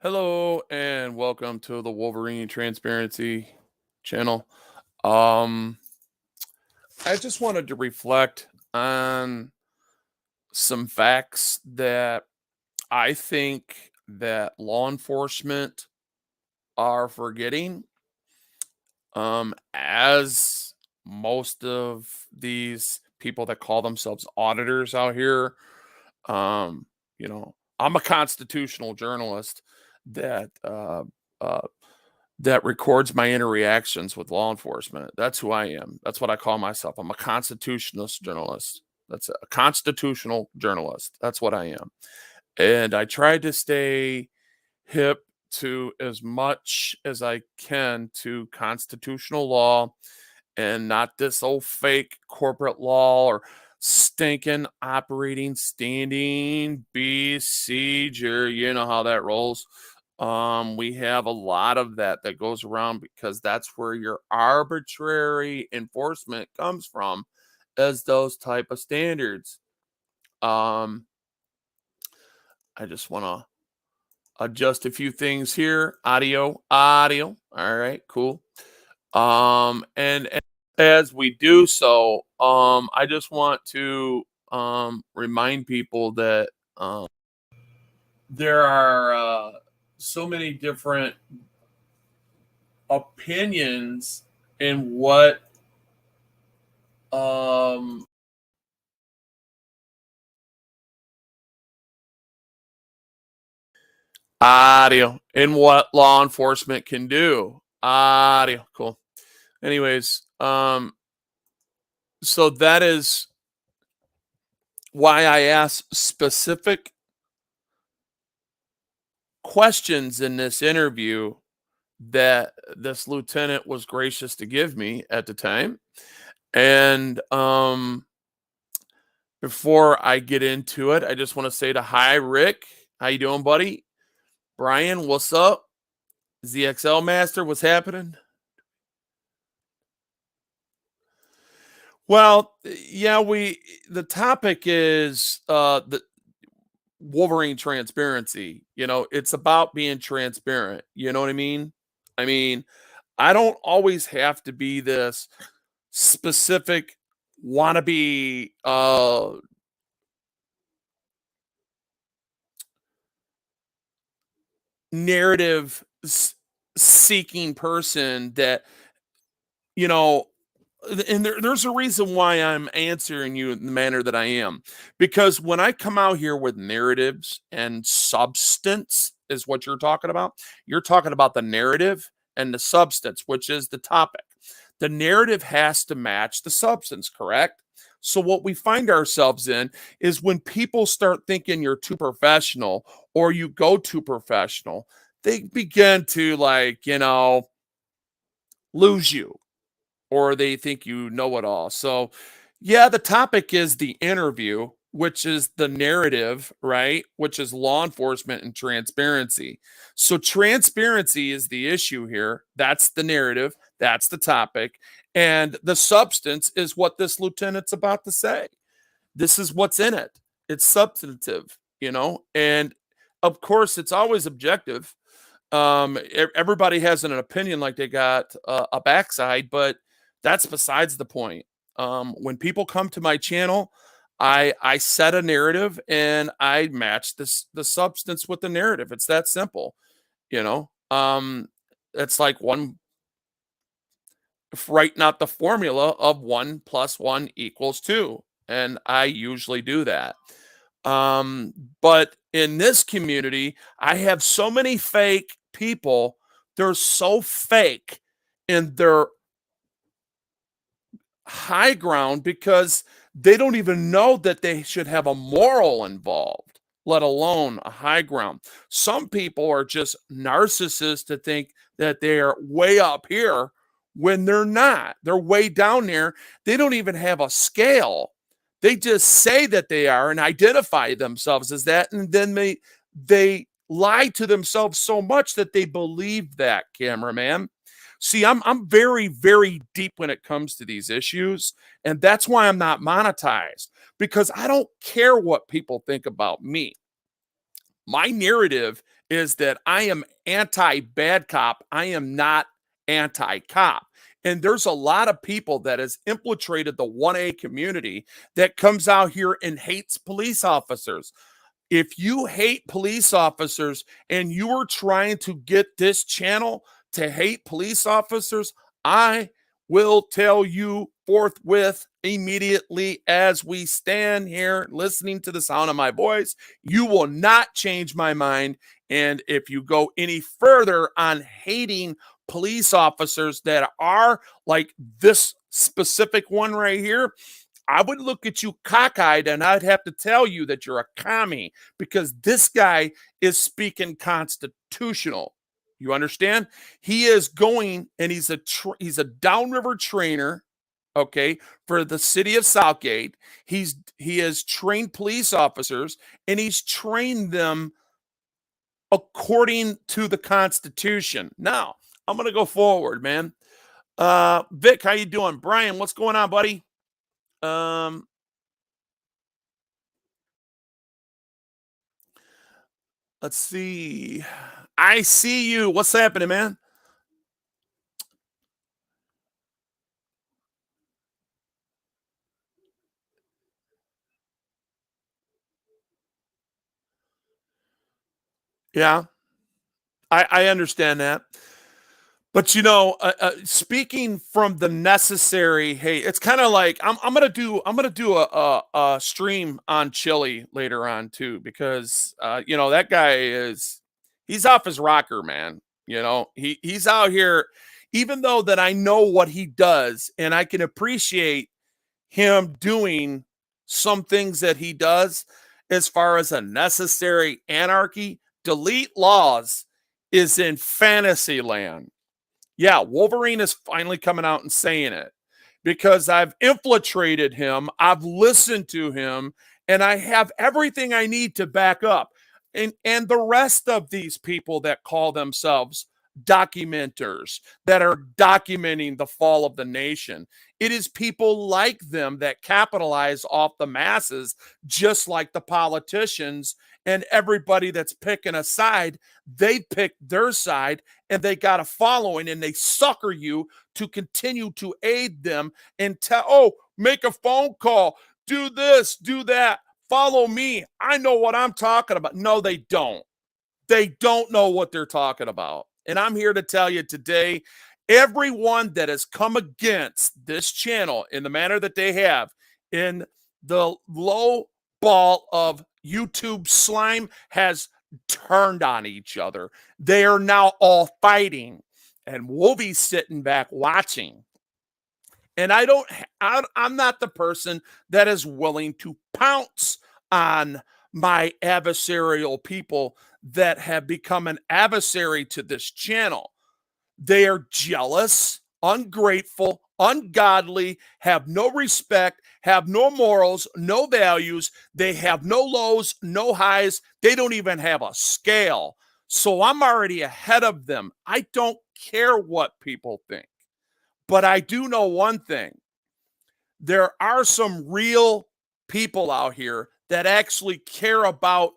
Hello and welcome to the Wolverine Transparency channel. Um, I just wanted to reflect on some facts that I think that law enforcement are forgetting. As most of these people that call themselves auditors out here, um, I'm a constitutional journalist that uh, that records my interactions with law enforcement. That's who I am. That's what I call myself. I'm a constitutionalist journalist. That's a constitutional journalist. That's what I am. And I try to stay hip to as much as I can to constitutional law and not this old fake corporate law or stinking operating standing procedure. You know how that rolls. We have a lot of that goes around because that's where your arbitrary enforcement comes from, as those type of standards. Um, I just want to adjust a few things here. Audio. All right, cool. And as we do so, I just want to remind people that there are so many different opinions in what um audio in what law enforcement can do. Audio, cool. Anyways, so that is why I ask specific questions in this interview that this lieutenant was gracious to give me at the time. And before I get into it, I just want to say to hi Rick. How you doing, buddy? Brian, what's up? ZXL Master, what's happening? Well, yeah, the topic is the Wolverine transparency. It's about being transparent. You know what I mean? I mean, I don't always have to be this specific wannabe narrative seeking person that you know and there's a reason why I'm answering you in the manner that I am, because when I come out here with narratives and substance is what you're talking about the narrative and the substance, which is the topic. The narrative has to match the substance, correct? So what we find ourselves in is when people start thinking you're too professional or you go too professional, they begin to lose you, or they think you know it all. So, yeah, the topic is the interview, which is the narrative, right? Which is law enforcement and transparency. So, transparency is the issue here. That's the narrative, that's the topic. And the substance is what this lieutenant's about to say. This is what's in it. It's substantive. And of course, it's always objective. Everybody has an opinion like they got a backside, but that's besides the point. When people come to my channel, I set a narrative and I match the substance with the narrative. It's that simple, you know. It's like one writing out the formula of 1 + 1 = 2, and I usually do that. But in this community, I have so many fake people. They're so fake in their high ground because they don't even know that they should have a moral involved, let alone a high ground. Some people are just narcissists to think that they're way up here when they're not. They're way down there. They don't even have a scale. They just say that they are and identify themselves as that, and then they lie to themselves so much that they believe that, cameraman. See, I'm very, very deep when it comes to these issues, and that's why I'm not monetized, because I don't care what people think about me. My narrative is that I am anti bad cop. I am not anti cop. And there's a lot of people that has infiltrated the 1A community that comes out here and hates police officers. If you hate police officers and you are trying to get this channel to hate police officers, I will tell you forthwith, immediately, as we stand here listening to the sound of my voice, you will not change my mind. And if you go any further on hating police officers that are like this specific one right here, I would look at you cockeyed and I'd have to tell you that you're a commie, because this guy is speaking constitutional. You understand? He is going and he's a downriver trainer, okay, for the city of Southgate. He has trained police officers and he's trained them according to the Constitution. Now, I'm going to go forward, man. Vic, how you doing? Brian, what's going on, buddy? Um, let's see. I see you. What's happening, man? Yeah, I understand that. But speaking from the necessary, hey, it's kind of like I'm gonna do a stream on Chili later on too, because that guy he's off his rocker, man. He's out here, even though that I know what he does and I can appreciate him doing some things that he does as far as a necessary anarchy. Delete laws is in fantasy land. Yeah, Wolverine is finally coming out and saying it, because I've infiltrated him, I've listened to him, and I have everything I need to back up. And the rest of these people that call themselves documenters, that are documenting the fall of the nation, it is people like them that capitalize off the masses, just like the politicians and everybody that's picking a side. They pick their side and they got a following and they sucker you to continue to aid them and tell, oh, make a phone call, do this, do that, follow me. I know what I'm talking about. No, they don't. They don't know what they're talking about. And I'm here to tell you today, everyone that has come against this channel in the manner that they have, in the low ball of YouTube slime, has turned on each other. They are now all fighting, and Wolvie's sitting back watching. And I'm not the person that is willing to pounce on my adversarial people that have become an adversary to this channel. They are jealous, ungrateful, ungodly, have no respect, have no morals, no values. They have no lows, no highs. They don't even have a scale. So I'm already ahead of them. I don't care what people think. But I do know one thing. There are some real people out here that actually care about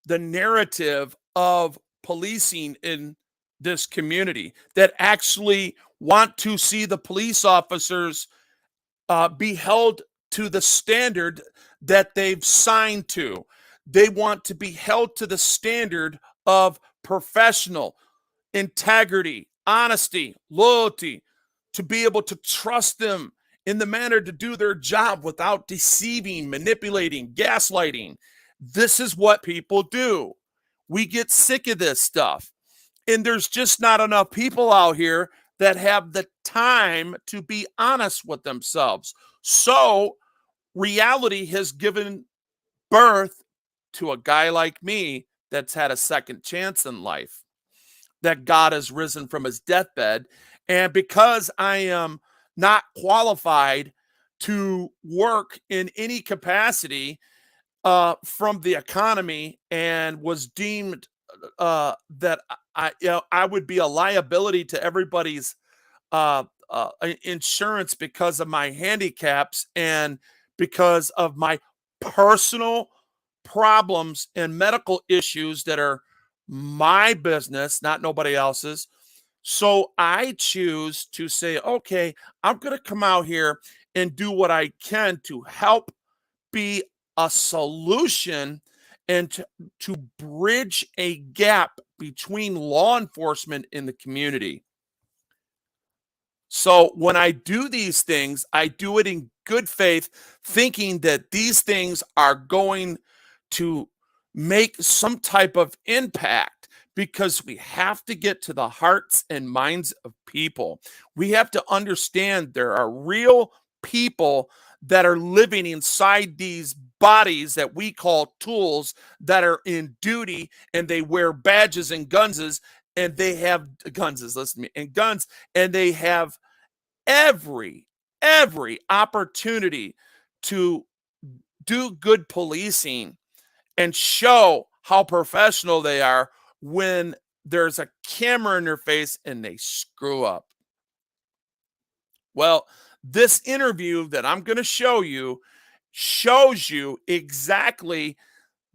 the narrative of policing in this community, that actually want to see the police officers be held to the standard that they've signed to. They want to be held to the standard of professional integrity, honesty, loyalty, to be able to trust them in the manner to do their job without deceiving, manipulating, gaslighting. This is what people do. We get sick of this stuff. And there's just not enough people out here that have the time to be honest with themselves. So reality has given birth to a guy like me that's had a second chance in life, that God has risen from his deathbed. And because I am not qualified to work in any capacity from the economy, and was deemed that I would be a liability to everybody's insurance because of my handicaps and because of my personal problems and medical issues that are my business, not nobody else's. So I choose to say, okay, I'm going to come out here and do what I can to help be a solution and to bridge a gap between law enforcement in the community. So when I do these things, I do it in good faith, thinking that these things are going to make some type of impact because we have to get to the hearts and minds of people. We have to understand there are real people that are living inside these bodies that we call tools that are in duty, and they wear badges and guns, and they have guns, listen to me, and guns, and they have every opportunity to do good policing and show how professional they are when there's a camera in their face and they screw up. Well, this interview that I'm going to show you shows you exactly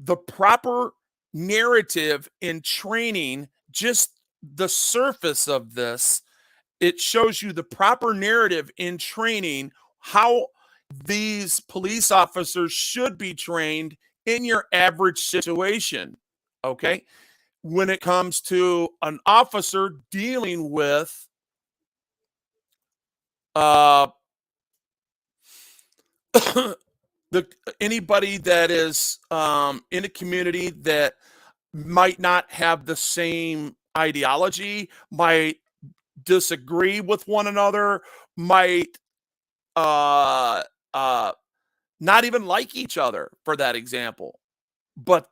the proper narrative in training, just the surface of this. It shows you the proper narrative in training, how these police officers should be trained in your average situation. Okay. When it comes to an officer dealing with uh, the anybody that is in a community that might not have the same ideology, might disagree with one another, might uh uh not even like each other, for that example. But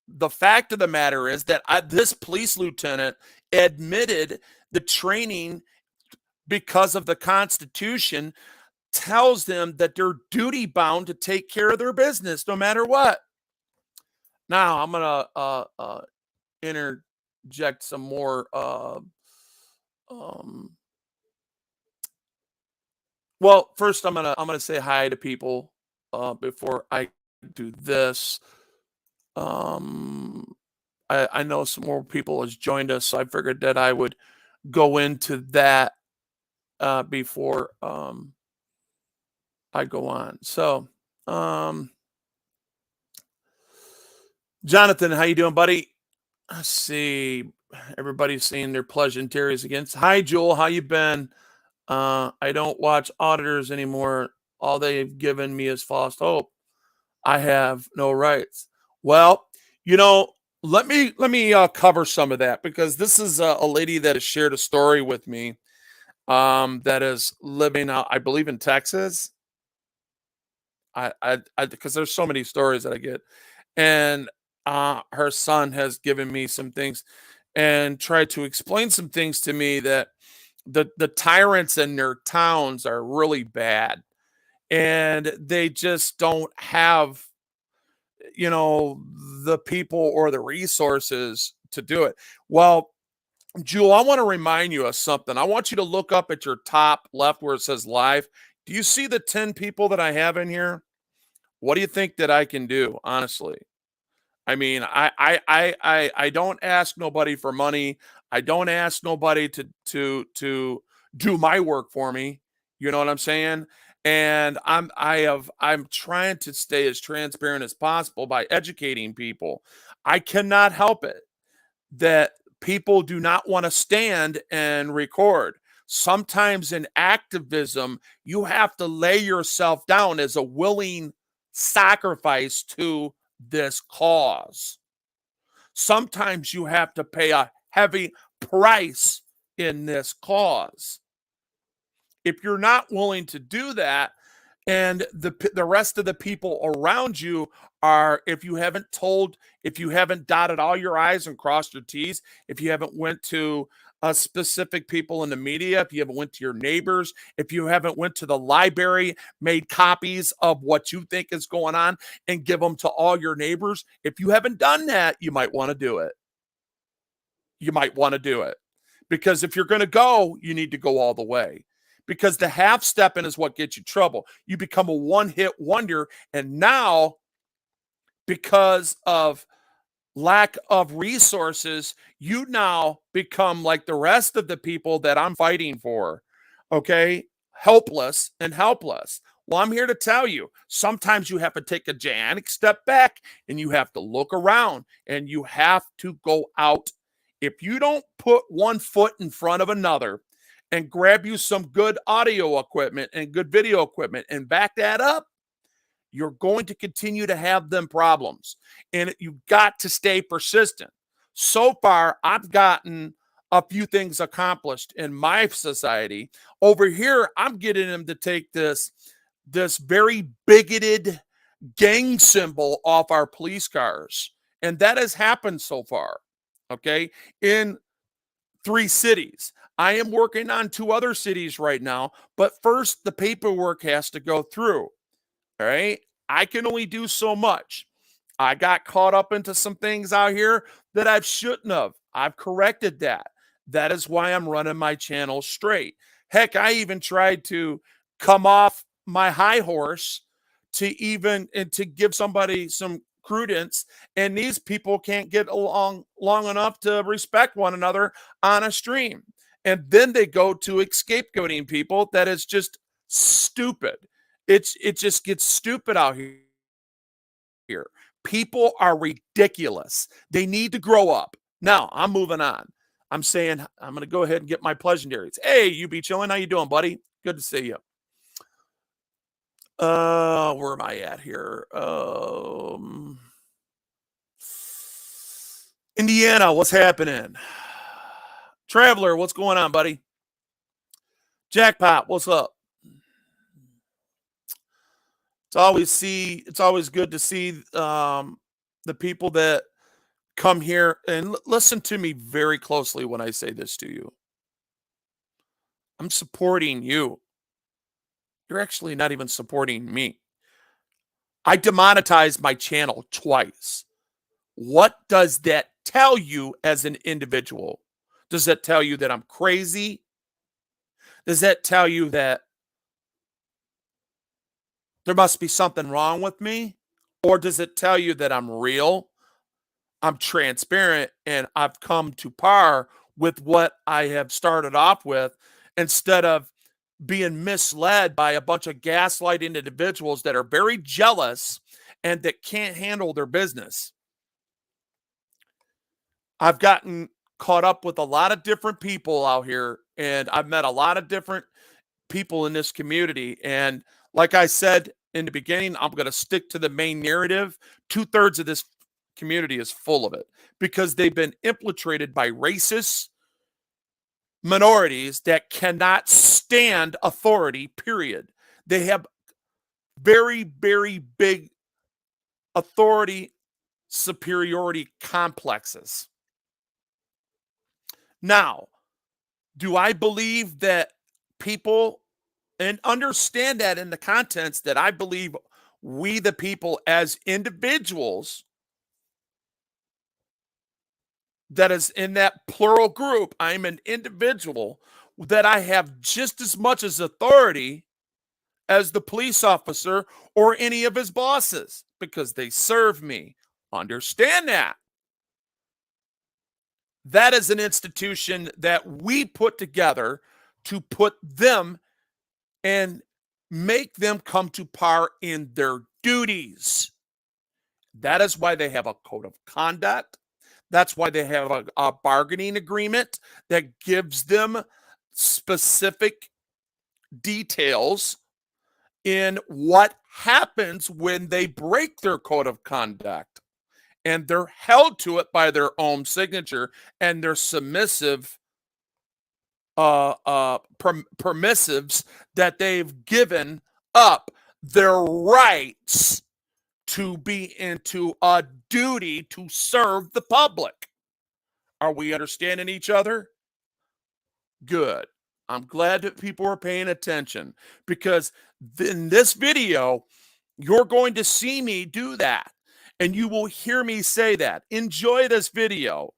the fact of the matter is that this police lieutenant admitted the training, because of the Constitution, tells them that they're duty bound to take care of their business no matter what. Now I'm gonna interject some more. Um, well, first I'm gonna say hi to people before I do this. Um, I know some more people has joined us, so I figured that I would go into that before I go on. So, um, Jonathan, how you doing, buddy? Let's see. Everybody's saying their pleasantries against. Hi, Joel. How you been? I don't watch auditors anymore. All they've given me is false hope. I have no rights. Well, you know, let me cover some of that, because this is a lady that has shared a story with me. That is living out, I believe, in Texas. Because there's so many stories that I get, and her son has given me some things and tried to explain some things to me that the tyrants in their towns are really bad, and they just don't have, the people or the resources to do it. Well, Jewel, I want to remind you of something. I want you to look up at your top left where it says live. Do you see the 10 people that I have in here? What do you think that I can do, honestly? I mean, I don't ask nobody for money. I don't ask nobody to do my work for me. You know what I'm saying? And I'm trying to stay as transparent as possible by educating people. I cannot help it that people do not want to stand and record. Sometimes in activism, you have to lay yourself down as a willing sacrifice to this cause. Sometimes you have to pay a heavy price in this cause. If you're not willing to do that, and the rest of the people around you are, if you haven't dotted all your I's and crossed your T's, if you haven't went to specific people in the media, if you haven't went to your neighbors, if you haven't went to the library, made copies of what you think is going on and give them to all your neighbors, if you haven't done that, you might want to do it. You might want to do it, because if you're going to go, you need to go all the way, because the half stepping is what gets you trouble. You become a one hit wonder. And now, because of lack of resources, you now become like the rest of the people that I'm fighting for. Okay? Helpless and helpless. Well, I'm here to tell you, sometimes you have to take a gigantic step back and you have to look around and you have to go out. If you don't put one foot in front of another and grab you some good audio equipment and good video equipment and back that up, you're going to continue to have them problems. And you've got to stay persistent. So far, I've gotten a few things accomplished in my society. Over here, I'm getting them to take this very bigoted gang symbol off our police cars. And that has happened so far. Okay. In 3 cities. I am working on 2 other cities right now, but first the paperwork has to go through. All right. I can only do so much. I got caught up into some things out here that I shouldn't have. I've corrected that. That is why I'm running my channel straight. Heck, I even tried to come off my high horse to even and to give somebody some credence, and these people can't get along long enough to respect one another on a stream. And then they go to scapegoating people. That is just stupid. It just gets stupid out here. People are ridiculous. They need to grow up. Now, I'm moving on. I'm saying I'm going to go ahead and get my pleasantries. Hey, you be chilling. How you doing, buddy? Good to see you. Where am I at here? Indiana, what's happening? Traveler, what's going on, buddy? Jackpot, what's up? It's always good to see the people that come here and listen to me very closely when I say this to you. I'm supporting you. You're actually not even supporting me. I demonetized my channel twice. What does that tell you as an individual? Does that tell you that I'm crazy? Does that tell you that there must be something wrong with me? Or does it tell you that I'm real, I'm transparent, and I've come to par with what I have started off with instead of being misled by a bunch of gaslighting individuals that are very jealous and that can't handle their business? I've gotten caught up with a lot of different people out here, and I've met a lot of different people in this community. And like I said in the beginning, I'm going to stick to the main narrative. 2/3 of this community is full of it because they've been infiltrated by racist minorities that cannot stand authority, period. They have very, very big authority superiority complexes. Now, do I believe that people and understand that in the contents that I believe we, the people, as individuals, that is in that plural group, I'm an individual, that I have just as much as authority as the police officer or any of his bosses because they serve me. Understand that. That is an institution that we put together to put them and make them come to par in their duties. That is why they have a code of conduct. That's why they have a bargaining agreement that gives them specific details in what happens when they break their code of conduct. And they're held to it by their own signature and their submissive permissives that they've given up their rights to be into a duty to serve the public. Are we understanding each other? Good. I'm glad that people are paying attention because in this video, you're going to see me do that and you will hear me say that. Enjoy this video.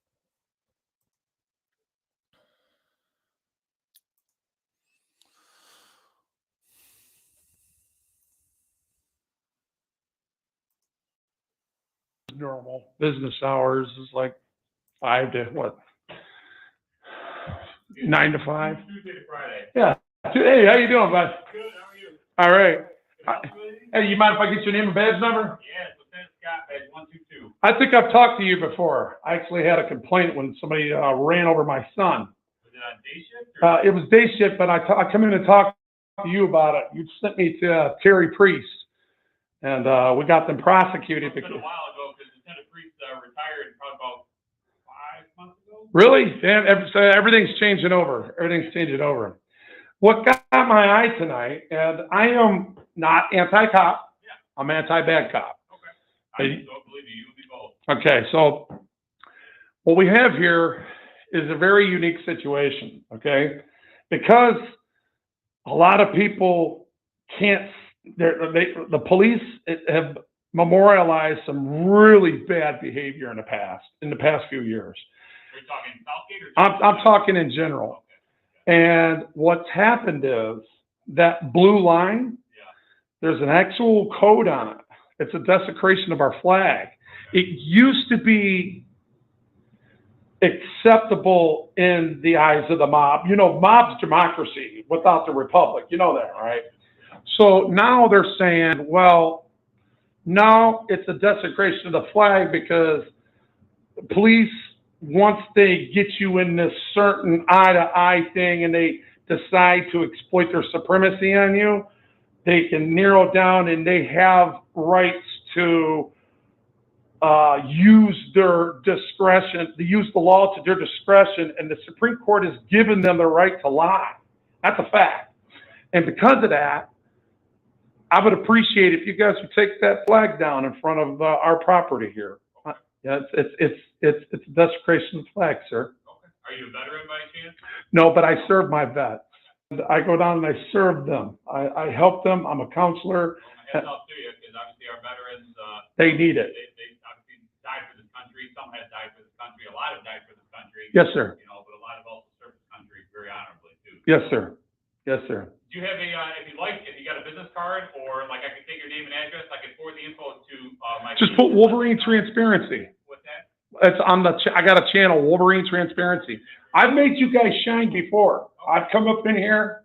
normal. Business hours is like 5 to what? 9 to 5. Tuesday to Friday. Yeah. Hey, how you doing, bud? Good, how are you? All right. Can I help you with anything? Hey, you mind if I get your name and badge number? Yeah, it's Lieutenant Scott, badge 122. I think I've talked to you before. I actually had a complaint when somebody ran over my son. Was it on day shift or? It was day shift, but I come in and talk to you about it. You sent me to Terry Priest, and we got them prosecuted. It's been a while ago because Lieutenant Priest retired probably about 5 months ago. Really? So everything's changing over. Everything's changing over. What got my eye tonight, and I am not anti-cop. Yeah. I'm anti-bad cop. Okay. I don't believe you. You would be both. Okay, so what we have here is a very unique situation, okay? Because a lot of people can't, the police have memorialized some really bad behavior in the past few years. Are you talking Southgate or? I'm talking in general. And what's happened is that blue line, there's an actual code on it. It's a desecration of our flag. It used to be acceptable in the eyes of the mob. You know, mob's democracy without the republic. You know that, right? So now they're saying, well, no, it's a desecration of the flag because police, once they get you in this certain eye-to-eye thing and they decide to exploit their supremacy on you, they can narrow down and they have rights to use their discretion, to use the law to their discretion, and the Supreme Court has given them the right to lie. That's a fact. And because of that, I would appreciate if you guys would take that flag down in front of our property here. Yeah, it's a desecration of the flag, sir. Okay. Are you a veteran by chance? No, but I serve my vets. I go down and I serve them. I help them. I'm a counselor. Well, my hats off to you because obviously our veterans, They need it. They obviously died for this country. Some have died for this country. A lot have died for this country. Yes, sir. You know, but a lot have also served this country very honorably too. Yes, sir. Yes, sir. Do you have a, if you'd like, if you got a business card or like I could take your name and address, I could forward the info to my. Just put Wolverine Transparency. What's that? It's on the. I got a channel, Wolverine Transparency. I've made you guys shine before. I've come up in here,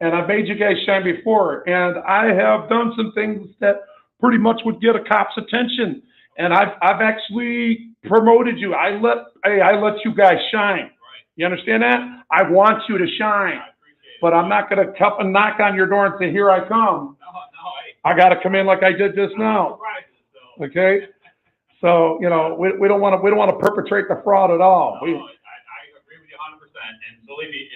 and I've made you guys shine before, and I have done some things that pretty much would get a cop's attention, and I've actually promoted you. I let you guys shine. Right. You understand that? I want you to shine, but I'm not going to come and knock on your door and say, "Here I come." No, hey. I got to come in like I did just now. Okay. So, you know, we don't want to perpetrate the fraud at all. No, I agree with you 100%. And believe me,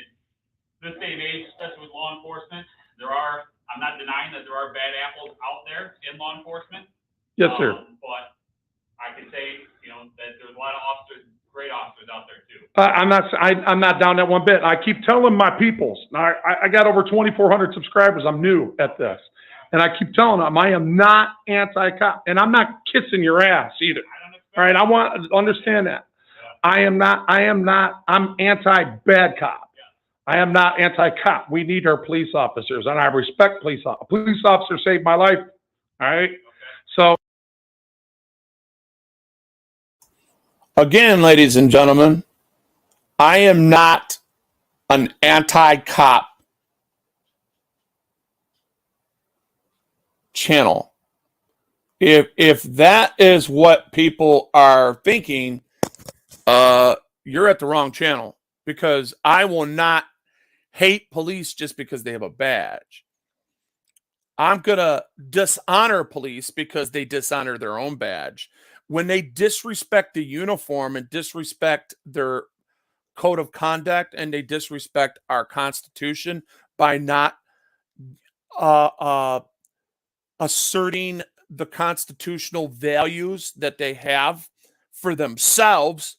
this day and age, especially with law enforcement, I'm not denying that there are bad apples out there in law enforcement. Yes, sir. But I can say, you know, that there's a lot of officers, great officers out there too. I'm not down that one bit. I keep telling my peoples. Now, I got over 2,400 subscribers. I'm new at this. And I keep telling them I am not anti-cop, and I'm not kissing your ass either. All right, I want to understand that. Yeah. I'm anti-bad cop. Yeah. I am not anti-cop. We need our police officers, and I respect police officers. A police officer saved my life. All right. Okay. So. Again, ladies and gentlemen, I am not an anti-cop channel. If that is what people are thinking, you're at the wrong channel, because I will not hate police just because they have a badge. I'm going to dishonor police because they dishonor their own badge. When they disrespect the uniform and disrespect their code of conduct and they disrespect our Constitution by not asserting the constitutional values that they have for themselves,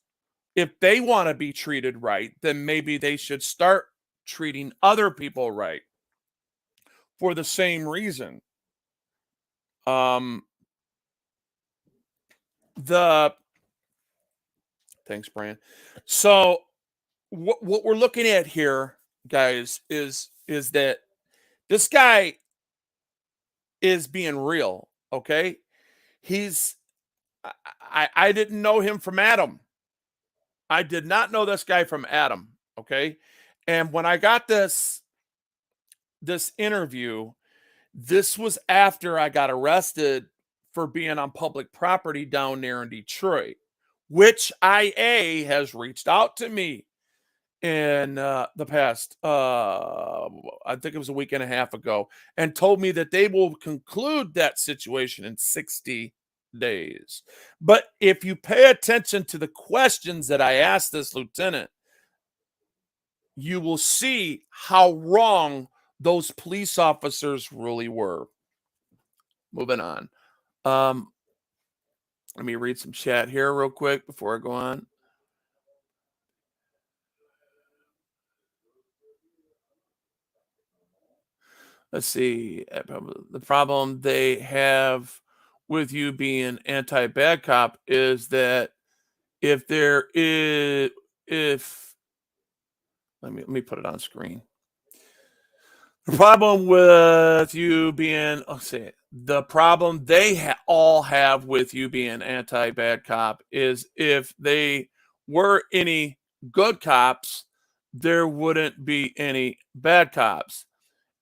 if they want to be treated right, then maybe they should start treating other people right for the same reason. Thanks, Brian. So what we're looking at here, guys, is that this guy is being real. Okay. I didn't know him from Adam. I did not know this guy from Adam. Okay. And when I got this interview, this was after I got arrested for being on public property down there in Detroit, which IA has reached out to me in the past, I think it was a week and a half ago, and told me that they will conclude that situation in 60 days. But if you pay attention to the questions that I asked this lieutenant, you will see how wrong those police officers really were. Moving on. Let me read some chat here real quick before I go on. Let's see. The problem they have with you being anti-bad cop is that if let me put it on screen. The problem with you being, the problem they all have with you being anti-bad cop is if they were any good cops, there wouldn't be any bad cops.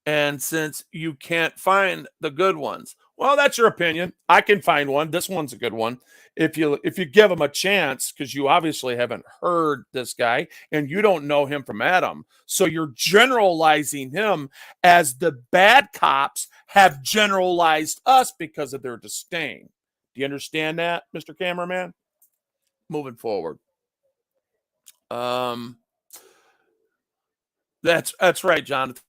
And since you can't find the good ones, well, that's your opinion. I can find one. This one's a good one. If you give him a chance, because you obviously haven't heard this guy and you don't know him from Adam. So you're generalizing him as the bad cops have generalized us because of their disdain. Do you understand that, Mr. Cameraman? Moving forward. That's right, Jonathan.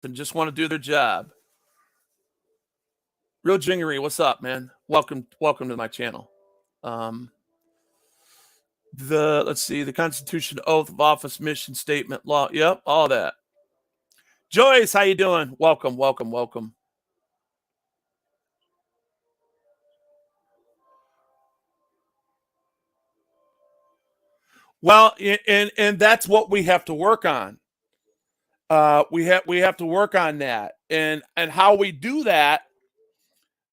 And just want to do their job. Real Jingery, what's up, man? Welcome to my channel. Let's see, the Constitution, oath of office, mission statement, law. Yep, all that. Joyce, how you doing? Welcome. Well, and that's what we have to work on. We have to work on that, and how we do that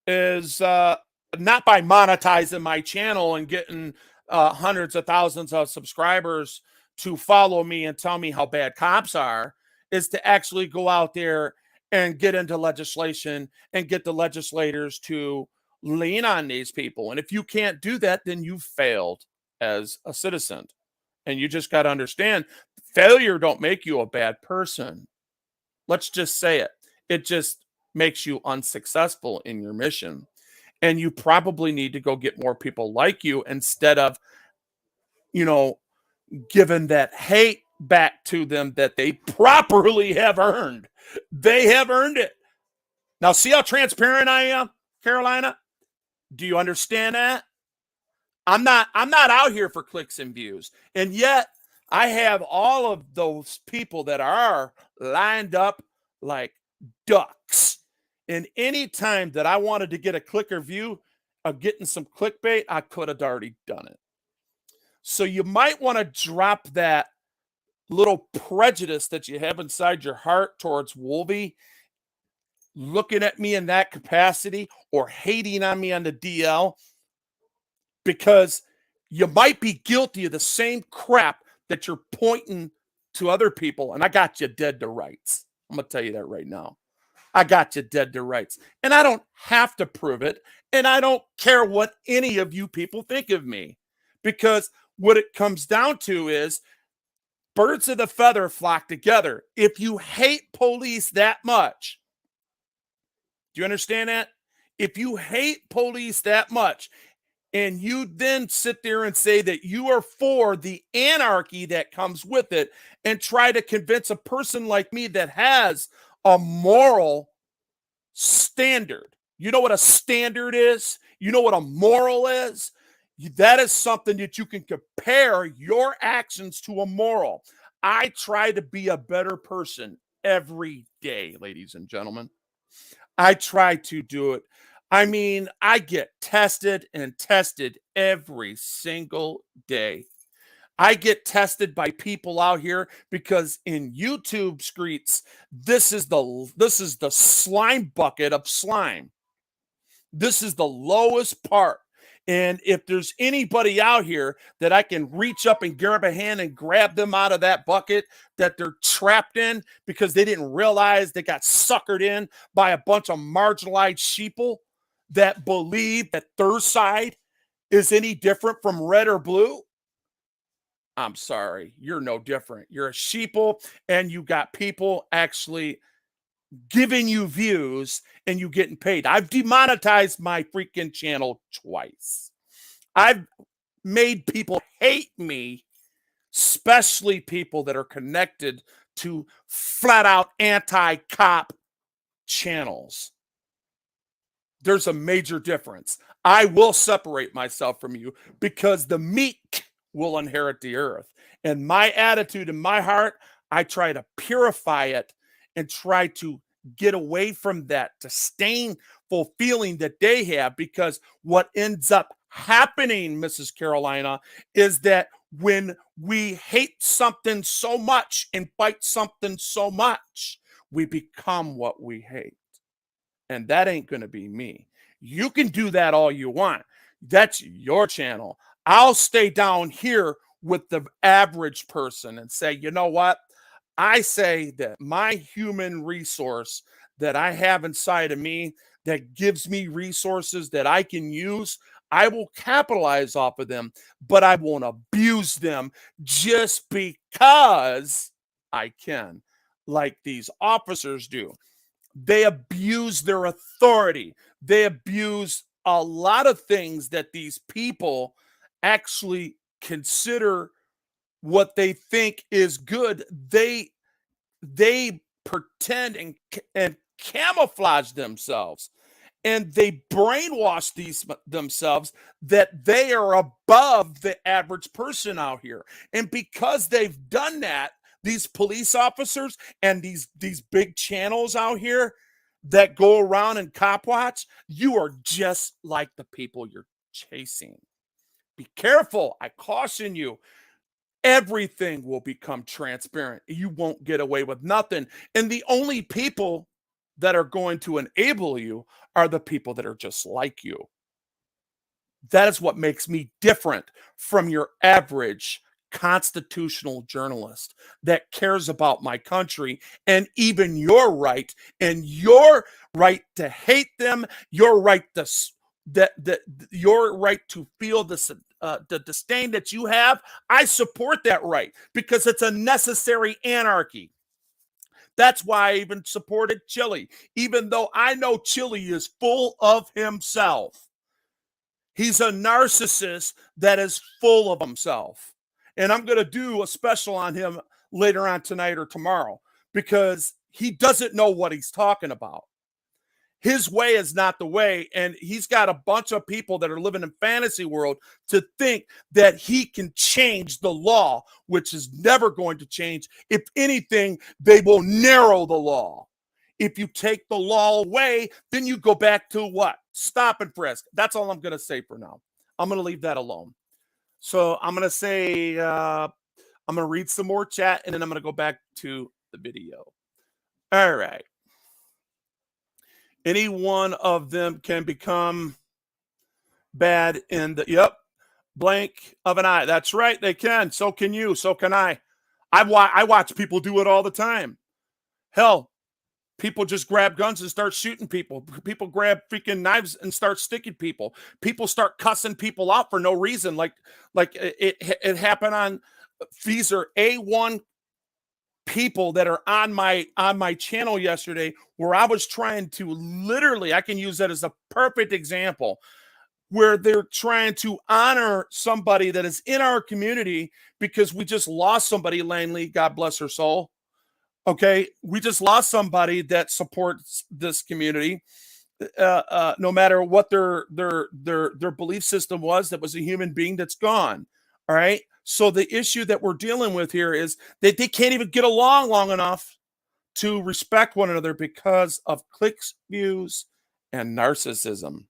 is not by monetizing my channel and getting hundreds of thousands of subscribers to follow me and tell me how bad cops are, is to actually go out there and get into legislation and get the legislators to lean on these people. And if you can't do that, then you failed as a citizen. And you just got to understand, failure don't make you a bad person. Let's just say it. It just makes you unsuccessful in your mission. And you probably need to go get more people like you instead of, giving that hate back to them that they properly have earned. They have earned it. Now, see how transparent I am, Carolina? Do you understand that? I'm not out here for clicks and views. And yet I have all of those people that are lined up like ducks. And any time that I wanted to get a click or view of getting some clickbait, I could have already done it. So you might want to drop that little prejudice that you have inside your heart towards Wolvie, looking at me in that capacity or hating on me on the DL, because you might be guilty of the same crap that you're pointing to other people. And I got you dead to rights. I'm going to tell you that right now. I got you dead to rights. And I don't have to prove it. And I don't care what any of you people think of me. Because what it comes down to is birds of the feather flock together. If you hate police that much, do you understand that? If you hate police that much, and you then sit there and say that you are for the anarchy that comes with it and try to convince a person like me that has a moral standard. You know what a standard is? You know what a moral is? That is something that you can compare your actions to a moral. I try to be a better person every day, ladies and gentlemen. I try to do it. I mean, I get tested and tested every single day. I get tested by people out here because in YouTube streets, this is the slime bucket of slime. This is the lowest part. And if there's anybody out here that I can reach up and grab a hand and grab them out of that bucket that they're trapped in because they didn't realize they got suckered in by a bunch of marginalized sheeple that believe that their side is any different from red or blue, I'm sorry, you're no different. You're a sheeple, and you got people actually giving you views and you getting paid. I've demonetized my freaking channel twice. I've made people hate me, especially people that are connected to flat out anti-cop channels. There's a major difference. I will separate myself from you because the meek will inherit the earth. And my attitude in my heart, I try to purify it and try to get away from that disdainful feeling that they have, because what ends up happening, Mrs. Carolina, is that when we hate something so much and fight something so much, we become what we hate. And that ain't going to be me. You can do that all you want. That's your channel. I'll stay down here with the average person and say, you know what? I say that my human resource that I have inside of me that gives me resources that I can use, I will capitalize off of them, but I won't abuse them just because I can, like these officers do. They abuse their authority. They abuse a lot of things that these people actually consider what they think is good. They pretend and camouflage themselves, and they brainwash themselves that they are above the average person out here. And because they've done that, these police officers and these big channels out here that go around and cop watch, you are just like the people you're chasing. Be careful. I caution you. Everything will become transparent. You won't get away with nothing. And the only people that are going to enable you are the people that are just like you. That is what makes me different from your average constitutional journalist that cares about my country and even your right to hate them, your right to your right to feel the disdain that you have. I support that right because it's a necessary anarchy. That's why I even supported Chile, even though I know Chile is full of himself. He's a narcissist that is full of himself. And I'm going to do a special on him later on tonight or tomorrow because he doesn't know what he's talking about. His way is not the way, and he's got a bunch of people that are living in fantasy world to think that he can change the law, which is never going to change. If anything, they will narrow the law. If you take the law away, then you go back to what? Stop and frisk. That's all I'm going to say for now. I'm going to leave that alone. So I'm going to say, I'm going to read some more chat, and then I'm going to go back to the video. All right. Any one of them can become bad in the, blink of an eye. That's right. They can. So can you. So can I. I watch people do it all the time. Hell, people just grab guns and start shooting people. People grab freaking knives and start sticking people. People start cussing people out for no reason. Like it happened on, these are A1 people that are on my channel yesterday, where I was trying to literally, I can use that as a perfect example, where they're trying to honor somebody that is in our community because we just lost somebody, Langley, God bless her soul. Okay, we just lost somebody that supports this community, no matter what their belief system was. That was a human being that's gone. All right. So the issue that we're dealing with here is that they can't even get along long enough to respect one another because of clicks, views, and narcissism.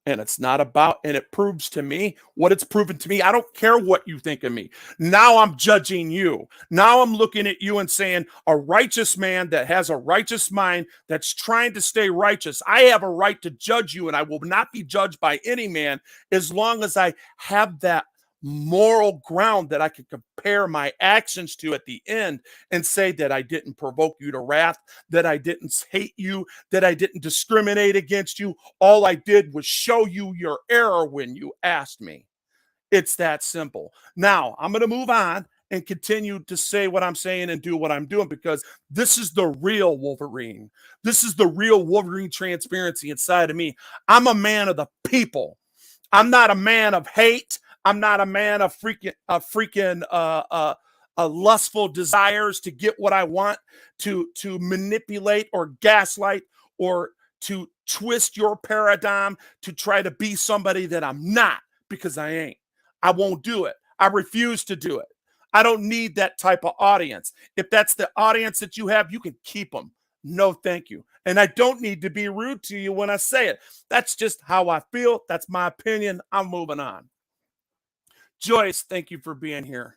And it's not about, and it proves to me what it's proven to me. I don't care what you think of me. Now I'm judging you. Now I'm looking at you and saying, a righteous man that has a righteous mind that's trying to stay righteous. I have a right to judge you, and I will not be judged by any man as long as I have that moral ground that I can compare my actions to at the end and say that I didn't provoke you to wrath, that I didn't hate you, that I didn't discriminate against you. All I did was show you your error when you asked me. It's that simple. Now, I'm going to move on and continue to say what I'm saying and do what I'm doing, because this is the real Wolverine. This is the real Wolverine transparency inside of me. I'm a man of the people. I'm not a man of hate. I'm not a man of lustful desires to get what I want, to manipulate or gaslight or to twist your paradigm to try to be somebody that I'm not, because I ain't. I won't do it. I refuse to do it. I don't need that type of audience. If that's the audience that you have, you can keep them. No, thank you. And I don't need to be rude to you when I say it. That's just how I feel. That's my opinion. I'm moving on. Joyce, thank you for being here.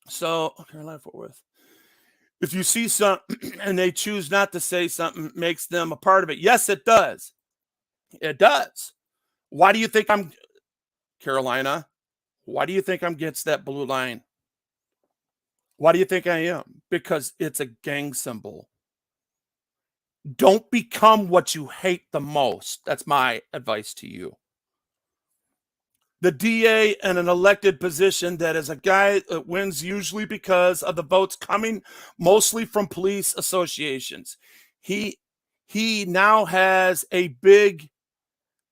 So, Carolina Fort Worth. If you see something and they choose not to say something, makes them a part of it. Yes, it does. It does. Why do you think I'm, Carolina, why do you think I'm against that blue line? Why do you think I am? Because it's a gang symbol. Don't become what you hate the most. That's my advice to you. The DA in an elected position that is a guy that wins usually because of the votes coming mostly from police associations. He now has a big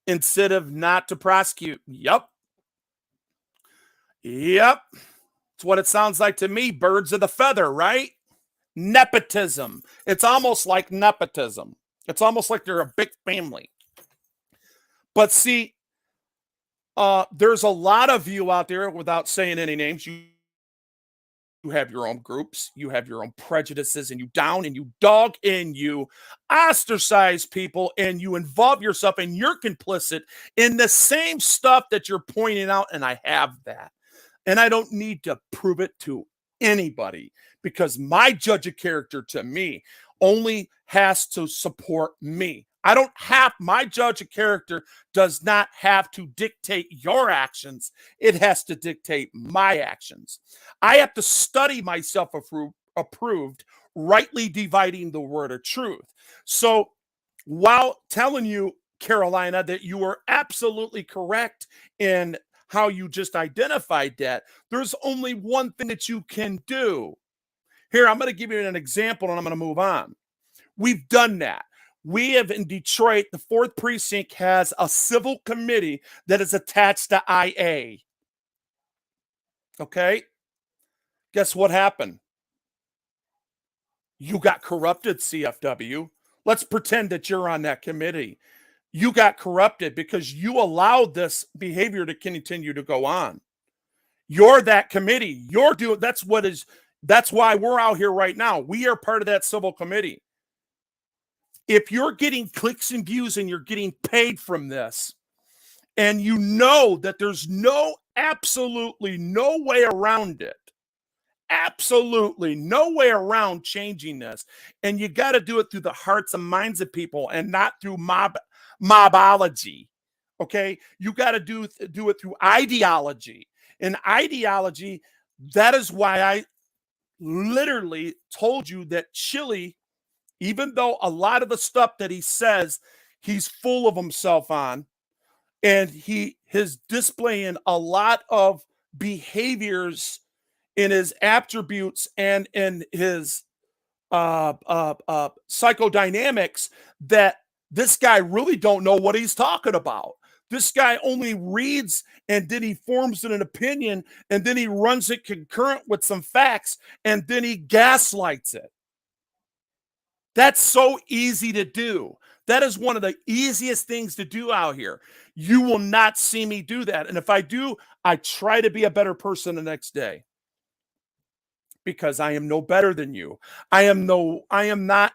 incentive not to prosecute. Yep. It's what it sounds like to me. Birds of the feather, right? Nepotism. It's almost like nepotism. It's almost like they're a big family. But see, there's a lot of you out there, without saying any names, you have your own groups, you have your own prejudices, and you down and you dog and you ostracize people, and you involve yourself and you're complicit in the same stuff that you're pointing out. And I have that. And I don't need to prove it to anybody, because my judge of character to me only has to support me. I don't have, my judge of character does not have to dictate your actions. It has to dictate my actions. I have to study myself approved, rightly dividing the word of truth. So while telling you, Carolina, that you are absolutely correct in how you just identified that, there's only one thing that you can do. Here, I'm going to give you an example and I'm going to move on. We've done that. We have in Detroit, the 4th Precinct has a civil committee that is attached to IA. Okay? Guess what happened? You got corrupted, CFW. Let's pretend that you're on that committee. You got corrupted because you allowed this behavior to continue to go on. You're that committee. You're doing, that's why we're out here right now. We are part of that civil committee. If you're getting clicks and views and you're getting paid from this, and you know that there's absolutely no way around it, absolutely no way around changing this, and you got to do it through the hearts and minds of people and not through mobology, okay? You got to do it through ideology. And ideology, that is why I literally told you that Chili, even though a lot of the stuff that he says, he's full of himself on, and he is displaying a lot of behaviors in his attributes and in his psychodynamics that this guy really don't know what he's talking about. This guy only reads and then he forms an opinion and then he runs it concurrent with some facts and then he gaslights it. That's so easy to do. That is one of the easiest things to do out here. You will not see me do that. And if I do, I try to be a better person the next day, because I am no better than you. I am not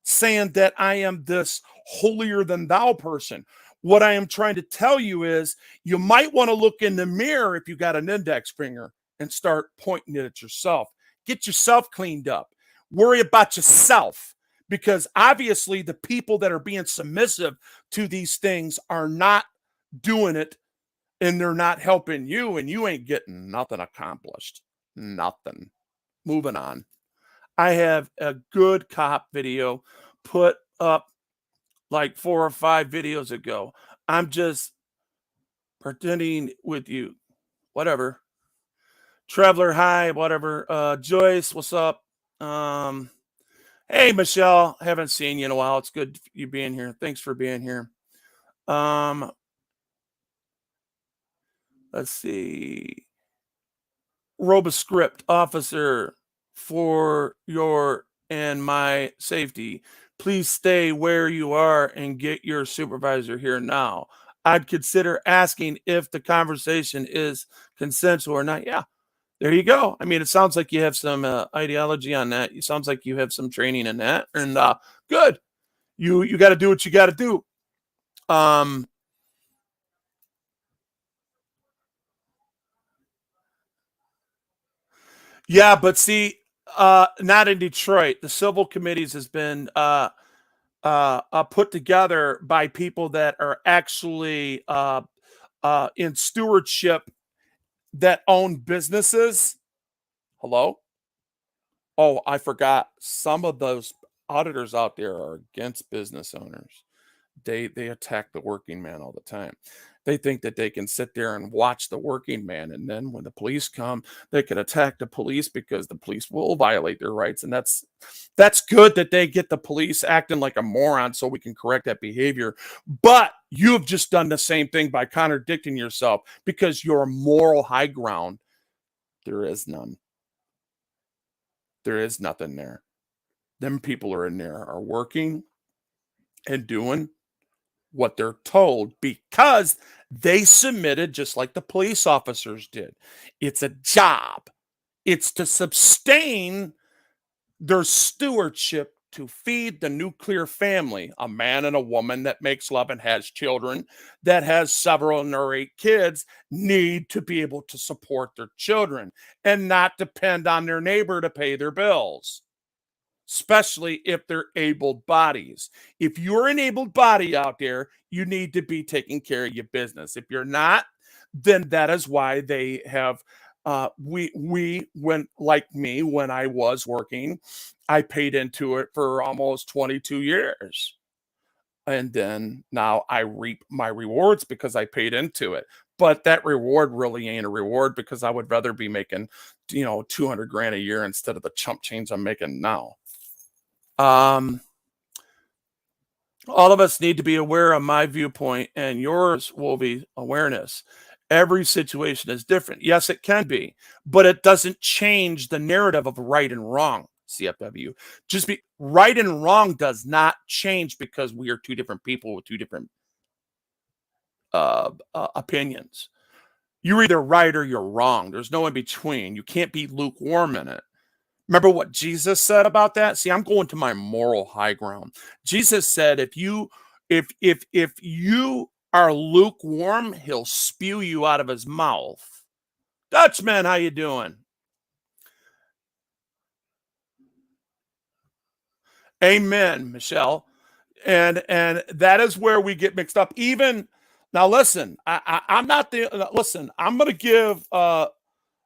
saying that I am this holier than thou person. What I am trying to tell you is you might want to look in the mirror if you got an index finger and start pointing it at yourself. Get yourself cleaned up. Worry about yourself, because obviously the people that are being submissive to these things are not doing it, and they're not helping you, and you ain't getting nothing accomplished. Nothing. Moving on. I have a good cop video put up like 4 or 5 videos ago. I'm just pretending with you. Whatever. Traveler, hi, whatever. Joyce, what's up? Hey, Michelle, haven't seen you in a while. It's good you being here. Thanks for being here. Let's see. Roboscript officer, for your and my safety, please stay where you are and get your supervisor here now. I'd consider asking if the conversation is consensual or not. Yeah, there you go. I mean, it sounds like you have some ideology on that. It sounds like you have some training in that, and good. You got to do what you got to do. Yeah, but see, not in Detroit. The civil committees has been put together by people that are actually in stewardship that own businesses. Hello? Oh, I forgot. Some of those auditors out there are against business owners. They attack the working man all the time. They think that they can sit there and watch the working man, and then when the police come, they can attack the police because the police will violate their rights. And that's good that they get the police acting like a moron so we can correct that behavior. But you've just done the same thing by contradicting yourself, because your moral high ground, there is none. There is nothing there. Them people are in there are working and doing what they're told because they submitted just like the police officers did. It's a job. It's to sustain their stewardship to feed the nuclear family, a man and a woman that makes love and has children, that has several or 8 kids, need to be able to support their children and not depend on their neighbor to pay their bills, especially if they're able bodies. If you're an able body out there, you need to be taking care of your business. If you're not, then that is why they have when like me, when I was working, I paid into it for almost 22 years. And then now I reap my rewards because I paid into it. But that reward really ain't a reward, because I would rather be making, 200 grand a year instead of the chump change I'm making now. All of us need to be aware of my viewpoint, and yours will be awareness. Every situation is different. Yes, it can be, but it doesn't change the narrative of right and wrong. CFW. Just be right and wrong does not change because we are two different people with two different opinions. You're either right or you're wrong. There's no in between. You can't be lukewarm in it. Remember what Jesus said about that? See, I'm going to my moral high ground. Jesus said, if you are lukewarm, he'll spew you out of his mouth. Dutchman, how you doing? Amen, Michelle. And that is where we get mixed up. Even now, listen, I'm not the listen. I'm going to give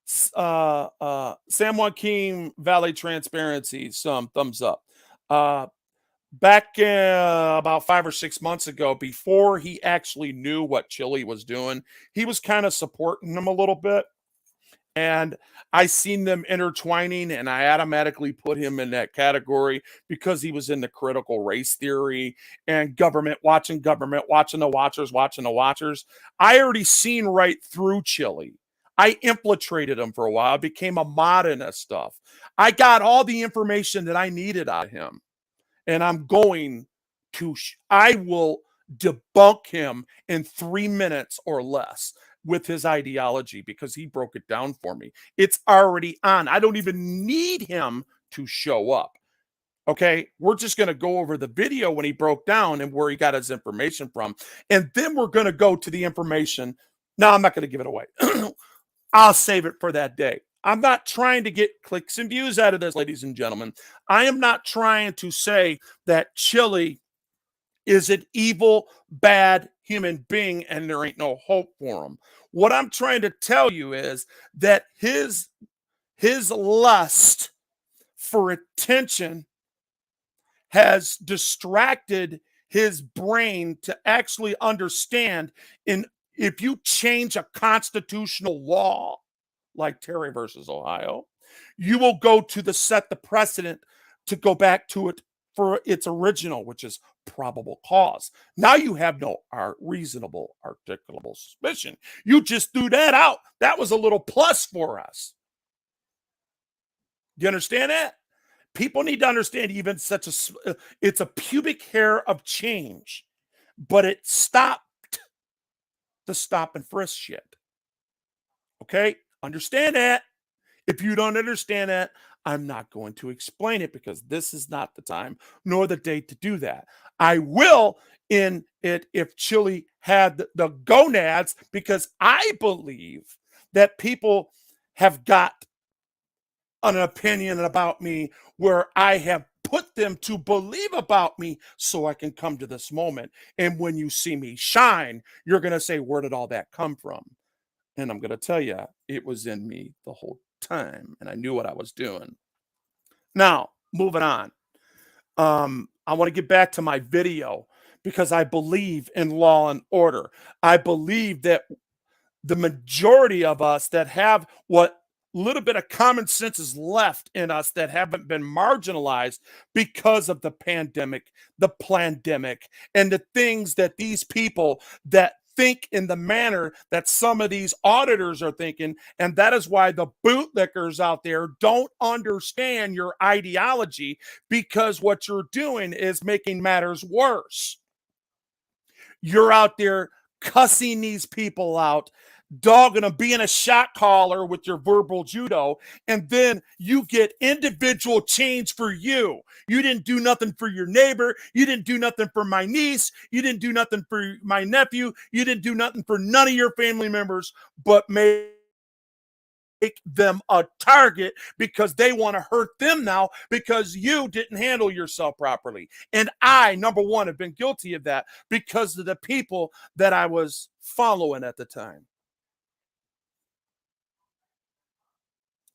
San Joaquin Valley Transparency some thumbs up. Back about 5 or 6 months ago, before he actually knew what Chili was doing, he was kind of supporting them a little bit. And I seen them intertwining, and I automatically put him in that category because he was in the critical race theory and government watching the watchers. I already seen right through Chili. I infiltrated him for a while, became a mod in that stuff. I got all the information that I needed out of him. And I'm going to, I will debunk him in 3 minutes or less with his ideology because he broke it down for me. It's already on. I don't even need him to show up. Okay, we're just going to go over the video when he broke down and where he got his information from. And then we're going to go to the information. No, I'm not going to give it away. I'll save it for that day. I'm not trying to get clicks and views out of this, ladies and gentlemen. I am not trying to say that Chili is an evil, bad human being and there ain't no hope for him. What I'm trying to tell you is that his lust for attention has distracted his brain to actually understand if you change a constitutional law like Terry versus Ohio, you will go to set the precedent to go back to it for its original, which is probable cause. Now you have no reasonable articulable suspicion. You just threw that out. That was a little plus for us. Do you understand that? People need to understand even it's a pubic hair of change, but it stopped the stop and frisk shit. Okay? Understand that. If you don't understand that, I'm not going to explain it because this is not the time nor the date to do that. I will in it if Chili had the gonads, because I believe that people have got an opinion about me where I have put them to believe about me so I can come to this moment. And when you see me shine, you're going to say, where did all that come from? And I'm going to tell you, it was in me the whole time, and I knew what I was doing. Now, moving on. I want to get back to my video because I believe in law and order. I believe that the majority of us that have what little bit of common sense is left in us that haven't been marginalized because of the pandemic, the plandemic, and the things that these people that think in the manner that some of these auditors are thinking. And that is why the bootlickers out there don't understand your ideology, because what you're doing is making matters worse. You're out there cussing these people out, dogging them, being a shot caller with your verbal judo, and then you get individual change for you. You didn't do nothing for your neighbor. You didn't do nothing for my niece. You didn't do nothing for my nephew. You didn't do nothing for none of your family members, but make them a target because they want to hurt them now because you didn't handle yourself properly. And I, number one, have been guilty of that because of the people that I was following at the time.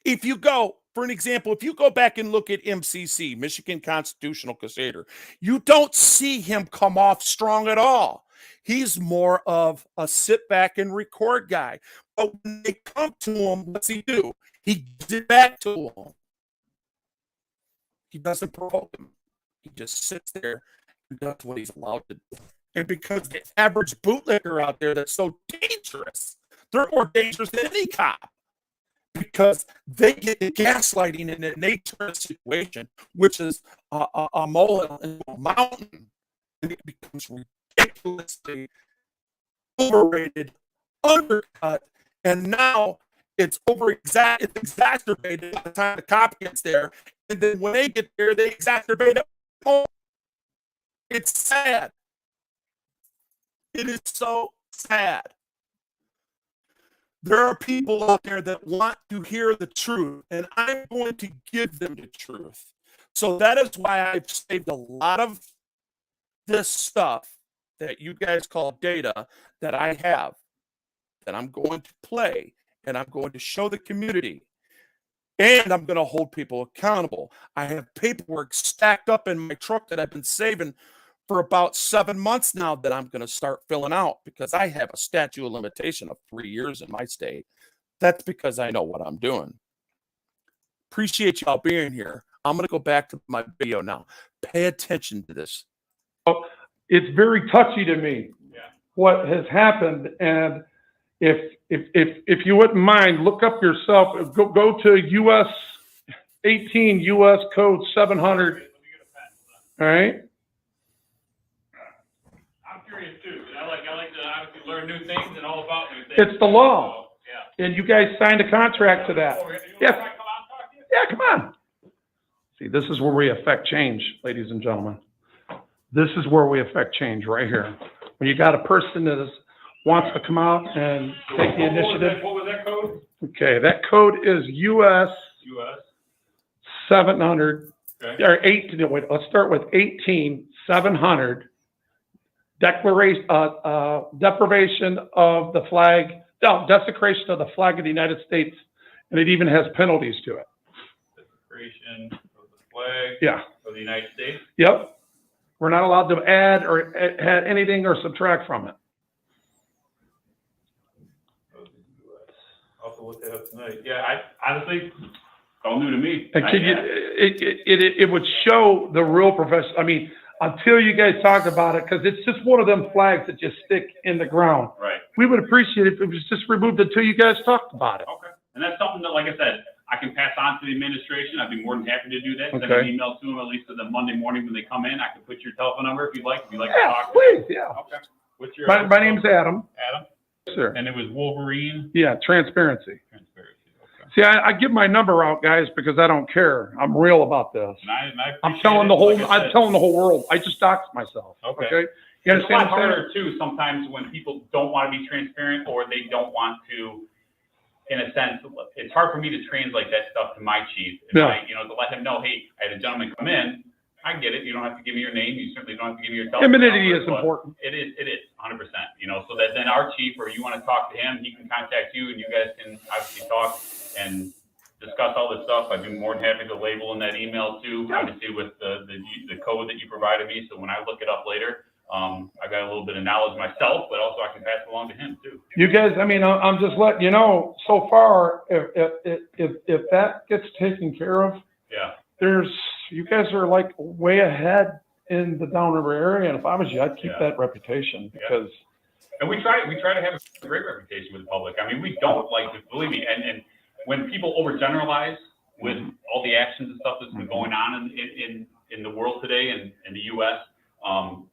If you go, for an example, if you go back and look at MCC, Michigan Constitutional Crusader, you don't see him come off strong at all. He's more of a sit back and record guy. But when they come to him, what's he do? He gives it back to him. He doesn't provoke him. He just sits there and does what he's allowed to do. And because the average bootlicker out there that's so dangerous, they're more dangerous than any cop. Because they get the gaslighting in the nature of the situation, which is a molehill and a mountain, and it becomes ridiculously overrated, undercut, and now it's it's exacerbated by the time the cop gets there, and then when they get there, they exacerbate it. Oh, it's sad. It is so sad. There are people out there that want to hear the truth, and I'm going to give them the truth. So that is why I've saved a lot of this stuff that you guys call data that I have, that I'm going to play, and I'm going to show the community, and I'm going to hold people accountable. I have paperwork stacked up in my truck that I've been saving for about 7 months now that I'm going to start filling out because I have a statute of limitation of 3 years in my state. That's because I know what I'm doing. Appreciate y'all being here. I'm going to go back to my video now. Pay attention to this. It's very touchy to me, what has happened. And if you wouldn't mind, look up yourself. Go to US 18 US Code 700. All right. Too. I like to obviously learn new things and all about new things. It's the law. So, yeah. And you guys signed a contract to that. Yeah. Yeah, come on. See, this is where we affect change, ladies and gentlemen. This is where we affect change right here. When you got a person that wants to come out and take the initiative. What was that code? Okay, that code is US US. 700, Okay. or 18, wait, let's start with 18,700. Deprivation of the flag, no, desecration of the flag of the United States, and it even has penalties to it. Desecration of the flag. Yeah. Of the United States. Yep. We're not allowed to add or add anything or subtract from it. I'll have to look that up tonight. Yeah, I honestly, it's all new to me. And can you, it would show the real profession. I mean, until you guys talked about it, because it's just one of them flags that just stick in the ground. Right. We would appreciate it if it was just removed until you guys talked about it. Okay. And that's something that, like I said, I can pass on to the administration. I'd be more than happy to do that. Send Okay. an email to them at least the Monday morning when they come in. I can put your telephone number if you'd like. If you'd like to Yeah, talk. please, yeah. Okay. What's your? My name's Adam. Adam. Sir. And it was Wolverine Yeah, transparency. Transparency. Okay. See, I give my number out, guys, because I don't care. I'm real about this. And I I'm telling the whole, like I I'm said, telling the whole world. I just doxed myself. Okay. Okay? You It's a understand lot what I'm saying? harder too sometimes when people don't want to be transparent or they don't want to, in a sense, it's hard for me to translate that stuff to my chief. If Yeah. to let him know, hey, I had a gentleman come in. I get it. You don't have to give me your name. You certainly don't have to give me your telephone Anonymity number, is but important. It is 100%. So that then our chief, or you want to talk to him, he can contact you, and you guys can obviously talk and discuss all this stuff. I'd be more than happy to label in that email too, Yeah. obviously with the code that you provided me. So when I look it up later, I got a little bit of knowledge myself, but also I can pass it along to him too. You guys, I mean, I'm just letting you know, so far, if that gets taken care of, Yeah. you guys are like way ahead in the downriver area. And if I was you, I'd keep Yeah. that reputation because And we try to have a great reputation with the public. I mean, we don't like to, believe me, and when people overgeneralize with all the actions and stuff that's been going on in the world today and in the US,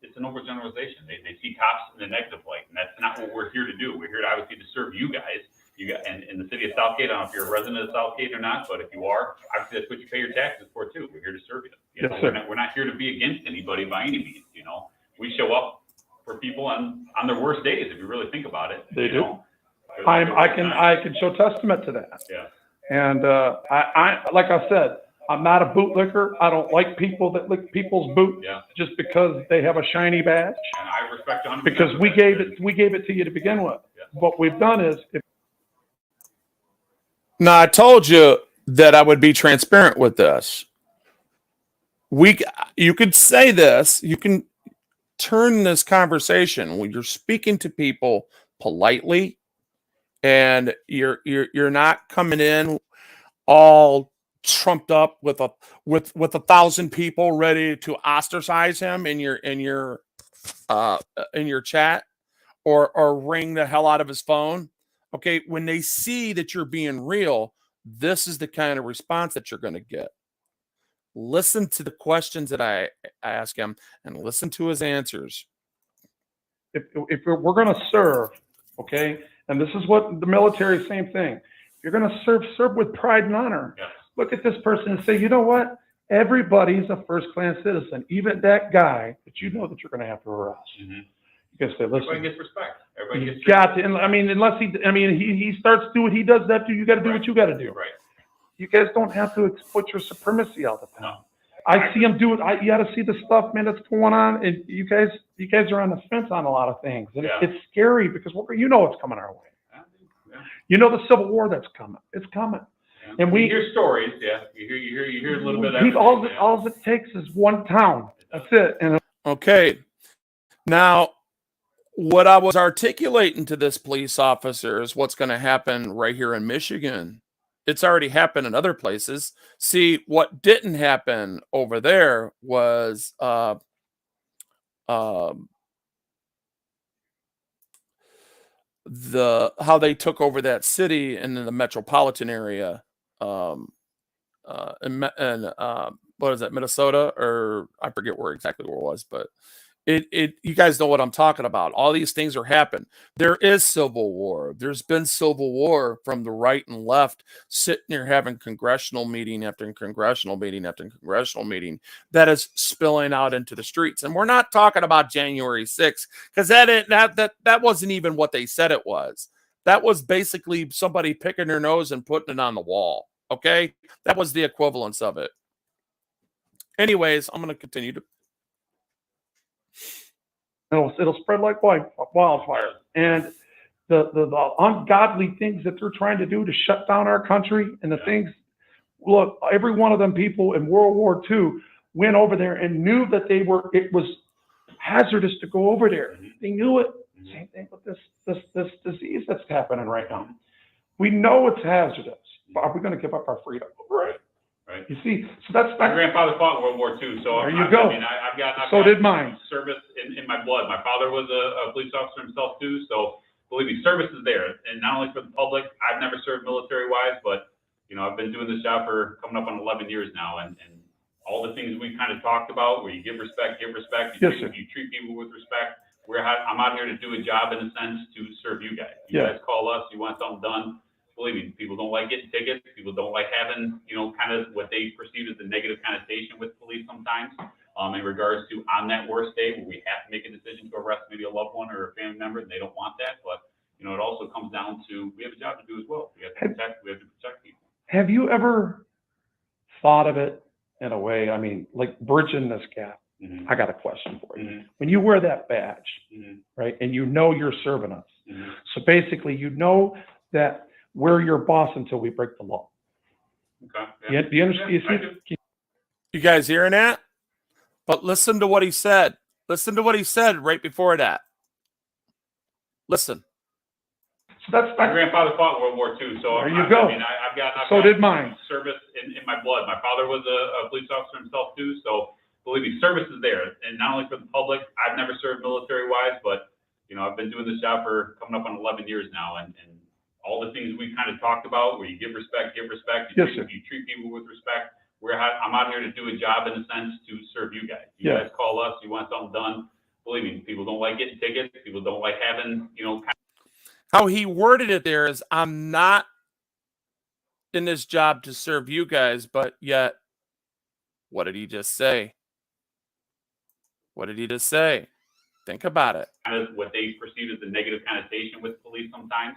it's an overgeneralization. They see cops in a negative light, and that's not what we're here to do. We're here to obviously to serve you guys. And in the city of Southgate, I don't know if you're a resident of Southgate or not, but if you are, obviously that's what you pay your taxes for too. We're here to serve you. Yes, sir. We're not here to be against anybody by any means. We show up for people on their worst days, if you really think about it. They do. Know. I can show testament to that. Yeah. And I like I said, I'm not a bootlicker. I don't like people that lick people's boot Yeah. just because they have a shiny badge. And I respect 100%. Because we gave it to you to begin with. Yeah. What we've done is, Now, I told you that I would be transparent with this. You could say this. You can turn this conversation when you're speaking to people politely, and you're not coming in all trumped up with 1,000 people ready to ostracize him in your chat or ring the hell out of his phone. Okay, when they see that you're being real, this is the kind of response that you're going to get. Listen to the questions that I ask him and listen to his answers. if we're going to serve, okay, and this is what the military, same thing. If you're going to serve with pride and honor. Yeah. Look at this person and say, you know what? Everybody's a first-class citizen, even that guy that you know that you're going to have to arrest. Mm-hmm. You can say, Everybody listen, gets respect. Everybody you gets got to. I mean, unless he starts doing what he does, that too. You got to do what you got to do. Right. You guys don't have to exploit your supremacy all the time. No. I see him do it. You got to see the stuff, man, that's going on. And you guys are on the fence on a lot of things. And Yeah. it's scary because you know it's coming our way. Yeah. You know the Civil War that's coming. It's coming. Yeah. And we You hear stories, yeah. You hear a little bit of everything. all it takes is one town. That's it. And Okay. Now, what I was articulating to this police officer is what's going to happen right here in Michigan. It's already happened in other places. See, what didn't happen over there was how they took over that city and in the metropolitan area, and what is that, Minnesota, or I forget exactly where it was, but You guys know what I'm talking about. All these things are happening. There is civil war. There's been civil war from the right and left, sitting here having congressional meeting after congressional meeting after congressional meeting that is spilling out into the streets. And we're not talking about January 6th, because that wasn't even what they said it was. That was basically somebody picking their nose and putting it on the wall. Okay? That was the equivalence of it. Anyways, I'm going to continue to. It'll spread like wildfire. And the ungodly things that they're trying to do to shut down our country, and the things, look, every one of them people in World War II went over there and knew that it was hazardous to go over there. They knew it. Same thing with this disease that's happening right now. We know it's hazardous, but are we going to give up our freedom? Right. Right. You see, so that's My grandfather fought in World War II, so there you go. I mean, I've got So did mine. Service in my blood. My father was a police officer himself too, so believe me, service is there, and not only for the public. I've never served military-wise, but I've been doing this job for coming up on 11 years now, and all the things we kind of talked about, where you give respect, you treat people with respect. I'm out here to do a job, in a sense, to serve you guys. You guys call us, you want something done. Believe me, people don't like getting tickets. People don't like having, kind of what they perceive as the negative connotation with police sometimes, in regards to on that worst day where we have to make a decision to arrest maybe a loved one or a family member, and they don't want that. But, it also comes down to, we have a job to do as well. We have to protect people. Have you ever thought of it in a way, I mean, like bridging this gap? I got a question for you. When you wear that badge, right, and you're serving us, so basically that we're your boss until we break the law. Okay. Yeah. Do you understand? You guys hearing that? But listen to what he said. Listen to what he said right before that. Listen. So that's my grandfather fought in World War II, so there you go. I mean, I've got so did mine. Service in my blood. My father was a police officer himself too, so believe me, service is there, and not only for the public. I've never served military-wise, but I've been doing this job for coming up on 11 years now, and all the things we kind of talked about, where you give respect, you treat people with respect. I'm out here to do a job, in a sense, to serve you guys. You guys call us, you want something done. Believe me, people don't like getting tickets. People don't like having, How he worded it there is, I'm not in this job to serve you guys, but yet, what did he just say? What did he just say? Think about it. Kind of what they perceive as the negative connotation with police sometimes,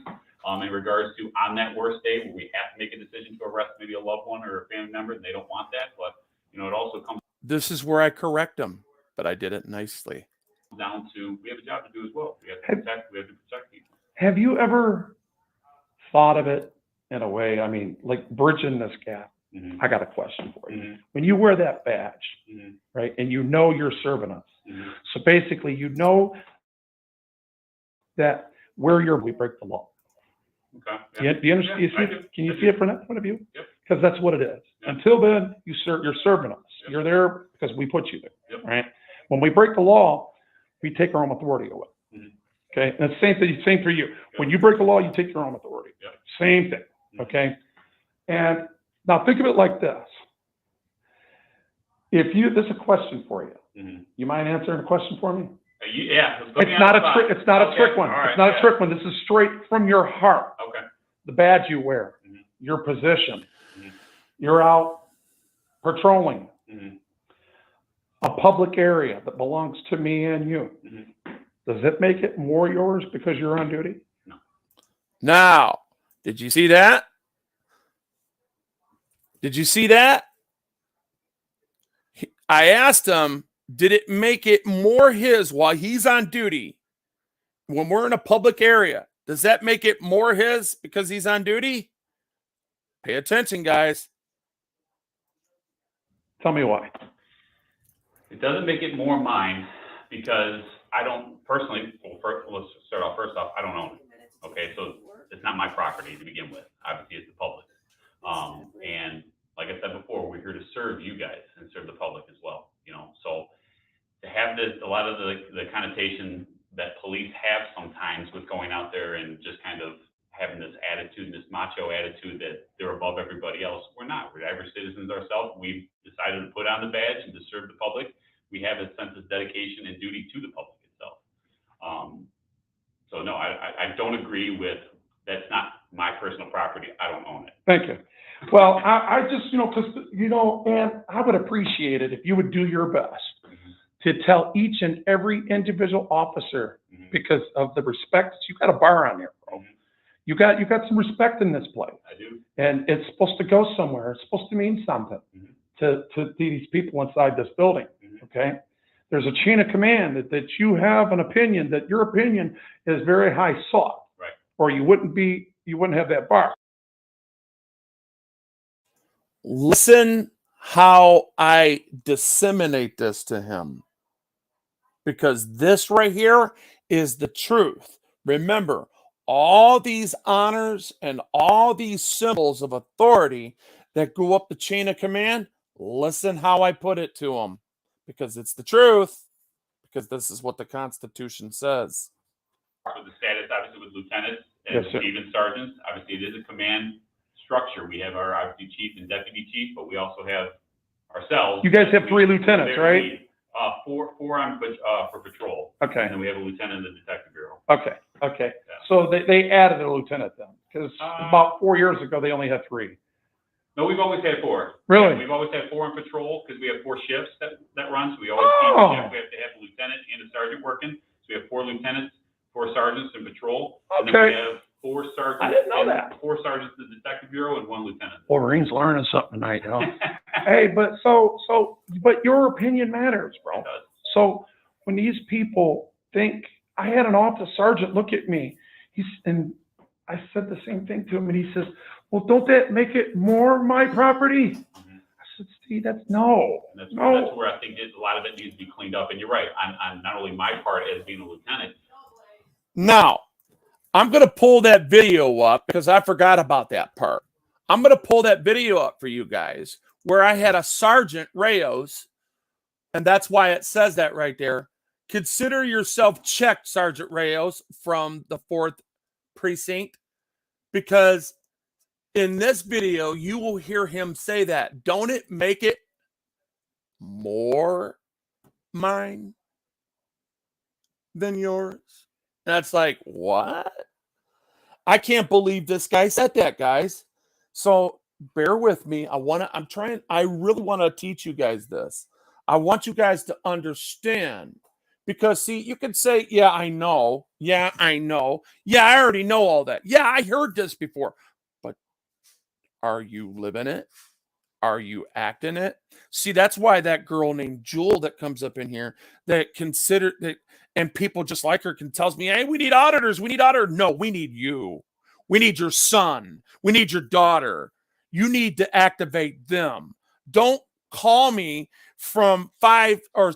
in regards to on that worst day where we have to make a decision to arrest maybe a loved one or a family member, and they don't want that. But it also comes. This is where I correct him, but I did it nicely. Down to, we have a job to do as well. We have to protect people. Have you ever thought of it in a way, I mean, like bridging this gap? I got a question for you. When you wear that badge, right, and you're serving us, so basically that we break the law. Okay. Yeah. Do you understand? Can you see it from that point of view? Yep. Because that's what it is. Yep. Until then, you're serving us. Yep. You're there because we put you there, right? When we break the law, we take our own authority away. Okay, and it's same for you. When you break the law, you take your own authority. Same thing. Okay, and now think of it like this. This is a question for you. You mind answering a question for me? Yeah. It's not a trick one. Right, it's not a trick one. This is straight from your heart. Okay. The badge you wear, your position. You're out patrolling a public area that belongs to me and you. Does it make it more yours because you're on duty? No. Now, did you see that? Did you see that? I asked him, did it make it more his while he's on duty? When we're in a public area, does that make it more his because he's on duty? Pay attention, guys. Tell me why. It doesn't make it more mine because I don't personally, let's start off first off, I don't own it. Okay, so it's not my property to begin with. Obviously, it's the public. And like I said before, we're here to serve you guys and serve the public as well. So to have a lot of the connotation that police have sometimes with going out there and just kind of having this attitude, this macho attitude that they're above everybody else. We're not. We're average citizens ourselves. We've decided to put on the badge and to serve the public. we have a sense of dedication and duty to the public itself. So no, I don't agree with, that's not my personal property. I don't own it. Thank you. Well, I just, because, and I would appreciate it if you would do your best to tell each and every individual officer, because of the respect, you got a bar on there, bro. You got some respect in this place. I do. And it's supposed to go somewhere. It's supposed to mean something to these people inside this building, okay? There's a chain of command that you have an opinion, that your opinion is very high sought. Right. Or you wouldn't have that bar. Listen how I disseminate this to him, because this right here is the truth. Remember, all these honors and all these symbols of authority that go up the chain of command, listen how I put it to them, because it's the truth, because this is what the Constitution says. For the status, obviously, with lieutenants and Yes, sir. even sergeants, obviously it is a command structure. We have our obviously chief and deputy chief, but we also have ourselves. You guys have 3 lieutenants, right? Four on for patrol. Okay. And then we have a lieutenant in the detective bureau. Okay. So they added a lieutenant then, because about 4 years ago, they only had 3. No, we've always had 4. Really? We've always had 4 on patrol because we have 4 shifts that run. So we always keep Oh. a shift. We have to have a lieutenant and a sergeant working. So we have 4 lieutenants, 4 sergeants in patrol. And then we Okay. have 4 sergeants. I didn't know and that. 4 sergeants in the detective bureau and 1 lieutenant. Wolverine's learning something tonight, Hey, but but your opinion matters, bro. It does. So when these people think, I had an officer sergeant look at me, and I said the same thing to him, and he says, well, don't that make it more my property? I said, Steve, no. That's where I think a lot of it needs to be cleaned up. And you're right, on not only my part as being a lieutenant. Now, I'm going to pull that video up because I forgot about that part. I'm going to pull that video up for you guys where I had a Sergeant Reyes, and that's why it says that right there. Consider yourself checked, Sergeant Reyes, from the 4th Precinct, because in this video, you will hear him say that. Don't it make it more mine than yours? That's like, what? I can't believe this guy said that, guys. So bear with me. I really want to teach you guys this. I want you guys to understand, because see, you can say, yeah, I know. Yeah, I know. Yeah, I already know all that. Yeah, I heard this before. But are you living it? Are you acting it? See, that's why that girl named Jewel that comes up in here that consider that, and people just like her tells me, hey, we need auditors. We need auditors. No, we need you. We need your son. We need your daughter. You need to activate them. Don't call me from 5 or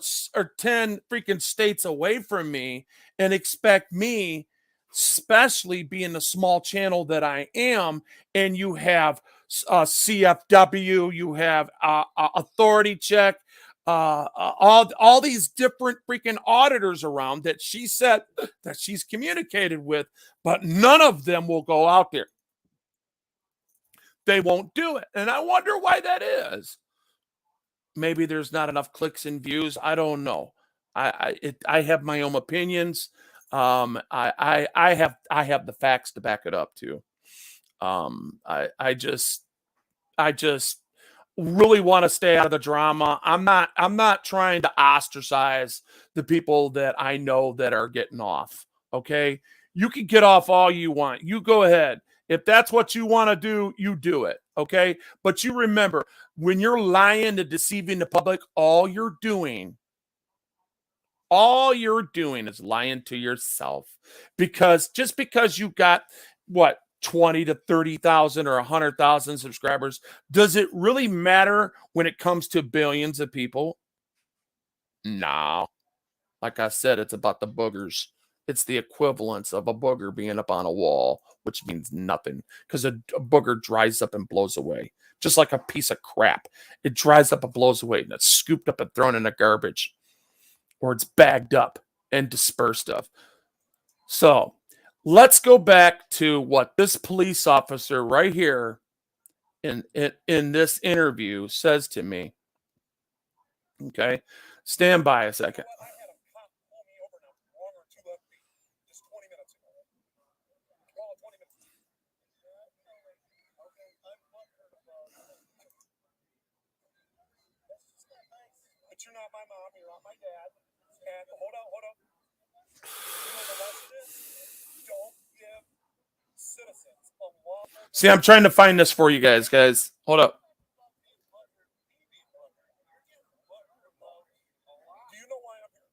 10 freaking states away from me and expect me, especially being the small channel that I am, and you have CFW, you have authority check, all these different freaking auditors around that she said that she's communicated with, but none of them will go out there. They won't do it. And I wonder why that is. Maybe there's not enough clicks and views. I don't know. I have my own opinions. I have the facts to back it up too. I just really want to stay out of the drama. I'm not trying to ostracize the people that I know that are getting off. Okay. You can get off all you want. You go ahead. If that's what you want to do, you do it. Okay. But you remember, when you're lying and deceiving the public, all you're doing is lying to yourself. Because just because you got 20 to 30,000 or 100,000 subscribers, does it really matter when it comes to billions of people? No. Like I said, it's about the boogers. It's the equivalence of a booger being up on a wall, which means nothing, because a booger dries up and blows away. Just like a piece of crap. It dries up and blows away, and it's scooped up and thrown in the garbage. Or it's bagged up and dispersed of. So let's go back to what this police officer right here in this interview says to me. Okay. Stand by a second. I had a cop pull me over now, wrong or 2 left feet, just 20 minutes ago. Well, 20 minutes. Okay, I'm wondering about. That's just not nice. But you're not my mom, you're not my dad. And hold up. You know the lesson is, don't give citizens a lawful. See, I'm trying to find this for you guys. Hold up. Do you know why I'm here?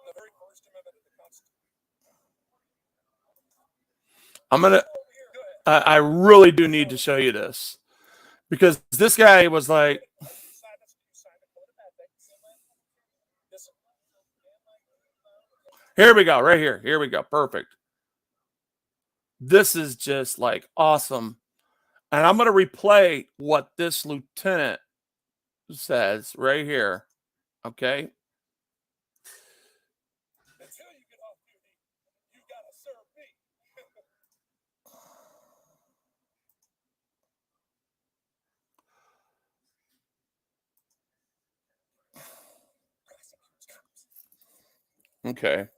The very First Amendment of the Constitution. I really do need to show you this because this guy was like, here we go, right here. Here we go. Perfect. This is just like awesome. And I'm going to replay what this lieutenant says right here. Okay. Until you get off duty, you gotta serve me. Okay.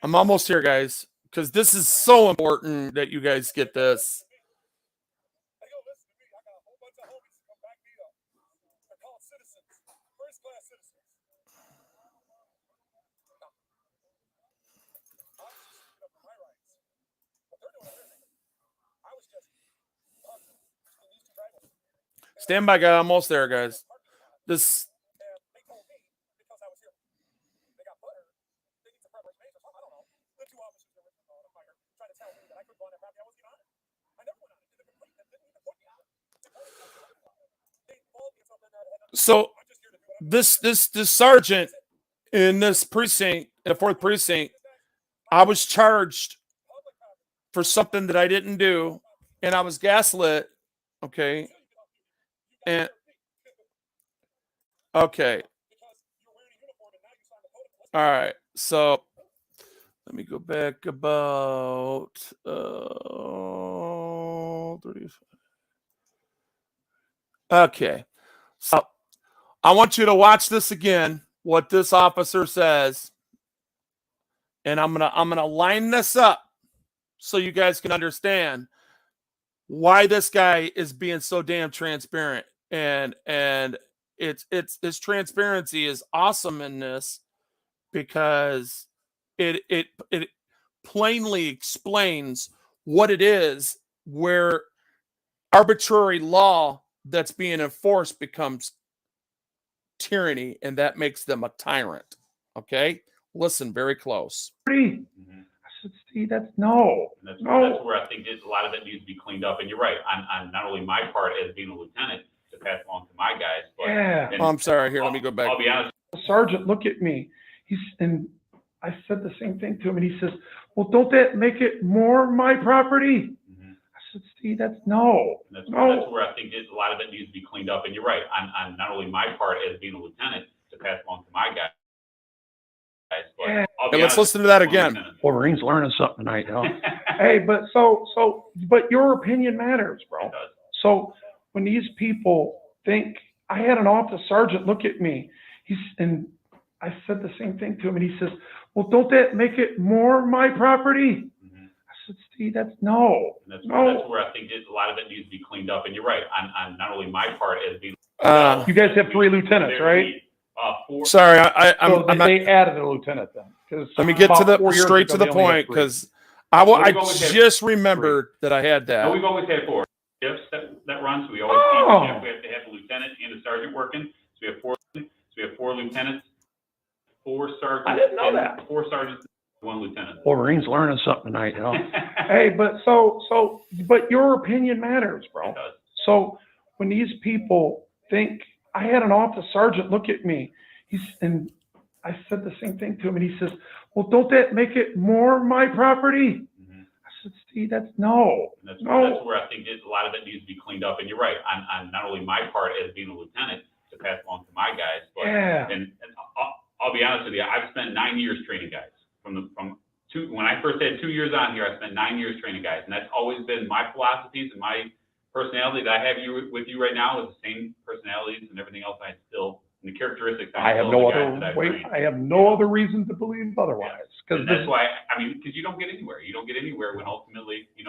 I'm almost here, guys, because this is so important that you guys get this. Hey, yo, listen to me. I got a whole bunch of homies to come back me up. They're called citizens, first-class citizens. I was just speaking up for my rights, but they're doing everything. I was just talking to these 2 drivers. Stand by, guy. Almost there, guys. This. And they told me, because I was here, they got butter. They need some preparation. I don't know. The 2 officers that were on a fire trying to tell me that I couldn't go on that property. I wasn't even on it. I never went on it. Did a complaint that didn't even point me out. They involved me in something that had nothing. So I'm just here to do what this sergeant in this precinct, in the 4th precinct, I was charged for something that I didn't do, and I was gaslit. Okay. And okay. All right. So let me go back about 35. Okay. So I want you to watch this again, what this officer says. And I'm gonna line this up so you guys can understand why this guy is being so damn transparent. And it's his transparency is awesome in this because it plainly explains what it is where arbitrary law that's being enforced becomes tyranny, and that makes them a tyrant. Okay, listen very close. I said, Steve, that's no. And that's No. where I think a lot of it needs to be cleaned up. And you're right, on not only my part as being a lieutenant to pass along to my guys, but Yeah. and Oh, I'm sorry. Here, let me go back. I'll be honest. Sergeant, look at me. And I said the same thing to him, and he says, well, don't that make it more my property? Mhm. I said, Steve, that's no. And that's No. where I think a lot of it needs to be cleaned up. And you're right, on not only my part as being a lieutenant to pass along to my guys, but Yeah. I'll be Hey, let's honest, listen to that I'm a again. lieutenant. Wolverine's learning something tonight, huh? Hey, but but your opinion matters, It bro. does. So when these people think, I had an officer sergeant look at me, and I said the same thing to him, and he says, well, don't that make it more my property? Mhm. I said, Steve, that's no. And that's No. where I think a lot of it needs to be cleaned up. And you're right, on not only my part as being. You guys have 3 lieutenants, right? Four. Sorry, So I'm not. they added a lieutenant then. 'Cause Let me get to about 4 the years straight ago, to the they only had point 3. because Well, I we've always had just remembered that I had No, that. we've always had 4 shifts that run, so we always Oh. keep, we have to have a lieutenant and a sergeant working. So we have 4 lieutenants, 4 sergeants. I didn't know and that. 4 sergeants, 1 lieutenant. Wolverine's learning something tonight, huh? Hey, but but your opinion matters, bro. It does. So when these people think, I had an officer sergeant look at me, and I said the same thing to him, and he says, well, don't that make it more my property? Mhm. I said, Steve, that's no. And that's No. where I think a lot of it needs to be cleaned up. And you're right, on not only my part as being a lieutenant to pass along to my guys, but Yeah. and I'll be honest with you, I've spent 9 years training guys. When I first had 2 years on here, I spent 9 years training guys, and that's always been my philosophies and my personality that I have with you right now is the same personalities and everything else I instill And the characteristics I have told no the guys other that I've way. trained. I have no other reason to believe otherwise. Because And that's why, I mean, because you don't get anywhere. You don't get anywhere when ultimately, you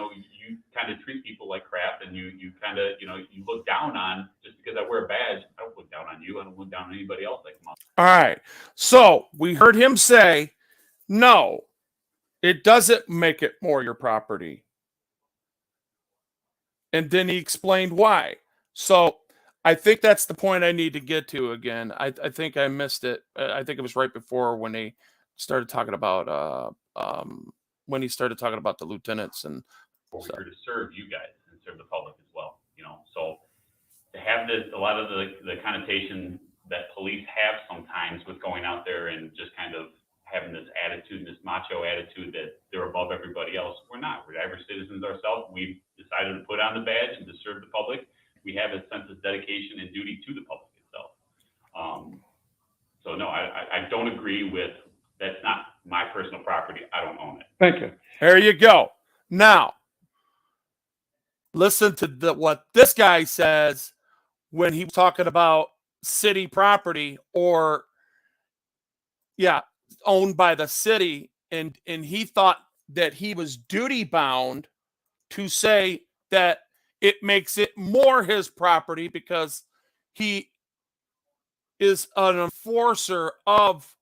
kind of treat people like crap, and you kind of, you look down on, just because I wear a badge, I don't look down on you. I don't look down on anybody else that come up. All right. So we heard him say, no, it doesn't make it more your property. And then he explained why. So I think that's the point I need to get to again. I think I missed it. I think it was right before when they started talking about the lieutenants and We're here to serve you guys and serve the public as well. So to have a lot of the connotation that police have sometimes with going out there and just kind of having this attitude, this macho attitude that they're above everybody else. We're not. We're average citizens ourselves. We've decided to put on the badge and to serve the public. We have a sense of dedication and duty to the public itself. So no, I don't agree with, that's not my personal property. I don't own it. Thank you. there you go. Now, listen to what this guy says when he was talking about city property or, owned by the city. And he thought that he was duty bound to say that it makes it more his property because he is an enforcer of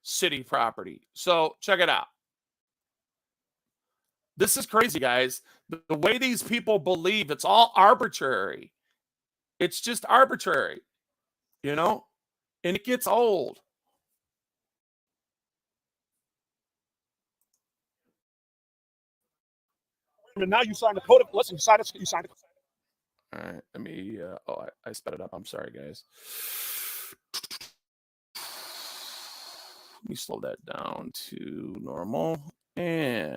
city property. So check it out. This is crazy, guys. The way these people believe, it's all arbitrary. It's just arbitrary, and it gets old. And now you signed a code of, listen, you signed a All right, let me, I sped it up. I'm sorry, guys. Let me slow that down to normal. And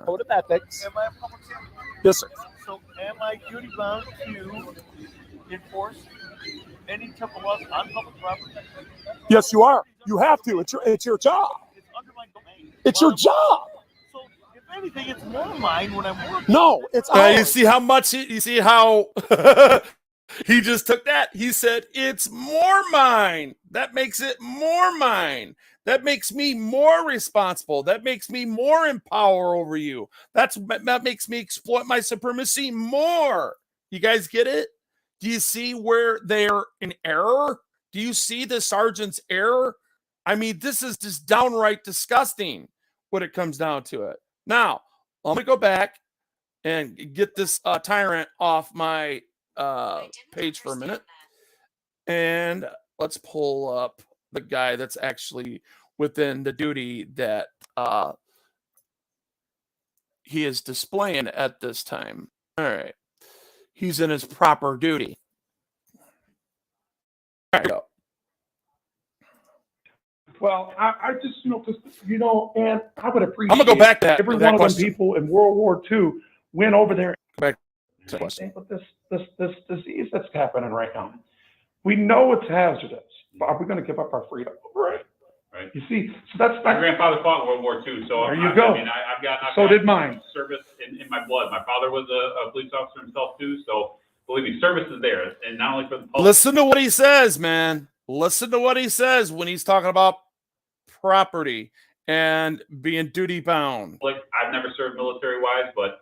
code of ethics. Am I a public servant? Yes, sir. So am I duty bound to enforce any type of laws on public property? Yes, you are. You have to. It's your job. It's under my domain. It's your job. So if anything, it's more mine when I'm working. No, it's you ours. see how much you see how he just took that. He said, it's more mine. That makes it more mine. That makes me more responsible. That makes me more in power over you. That makes me exploit my supremacy more. You guys get it? Do you see where they're in error? Do you see the sergeant's error? I mean, this is just downright disgusting when it comes down to it. Now, let me go back and get this tyrant off my page for a minute. And let's pull up the guy that's actually within the duty that he is displaying at this time. All right. He's in his proper duty. All right. Well, I just, and I would appreciate. I'm gonna go back to every that one of them question. people in World War II went over there. Back to the question. But this disease that's happening right now, we know it's hazardous. But are we going to give up our freedom? Right. Right. You see, so that's My grandfather fought in World War II, so There you go. I mean, I've got So did mine. service in my blood. My father was a police officer himself too, so believe me, service is there, and not only for the public. Listen to what he says, man. Listen to what he says when he's talking about property and being duty bound. Like, I've never served military wise, but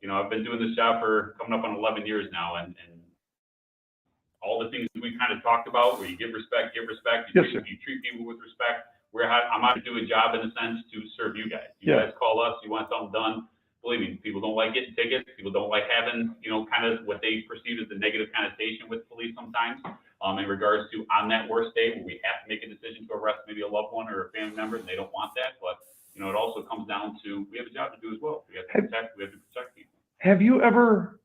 I've been doing this job for coming up on 11 years now, and all the things we kind of talked about, where you give respect, you Yes, sir. treat people with respect. I'm out to do a job in a sense to serve you guys. You Yeah. guys call us, you want something done. Believe me, people don't like getting tickets. People don't like having, kind of what they perceive as the negative connotation with police sometimes. In regards to on that worst day where we have to make a decision to arrest maybe a loved one or a family member, and they don't want that. But it also comes down to we have a job to do as well. We have to protect people. Have you ever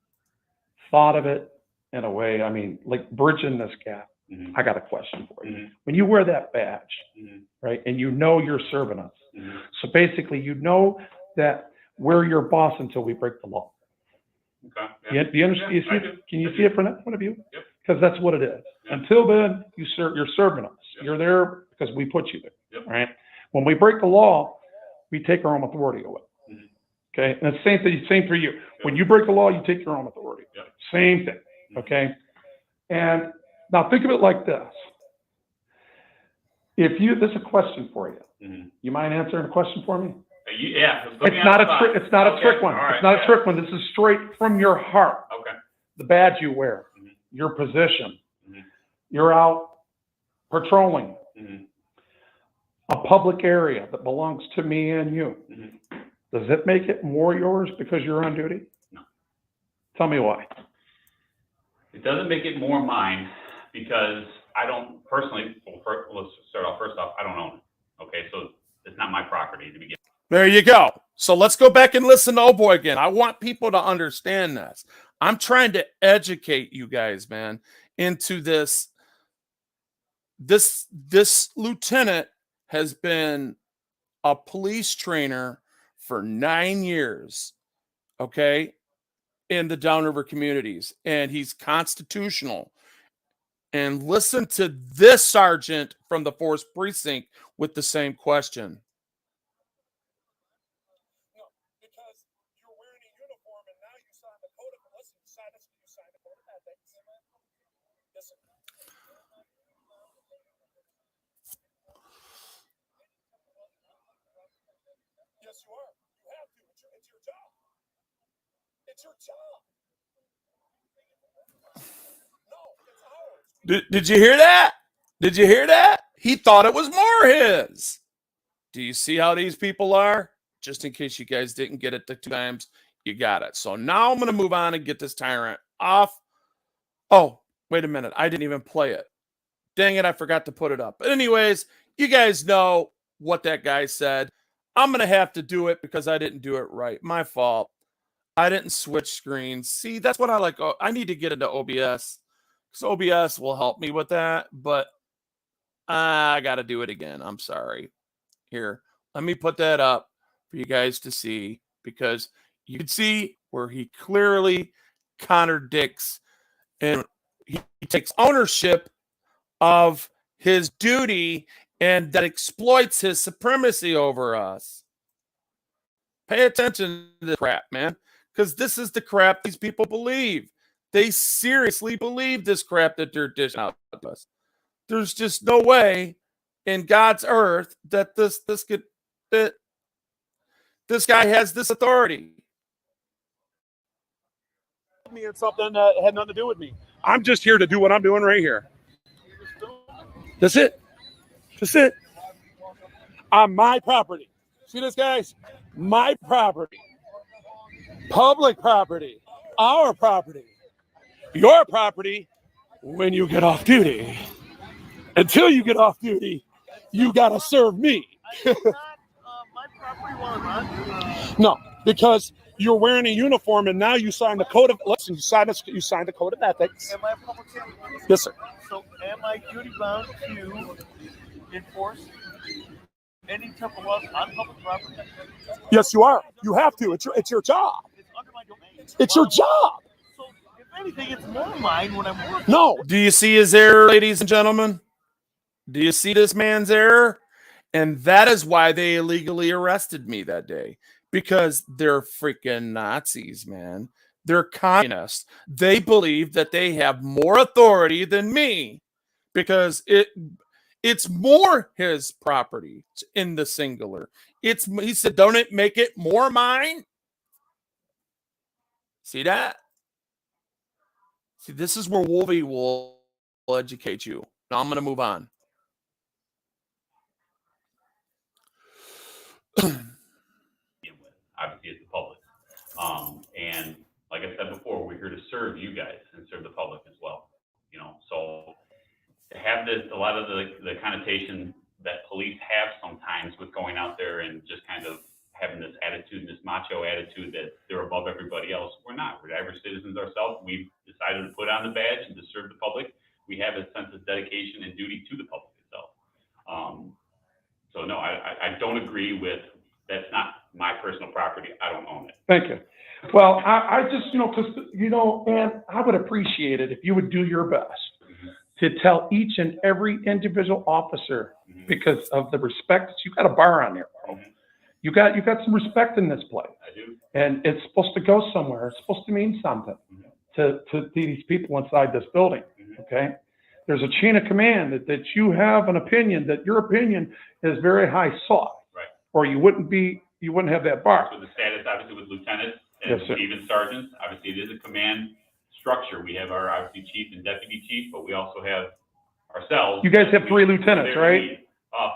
thought of it in a way? I mean, like bridging this gap. Mm-hmm. I got a question for you. Mm-hmm. When you wear that badge, Mm-hmm. right, and you're serving us, Mm-hmm. so basically that we're your boss until we break the law. Okay. Do you understand? Yeah, You see I it? do. Can you I see do. it from that point of view? Yep. Because that's what it is. Yeah. Until then, you're serving us. Yep. You're there because we put you there. Yep. Right? When we break the law, we take our own authority away. Mhm. Okay? And it's same for you. When you break the law, you take your own authority. Yep. Same thing. Okay? And now think of it like this. This is a question for you. Mhm. You mind answering a question for me? Yeah. put me It's on not the a spot. trick. It's not a Okay, trick one. all right, It's not yeah. a trick one. This is straight from your heart. Okay. The badge you wear, Mhm. your position. Mhm. You're out patrolling Mhm. a public area that belongs to me and you. Mhm. Does it make it more yours because you're on duty? No. Tell me why. It doesn't make it more mine because I don't personally, let's start off first off, I don't own it. Okay, so it's not my property to begin. There you go. So let's go back and listen to Oh Boy again. I want people to understand this. I'm trying to educate you guys, man, into this. This lieutenant has been a police trainer for 9 years, okay, in the Downriver communities, and he's constitutional. And listen to this sergeant from the 4th precinct with the same question. No, because you're wearing a uniform and now you sign the code of, listen, you sign the code of ethics. Listen. Yes, you are. You have to. It's your job. It's your job. No, it's ours. Did you hear that? Did you hear that? He thought it was more his. Do you see how these people are? Just in case you guys didn't get it the 2 times, you got it. So now I'm going to move on and get this tyrant off. Oh, wait a minute. I didn't even play it. Dang it, I forgot to put it up. But anyways, you guys know what that guy said. I'm going to have to do it because I didn't do it right. My fault. I didn't switch screens. See, that's what I like. Oh, I need to get into OBS because OBS will help me with that. But I got to do it again. I'm sorry. Here, let me put that up for you guys to see because you can see where he clearly contradicts and he takes ownership of his duty and that exploits his supremacy over us. Pay attention to this crap, man, because this is the crap these people believe. They seriously believe this crap that they're dishing out to us. There's just no way in God's earth that this guy has this authority. Me and something that had nothing to do with me. I'm just here to do what I'm doing right here. That's it. That's it. On my property. See this, guys? My property. Public property. Our property. Your property when you get off duty. Until you get off duty, you got to serve me. Not my property while I'm on. No, because you're wearing a uniform and now you signed the code of, listen, you signed the code of ethics. Am I a public servant? Yes, sir. So am I duty bound to enforce any type of laws on public property? Yes, you are. You have to. It's your job. It's under my domain. It's your job. So if anything, it's more mine when I'm working. No. Do you see his error, ladies and gentlemen? Do you see this man's error? And that is why they illegally arrested me that day. Because they're freaking Nazis, man. They're communists. They believe that they have more authority than me because it's more his property in the singular. He said, don't it make it more mine? See that? See, this is where Wolvie will educate you. Now I'm going to move on. Obviously, it's the public. And like I said before, we're here to serve you guys and serve the public as well. You know, so to have this, a lot of the connotation that police have sometimes with going out there and just kind of having this attitude and this macho attitude that they're above everybody else. We're not. We're average citizens ourselves. We've decided to put on the badge and to serve the public. We have a sense of dedication and duty to the public itself. So no, I don't agree with that's not my personal property. I don't own it. Thank you. Well, I just, and I would appreciate it if you would do your best to tell each and every individual officer, because of the respect that you got a bar on there, bro. You got some respect in this place. I do. And it's supposed to go somewhere. It's supposed to mean something to these people inside this building. Okay. There's a chain of command that you have an opinion, that your opinion is very high sought. Right. Or you wouldn't have that bar. So the status, obviously, with lieutenants Yes, and sir. chief and sergeants, obviously it is a command structure. We have our, obviously, chief and deputy chief, but we also have ourselves. You guys have We- 3 we're lieutenants, there to right? lead.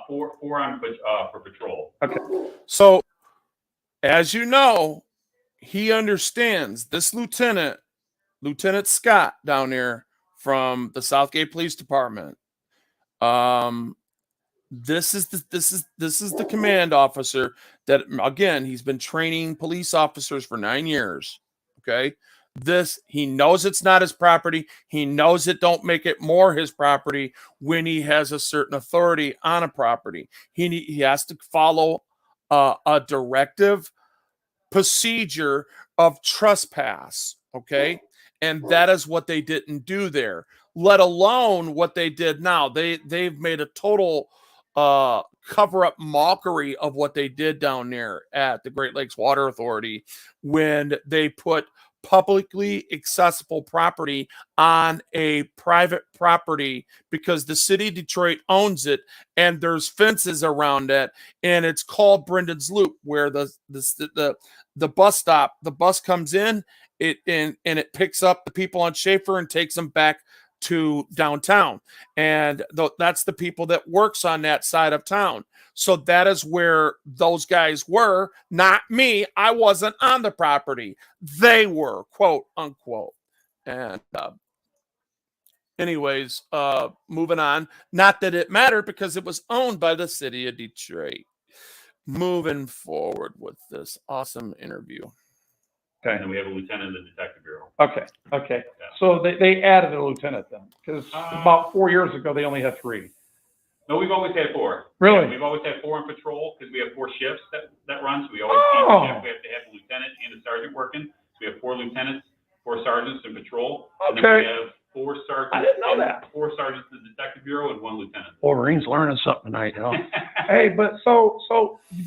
Four on, for patrol. So, as you know, he understands this lieutenant, Lieutenant Scott down there from the Southgate Police Department. This is the command officer that, again, he's been training police officers for 9 years. Okay. He knows it's not his property. He knows it don't make it more his property when he has a certain authority on a property. He has to follow a directive procedure of trespass. Okay. And that is what they didn't do there, let alone what they did now. They've made a total cover up mockery of what they did down there at the Great Lakes Water Authority when they put publicly accessible property on a private property because the city of Detroit owns it and there's fences around it, and it's called Brendan's Loop, where the bus stop, the bus comes in, and it picks up the people on Schaefer and takes them back to downtown. And that's the people that works on that side of town. So that is where those guys were, not me. I wasn't on the property. They were, quote unquote. And anyways, moving on. Not that it mattered because it was owned by the city of Detroit. Moving forward with this awesome interview. Okay. And then we have a lieutenant in the detective bureau. Okay. So they added a lieutenant then, because about 4 years ago, they only had 3. No, we've always had 4. Really? Yeah, we've always had 4 on patrol because we have 4 shifts that run. So we always Oh. keep a shift. We have to have a lieutenant and a sergeant working. So we have 4 lieutenants, 4 sergeants in patrol. And then Okay. we have 4 sergeants. I didn't know and that. 4 sergeants in the detective bureau and 1 lieutenant. Wolverine's learning something tonight, huh? Hey, but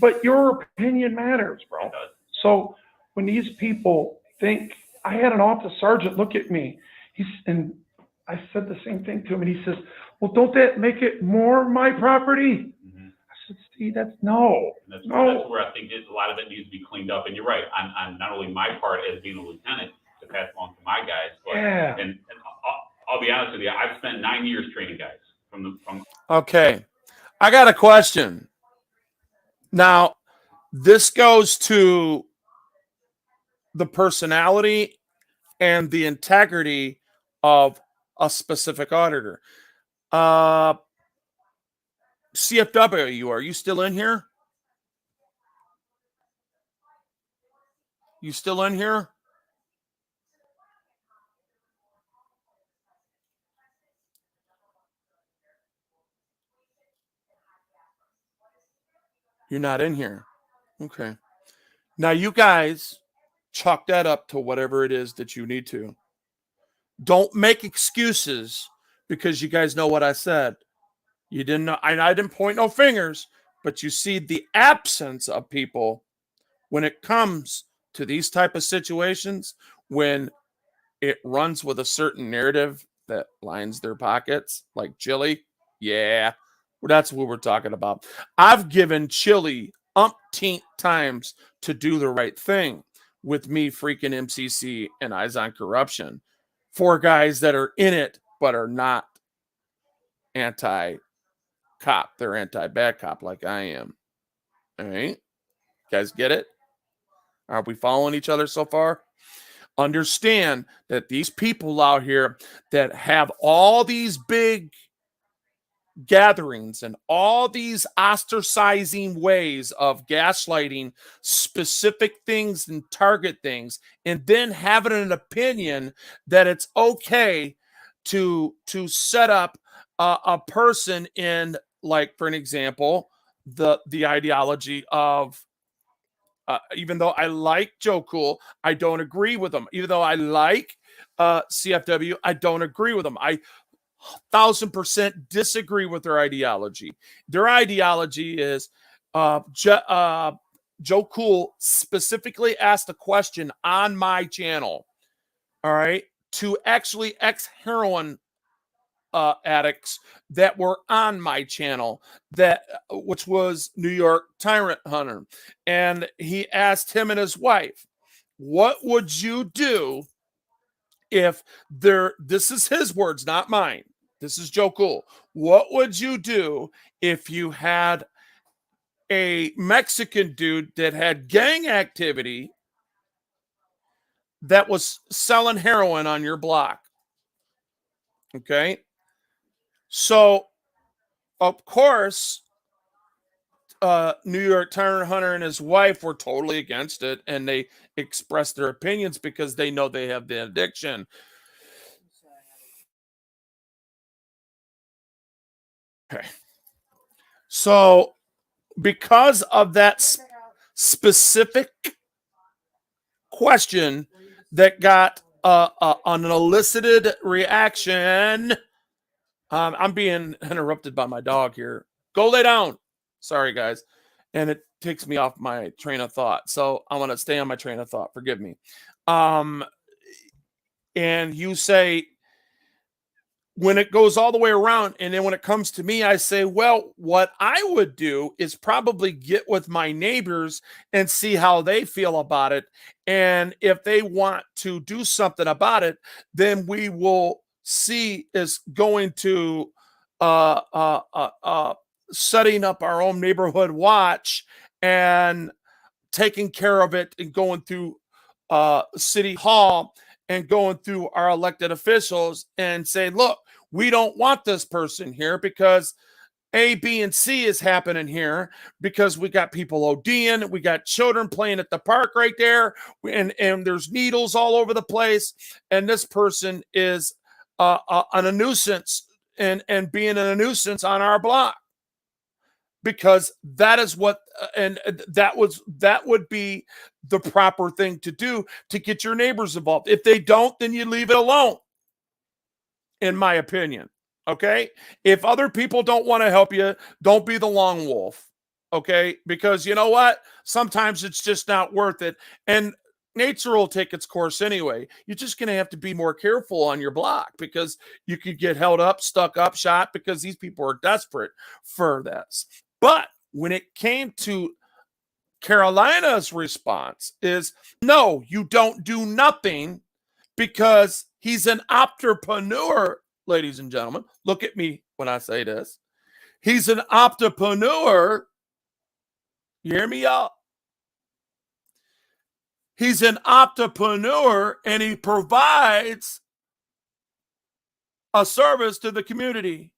but your opinion matters, bro. It does. So when these people think, I had an officer sergeant look at me, and I said the same thing to him, and he says, well, don't that make it more my property? Mhm. I said, Steve, no. And that's No. where I think a lot of it needs to be cleaned up. And you're right, on not only my part as being a lieutenant to pass along to my guys, but Yeah. and I'll be honest with you, I've spent 9 years training guys from Okay. I got a question. Now, this goes to the personality and the integrity of a specific auditor. CFW, are you still in here? You still in here? You're not in here. Okay. Now you guys chalk that up to whatever it is that you need to. Don't make excuses because you guys know what I said. You didn't know, and I didn't point no fingers, but you see the absence of people when it comes to these type of situations, when it runs with a certain narrative that lines their pockets, like Chili. Yeah, that's what we're talking about. I've given Chili umpteenth times to do the right thing with me freaking MCC and Eyes on Corruption. 4 guys that are in it but are not anti-cop. They're anti-bad cop like I am. All right? Guys get it? Are we following each other so far? Understand that these people out here that have all these big gatherings and all these ostracizing ways of gaslighting specific things and target things, and then having an opinion that it's okay to set up a person in, like, for an example, the ideology of even though I like Joe Cool, I don't agree with him. Even though I like CFW, I don't agree with them. I 1,000% disagree with their ideology. Their ideology is Joe Cool specifically asked a question on my channel, all right, to actually ex-heroin addicts that were on my channel, that which was New York Tyrant Hunter, and he asked him and his wife, "What would you do if there?" This is his words, not mine. This is Joe Cool. "What would you do if you had a Mexican dude that had gang activity that was selling heroin on your block?" Okay. So, of course, New York Tyrant Hunter and his wife were totally against it, and they expressed their opinions because they know they have the addiction. Okay. So, because of that specific question that got an elicited reaction, I'm being interrupted by my dog here. Go lay down. Sorry, guys. And it takes me off my train of thought. So I want to stay on my train of thought. Forgive me. And you say, when it goes all the way around, and then when it comes to me, I say, well, what I would do is probably get with my neighbors and see how they feel about it. And if they want to do something about it, then we will see is going to setting up our own neighborhood watch and taking care of it, and going through City Hall and going through our elected officials and say, look, we don't want this person here because A, B, and C is happening here, because we got people ODing, we got children playing at the park right there, and there's needles all over the place, and this person is a nuisance and being a nuisance on our block, because that is what and that would be the proper thing to do to get your neighbors involved. If they don't, then you leave it alone, in my opinion. Okay, if other people don't want to help you, don't be the lone wolf. Okay, because you know what, sometimes it's just not worth it, and nature will take its course anyway. You're just going to have to be more careful on your block, because you could get held up, stuck up, shot, because these people are desperate for this. But when it came to Carolina's response is, no, you don't do nothing, because he's an entrepreneur, ladies and gentlemen. Look at me when I say this. He's an entrepreneur. You hear me, y'all? He's an entrepreneur, and he provides a service to the community.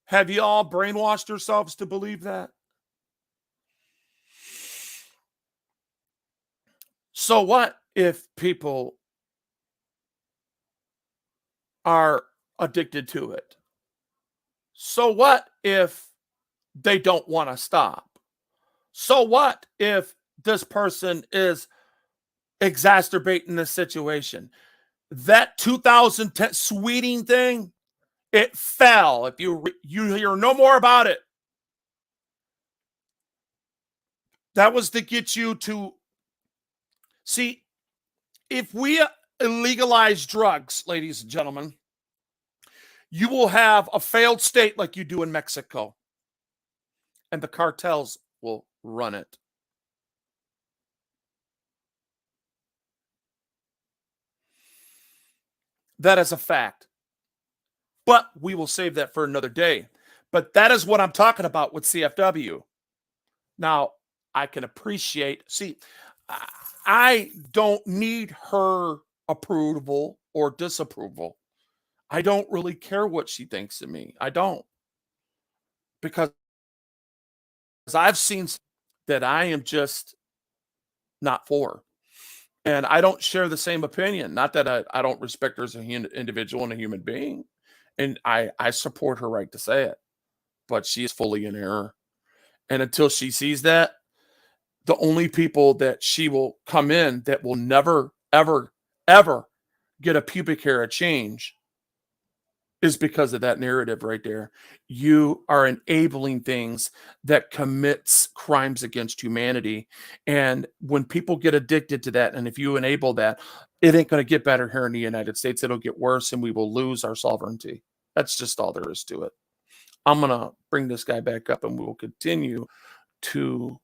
Have you all brainwashed yourselves to believe that? So what if people are addicted to it? So what if they don't want to stop? So what if this person is exacerbating the situation? That 2010 Sweeting thing, it fell. If you hear no more about it, that was to get you to see. If we illegalize drugs, ladies and gentlemen, you will have a failed state like you do in Mexico, and the cartels will run it. That is a fact. But we will save that for another day. But that is what I'm talking about with CFW. Now, I can appreciate, see, I don't need her approval or disapproval. I don't really care what she thinks of me. I don't. Because I've seen that I am just not for. And I don't share the same opinion. Not that I don't respect her as an individual and a human being. And I support her right to say it. But she is fully in error. And until she sees that, the only people that she will come in that will never, ever, ever get a pubic hair change is because of that narrative right there. You are enabling things that commits crimes against humanity. And when people get addicted to that, and if you enable that, it ain't going to get better here in the United States. It'll get worse and we will lose our sovereignty. That's just all there is to it. I'm going to bring this guy back up and we will continue to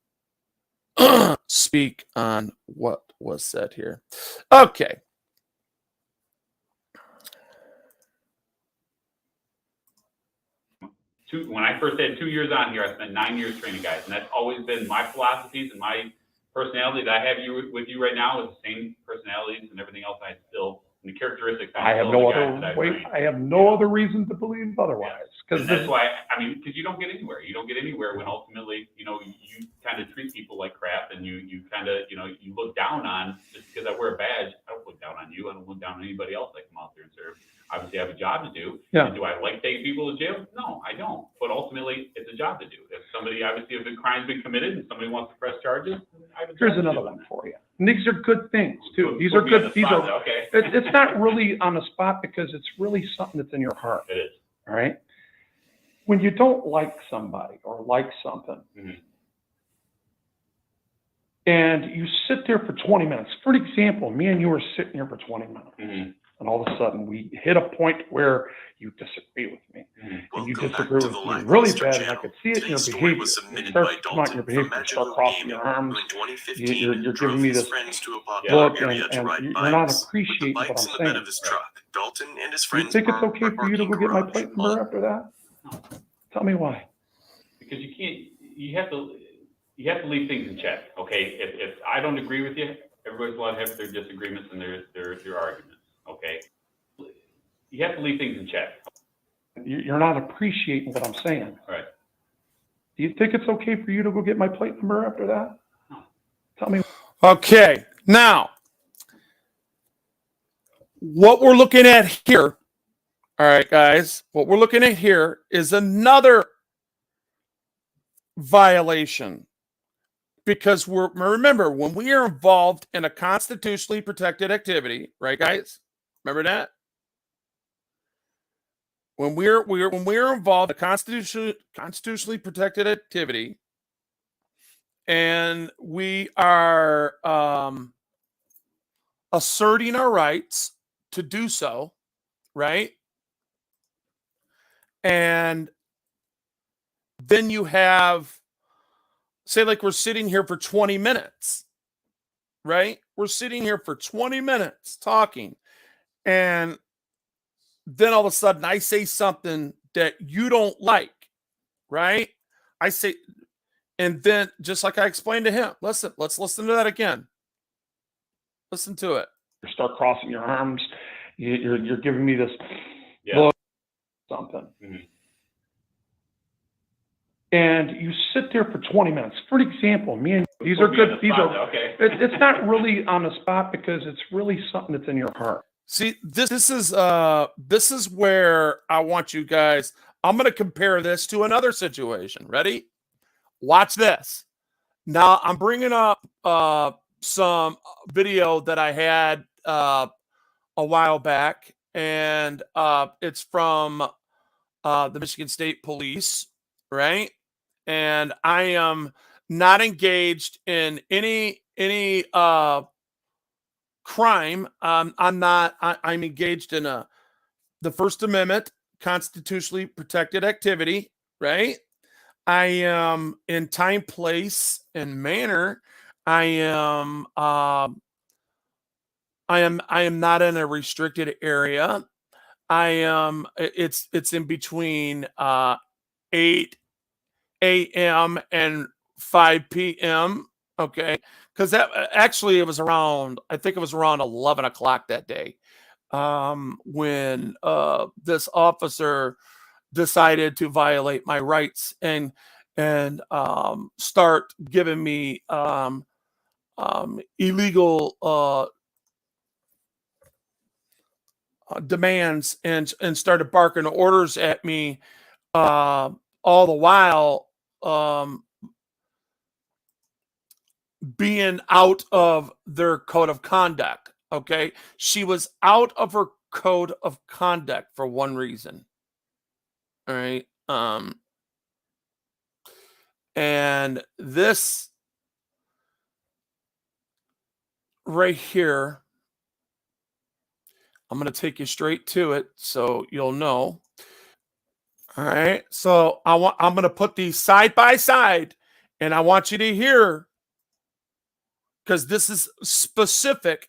speak on what was said here. Okay. When I first had 2 years on here, I spent 9 years training guys, and that's always been my philosophies and my personality that I have with you right now is the same personalities and everything else. I still, and the characteristics. I have no other reason to believe otherwise. And that's why, I mean, because you don't get anywhere. You don't get anywhere when ultimately, you kind of treat people like crap, and you kind of, you look down on, just because I wear a badge, I don't look down on you. I don't look down on anybody else that come out there and serve. Obviously, I have a job to do. Yeah. And do I like taking people to jail? No, I don't. But ultimately, it's a job to do. If somebody, obviously, if a crime's been committed and somebody wants to press charges, I have a job Here's to another do. one for you. And these are good things too. These Put are me on good. the These spot, are. okay. It's not really on the spot because it's really something that's in your heart. It is. All right. When you don't like somebody or like something, Mhm. and you sit there for 20 minutes. For example, me and you were sitting here for 20 minutes, Mhm. and all of a sudden we hit a point where you disagree with me. Mhm. And you Welcome back disagree to with the me Live really Monster bad, and I channel. could see it in your Today's story behavior. was It submitted starts by to come out in Dalton your from behavior. You Magic start Loop crossing Gaming, your arms. who in 2015 You're drove giving me his this friends to a Yeah. popular look, area to and ride you're not bikes. With the appreciating what bikes I'm in the bed saying. of his truck, Dalton and his Do you friends think it's parked okay for you to in go a get my garage. plate number after that? No. Tell me why. Because you can't, you have to leave things in check, okay? If I don't agree with you, everybody's allowed to have their disagreements and their arguments, okay? You have to leave things in check. You're not appreciating what I'm saying. Right. Do you think it's okay for you to go get my plate number after that? No. Tell me. Okay. Now, what we're looking at here, all right, guys, what we're looking at here is another violation. Because remember, when we are involved in a constitutionally protected activity, right, guys? Remember that? When we're involved in a constitutionally protected activity, and we are asserting our rights to do so, right? And then you have, say, like we're sitting here for 20 minutes, right? We're sitting here for 20 minutes talking, and then all of a sudden I say something that you don't like, right? I say, and then just like I explained to him, let's listen to that again. Listen to it. You start crossing your arms. You're giving me this Yeah. look, something. Mhm. And you sit there for 20 minutes. For example, me and these Put are me on good. the These spot, are. okay. It's not really on the spot because it's really something that's in your heart. See, this is where I want you guys. I'm going to compare this to another situation. Ready? Watch this. Now I'm bringing up some video that I had a while back, and it's from the Michigan State Police, right? And I am not engaged in any crime. I'm not. I'm engaged in the First Amendment constitutionally protected activity, right? I am in time, place, and manner. I am. I am not in a restricted area. I am. It's in between 8 a.m. and 5 p.m. Okay, because that actually it was around. I think it was around 11 o'clock that day when this officer decided to violate my rights and start giving me illegal demands and started barking orders at me all the while being out of their code of conduct. Okay, she was out of her code of conduct for one reason. All right. And this right here, I'm going to take you straight to it so you'll know. All right. So I'm going to put these side by side, and I want you to hear, because this is specific,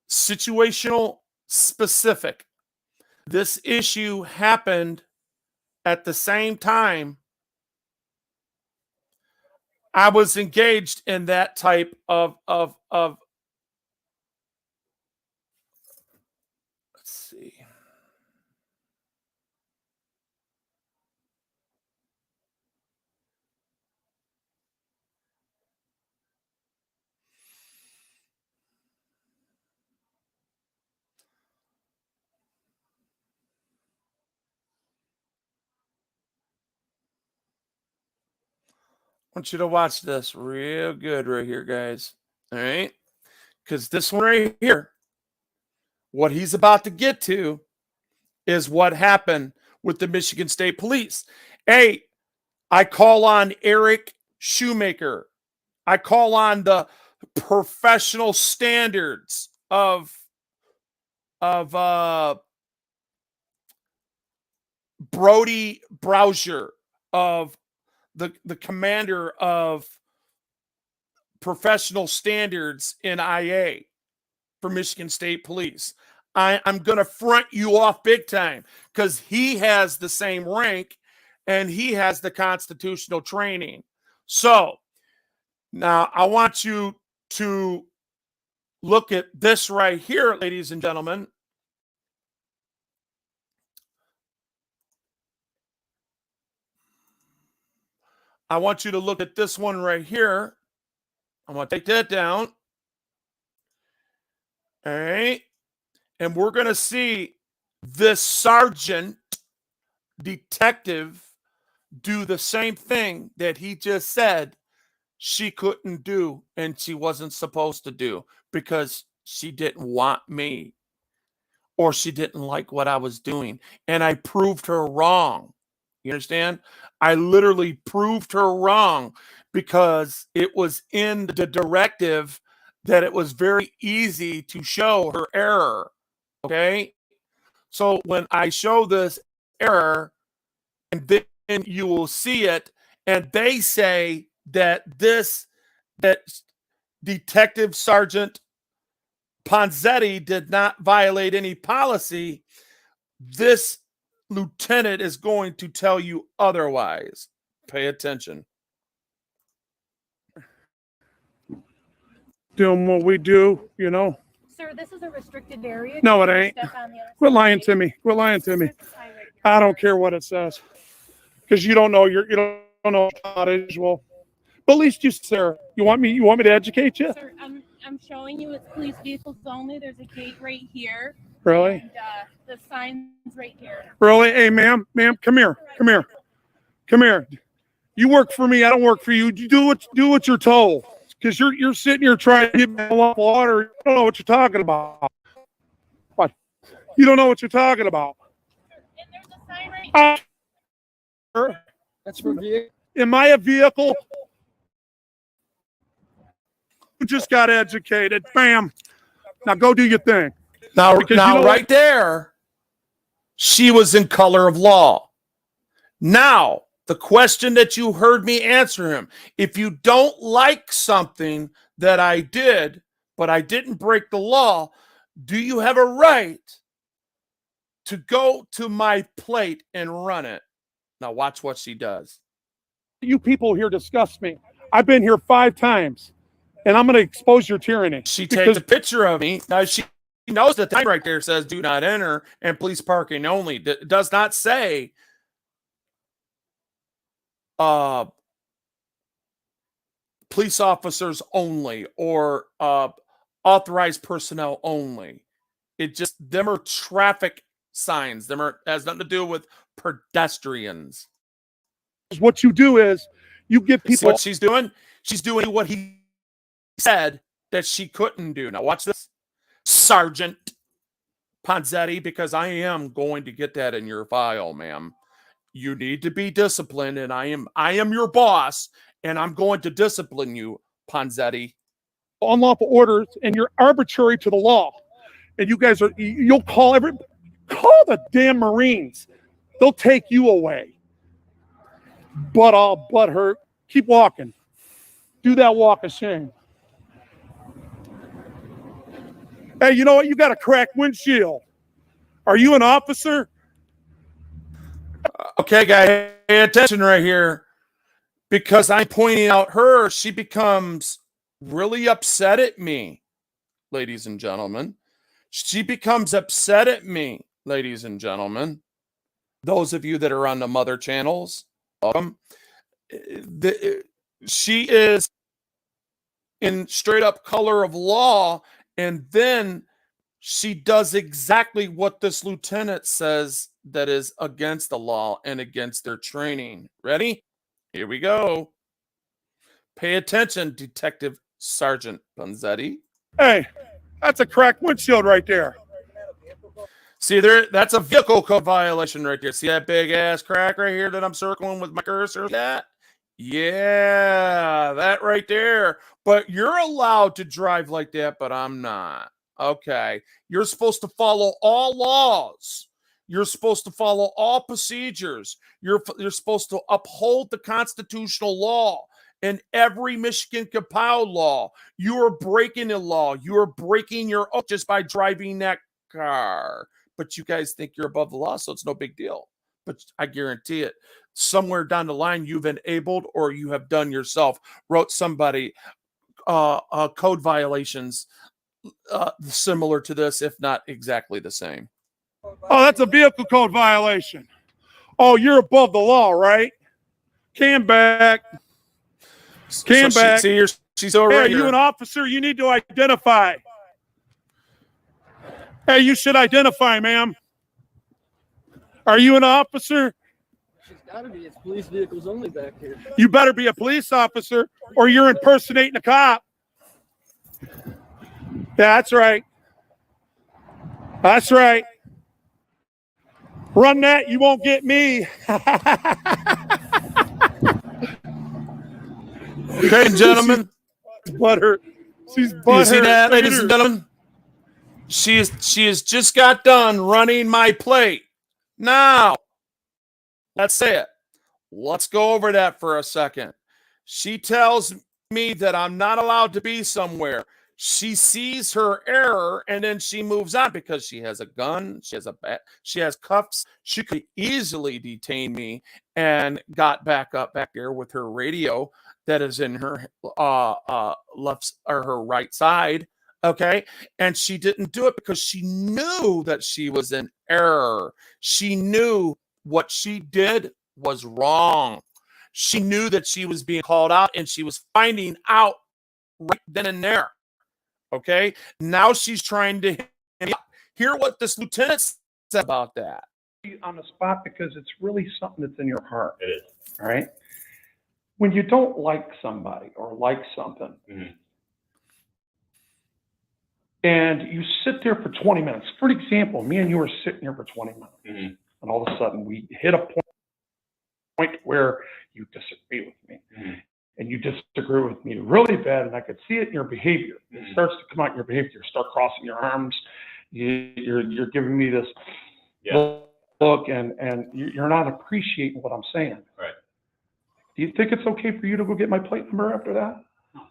situational specific. This issue happened at the same time I was engaged in that type of let's see. I want you to watch this real good right here, guys. All right? Because this one right here, what he's about to get to is what happened with the Michigan State Police. Hey, I call on Eric Shoemaker. I call on the professional standards of Brody Browser, of the commander of professional standards in IA for Michigan State Police. I'm going to front you off big time because he has the same rank and he has the constitutional training. So now I want you to look at this right here, ladies and gentlemen. I want you to look at this one right here. I'm going to take that down. All right. And we're going to see this sergeant detective do the same thing that he just said she couldn't do and she wasn't supposed to do because she didn't want me or she didn't like what I was doing. And I proved her wrong. You understand? I literally proved her wrong because it was in the directive that it was very easy to show her error. Okay? So when I show this error, and then you will see it, and they say that that Detective Sergeant Ponzetti did not violate any policy, this lieutenant is going to tell you otherwise. Pay attention. Doing what we do, you know. Sir, this is a restricted area. No, it Can you ain't. step on the other Quit side? lying to me. Quit lying to me. This is highway. I don't care what it says, because you don't know you don't know about it as well. But at least you, sir, you want me to educate you? Sir, I'm showing you it's police vehicles only. There's a gate right here. Really? And the sign's right here. Really? Hey, ma'am, come here. You work for me. I don't work for you. You do what you're told. Because you're sitting here trying to get me a lot of water. You don't know what you're talking about. What? You don't know what you're talking about. And there's a sign right here. That's for vehicle. Am I a vehicle? You just got educated. Bam. Now go do your thing. Now, Because you know right what? there, she was in color of law. Now, the question that you heard me answer him, if you don't like something that I did, but I didn't break the law, do you have a right to go to my plate and run it? Now, watch what she does. You people here disgust me. I've been here 5 times, and I'm going to expose your tyranny. She because takes a picture of me. Now, she knows the thing right there says do not enter and police parking only. It does not say police officers only or authorized personnel only. It just, them are traffic signs. Them are, has nothing to do with pedestrians. what you do is you get See people. what she's doing? She's doing what he said that she couldn't do. Now watch this. Sergeant Ponzetti, because I am going to get that in your file, ma'am. You need to be disciplined, and I am your boss, and I'm going to discipline you, Ponzetti. Unlawful orders, and you're arbitrary to the law. And you guys you'll call the damn Marines. They'll take you away. But all butt hurt. Keep walking. Do that walk of shame. Hey, you know what? You got a cracked windshield. Are you an officer? Okay, guys, pay attention right here, because I'm pointing out her. She becomes really upset at me, ladies and gentlemen. She becomes upset at me, ladies and gentlemen. Those of you that are on the mother channels, welcome. She is in straight up color of law, and then she does exactly what this lieutenant says that is against the law and against their training. Ready? Here we go. Pay attention, Detective Sergeant Ponzetti. Hey, that's a cracked windshield right there. See there, that's a vehicle code violation right there. See that big ass crack right here that I'm circling with my cursor? That? Yeah, that right there. But you're allowed to drive like that, but I'm not. Okay. You're supposed to follow all laws. You're supposed to follow all procedures. You're supposed to uphold the constitutional law and every Michigan compiled law. You are breaking the law. You are breaking your oath just by driving that car. But you guys think you're above the law, so it's no big deal. But I guarantee it, somewhere down the line, you've enabled or you have done yourself, wrote somebody code violations similar to this, if not exactly the same. Oh, that's a vehicle code violation. Oh, you're above the law, right? Cam back. Cam back. She's over Hey, are here. you an officer? You need to identify. Hey, you should identify, ma'am. Are you an officer? She's got to be. It's police vehicles only back here. You better be a police officer or you're impersonating a cop. That's right. That's right. Run that, you won't get me. Okay, gentlemen. Butter. She's Do butthurt. you see that, Look at ladies her. and gentlemen? She has just got done running my plate. Now, let's say it. Let's go over that for a second. She tells me that I'm not allowed to be somewhere. She sees her error and then she moves on because she has a gun, she has a bat, she has cuffs. She could easily detain me and got back up back there with her radio that is in her left or her right side. Okay. And she didn't do it because she knew that she was in error. She knew what she did was wrong. She knew that she was being called out and she was finding out right then and there. Okay. Now she's trying to hear what this lieutenant said about that. On the spot because it's really something that's in your heart. It is. All right. When you don't like somebody or like something, and you sit there for 20 minutes. For example, me and you were sitting here for 20 minutes, and all of a sudden we hit a point where you disagree with me, and you disagree with me really bad, and I could see it in your behavior. It starts to come out in your behavior. You start crossing your arms. You're giving me this look, and you're not appreciating what I'm saying. Right. Do you think it's okay for you to go get my plate number after that? No.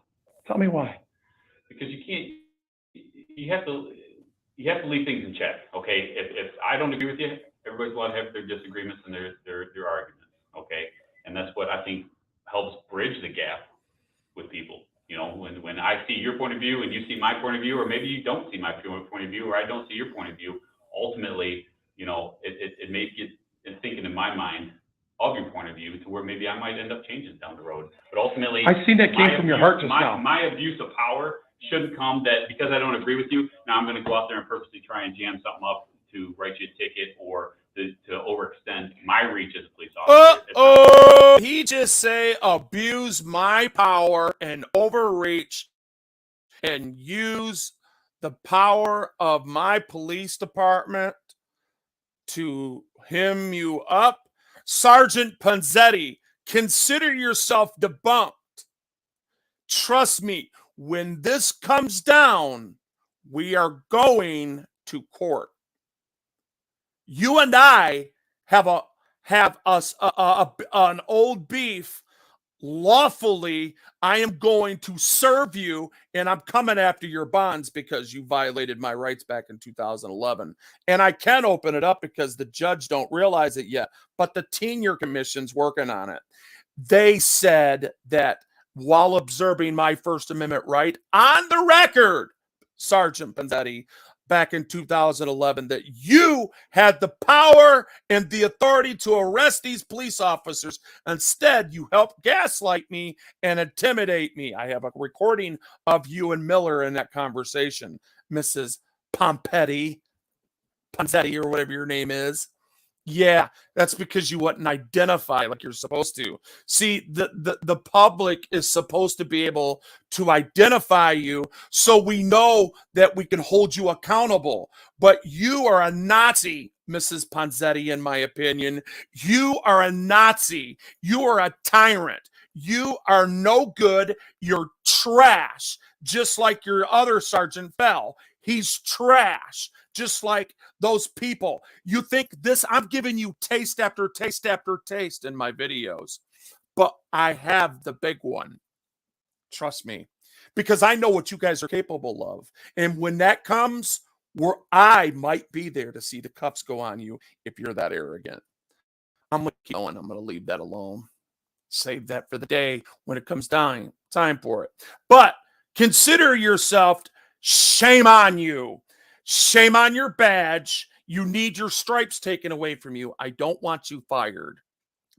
Tell me why. Because you can't. You have to leave things in check. Okay. If I don't agree with you, everybody's allowed to have their disagreements and their arguments. Okay. And that's what I think helps bridge the gap with people. You know, when I see your point of view and you see my point of view, or maybe you don't see my point of view, or I don't see your point of view, ultimately, you know, it may get thinking in my mind of your point of view to where maybe I might end up changing down the road. But ultimately, I seen that came from your heart just now. My abuse of power shouldn't come that because I don't agree with you, now I'm going to go out there and purposely try and jam something up to write you a ticket or to overextend my reach as a police officer. He just say abuse my power and overreach and use the power of my police department to hem you up. Sergeant Panzetti, consider yourself debunked. Trust me, when this comes down, we are going to court. You and I have an old beef. Lawfully, I am going to serve you, and I'm coming after your bonds because you violated my rights back in 2011. And I can open it up because the judge don't realize it yet, but the tenure commission's working on it. They said that while observing my First Amendment right on the record, Sergeant Panzetti, back in 2011, that you had the power and the authority to arrest these police officers. Instead, you helped gaslight me and intimidate me. I have a recording of you and Miller in that conversation, Mrs. Panzetti, or whatever your name is. Yeah, that's because you wouldn't identify like you're supposed to. See, the public is supposed to be able to identify you so we know that we can hold you accountable. But you are a Nazi, Mrs. Panzetti, in my opinion. You are a Nazi. You are a tyrant. You are no good. You're trash, just like your other Sergeant Bell. He's trash, just like those people. You think this, I'm giving you taste after taste after taste in my videos, but I have the big one. Trust me, because I know what you guys are capable of. And when that comes, where I might be there to see the cuffs go on you if you're that arrogant. I'm going to keep going. I'm going to leave that alone. Save that for the day when it comes down. Time for it. But consider yourself, shame on you. Shame on your badge. You need your stripes taken away from you. I don't want you fired,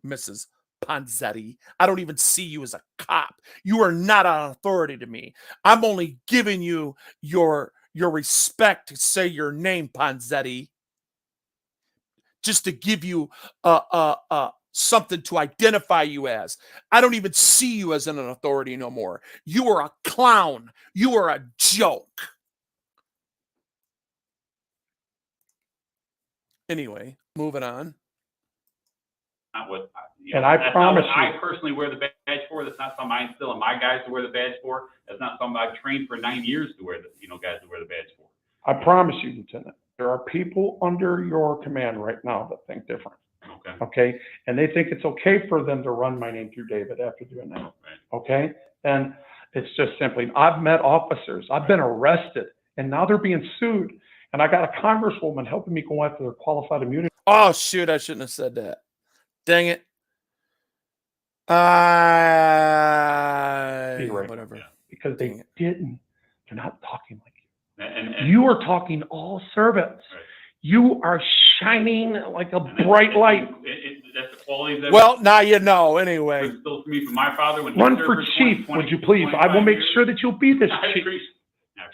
Mrs. Panzetti. I don't even see you as a cop. You are not an authority to me. I'm only giving you your respect to say your name, Panzetti, just to give you something to identify you as. I don't even see you as an authority no more. You are a clown. You are a joke. Anyway, moving on. Not what, And I that's promise not what you- I personally wear the badge for. That's not something I instill in my guys to wear the badge for. That's not something I've trained for 9 years to wear the, guys to wear the badge for. I promise you, Lieutenant, there are people under your command right now that think different. Okay. Okay? And they think it's okay for them to run my name through David after doing that. Right. Okay? And it's just simply, I've met officers, I've been arrested, and now they're being sued. And I got a congresswoman helping me go after their qualified immunity. Oh, shoot. I shouldn't have said that. Dang it. Right. Whatever. Yeah. Because they didn't. They're not talking like you. And You are talking all servants. Right. You are shining like a and that's- bright light. That's the qualities that Well, now you know. Anyway, was instilled to me from my father when he Run was there for 20, chief, 20, would you please? I will 25 make years. sure that you'll be this I chief. appreciate-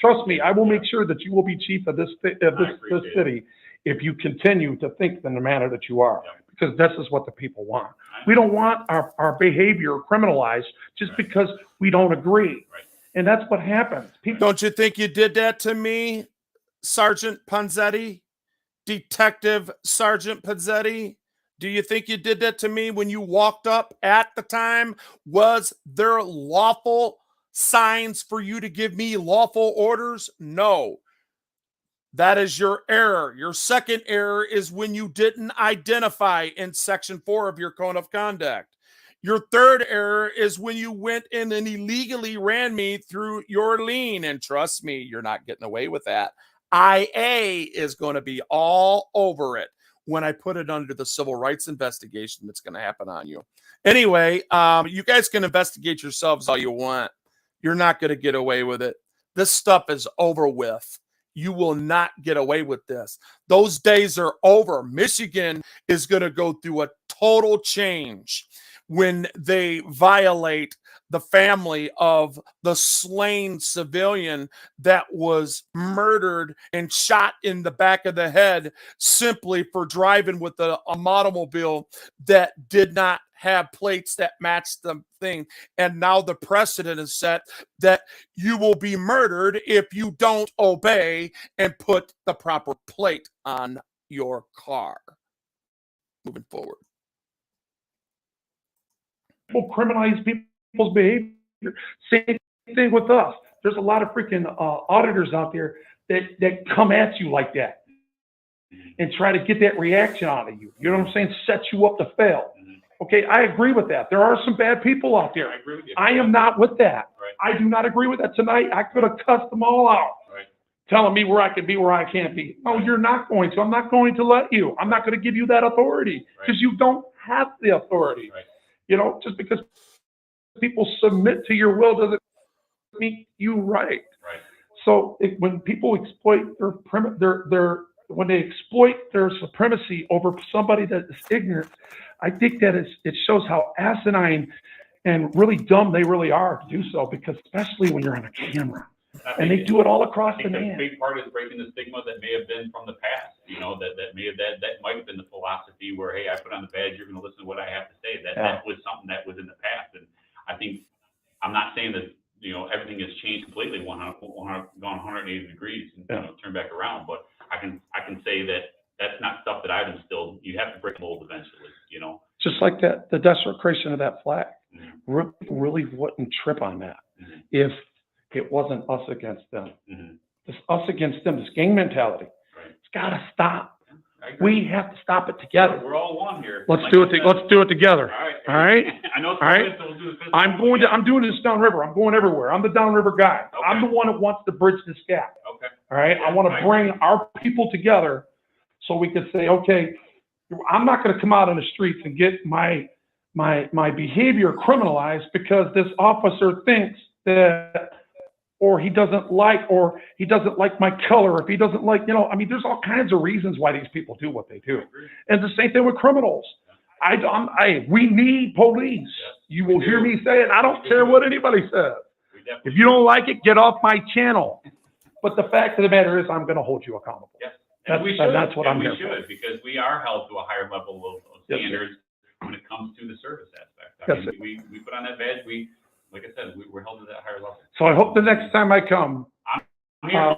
Trust me, I will make Yeah. sure that you will be chief of this appreciate it. city if you continue to think in the manner that you are, Yeah. because this is what the people want. We don't want our behavior criminalized just Right. because we don't agree. Right. And that's what happens. People, don't you think you did that to me, Sergeant Panzetti? Detective Sergeant Panzetti? Do you think you did that to me when you walked up at the time? Was there lawful signs for you to give me lawful orders? No. That is your error. Your second error is when you didn't identify in Section 4 of your Code of Conduct. Your third error is when you went in and illegally ran me through your lien. And trust me, you're not getting away with that. IA is going to be all over it when I put it under the civil rights investigation that's going to happen on you. Anyway, you guys can investigate yourselves all you want. You're not going to get away with it. This stuff is over with. You will not get away with this. Those days are over. Michigan is going to go through a total change when they violate the family of the slain civilian that was murdered and shot in the back of the head simply for driving with a automobile that did not have plates that match the thing. And now the precedent is set that you will be murdered if you don't obey and put the proper plate on your car. Moving forward. People criminalize people's behavior. Same thing with us. There's a lot of freaking auditors out there that come at you like that and try to get that reaction out of you. You know what I'm saying? Set you up to fail. Okay, I agree with that. There are some bad people out there. I agree with you. I am not with that. Right. I do not agree with that. Tonight, I could have cussed them all out. Right. Telling me where I can be, where I can't be. No, you're not going to. I'm not going to let you. I'm not going to give you that authority because you don't have the authority. Right. You know, just because people submit to your will doesn't make you right. Right. So when people exploit when they exploit their supremacy over somebody that is ignorant, I think that it shows how asinine and really dumb they really are to do so, because especially when you're on a camera. And they do it all across the I think land. a big part is breaking the stigma that may have been from the past. You know, that might have been the philosophy where, hey, I put on the badge, you're going to listen to what I have to say. That was something that was in the past, and I think I'm not saying that everything has changed completely, gone 180 degrees and turned back around, but I can say that that's not stuff that I've instilled. You have to break the mold eventually. Just like that, the desecration of that flag. Mm-hmm. Really wouldn't trip on that Mm-hmm. if it wasn't us against them. Mm-hmm. It's us against them, this gang mentality. Right. It's got to stop. I agree. We have to stop it together. We're all one here. Let's Like do I it. said. Let's do it together. All right. All right. I know it's All right. so we'll do this. I'm doing this downriver. I'm going everywhere. I'm the downriver guy. Okay. I'm the one that wants to bridge this gap. Okay. All right. I want to bring our people together so we can say, okay, I'm not going to come out on the streets and get my behavior criminalized because this officer thinks that, or he doesn't like my color, if he doesn't like, there's all kinds of reasons why these people do what they do. And the same thing with criminals. We need police. You will hear me say it. I don't care what anybody says. If you don't like it, get off my channel. But the fact of the matter is, I'm going to hold you accountable. Yes. That's what I'm here for. We should, because we are held to a higher level of Yes, standards when it comes to the service aspect. Yes, We put on that badge. Like I said, we're held to that higher level. So I hope the next time I come, I'm here.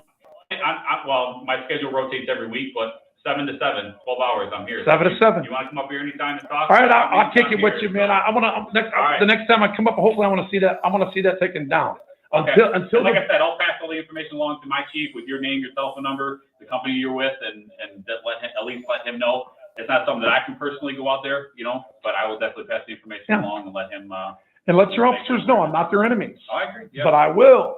Well, my schedule rotates every week, but 7 to 7, 12 hours, I'm here. 7 to 7. You want to come up here anytime and talk? All right, I'll kick it with you, man. I want to All right. the next time I come up. Hopefully, I want to see that. I want to see that taken down. Okay. Until like I said, I'll pass all the information along to my chief with your name, your telephone number, the company you're with, and at least let him know. It's not something that I can personally go out there, but I will definitely pass the information along and let him. And let your officers know I'm not their enemies. Oh, I agree. Yeah. But I will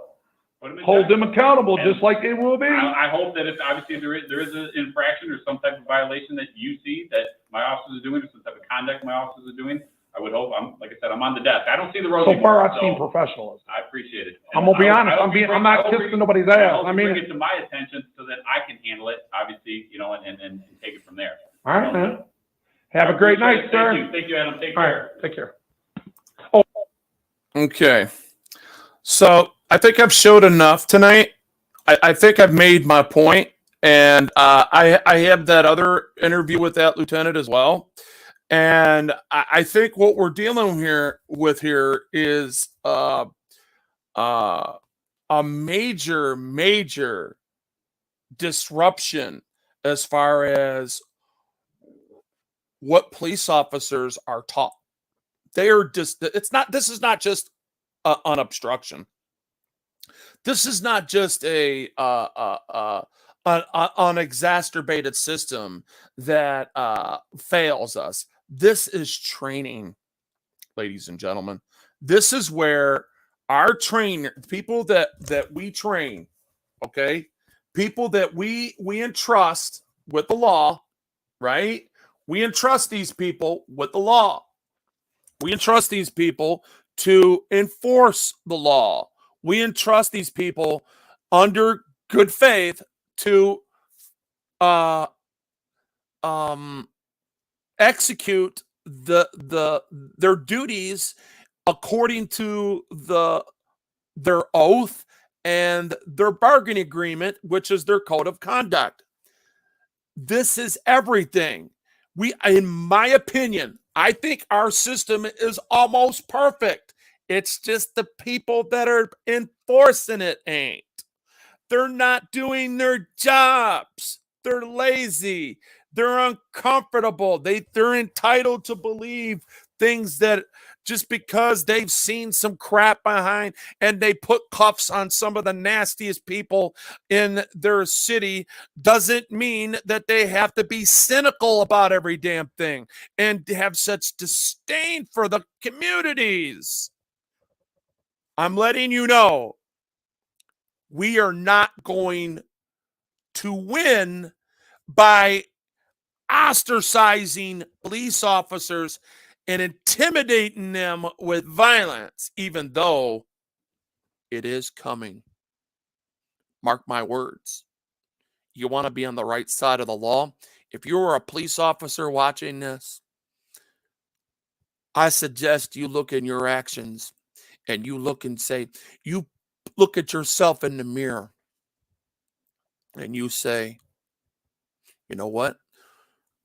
Put 'em in hold check. them accountable, And just like they will be. I hope that if obviously there is an infraction or some type of violation that you see that my officers are doing, or some type of conduct my officers are doing, I would hope, like I said, I'm on the desk. I don't see the road. So far, anymore, I've seen professionalism. I appreciate it. I'm gonna be honest. I'm not kissing nobody's ass. I mean, bring it to my attention so that I can handle it, obviously, and take it from there. all right, man. Have a great night, sir. Thank you, Adam. Take All care. right, take care. Okay. So I think I've showed enough tonight. I think I've made my point, and I have that other interview with that lieutenant as well. And I think what we're dealing with here is a major disruption as far as what police officers are taught. They are just, this is not just an obstruction. This is not just an exacerbated system that fails us. This is training, ladies and gentlemen. This is where our people that we train, okay, people that we entrust with the law, right? We entrust these people with the law. We entrust these people to enforce the law. We entrust these people under good faith to execute their duties according to their oath and their bargain agreement, which is their code of conduct. This is everything. In my opinion, I think our system is almost perfect. It's just the people that are enforcing it ain't. They're not doing their jobs. They're lazy. They're uncomfortable. They're entitled to believe things that just because they've seen some crap behind and they put cuffs on some of the nastiest people in their city doesn't mean that they have to be cynical about every damn thing and have such disdain for the communities. I'm letting you know, we are not going to win by ostracizing police officers and intimidating them with violence, even though it is coming. Mark my words. You want to be on the right side of the law? If you're a police officer watching this, I suggest you look in your actions and you look and say, you look at yourself in the mirror and you say, you know what?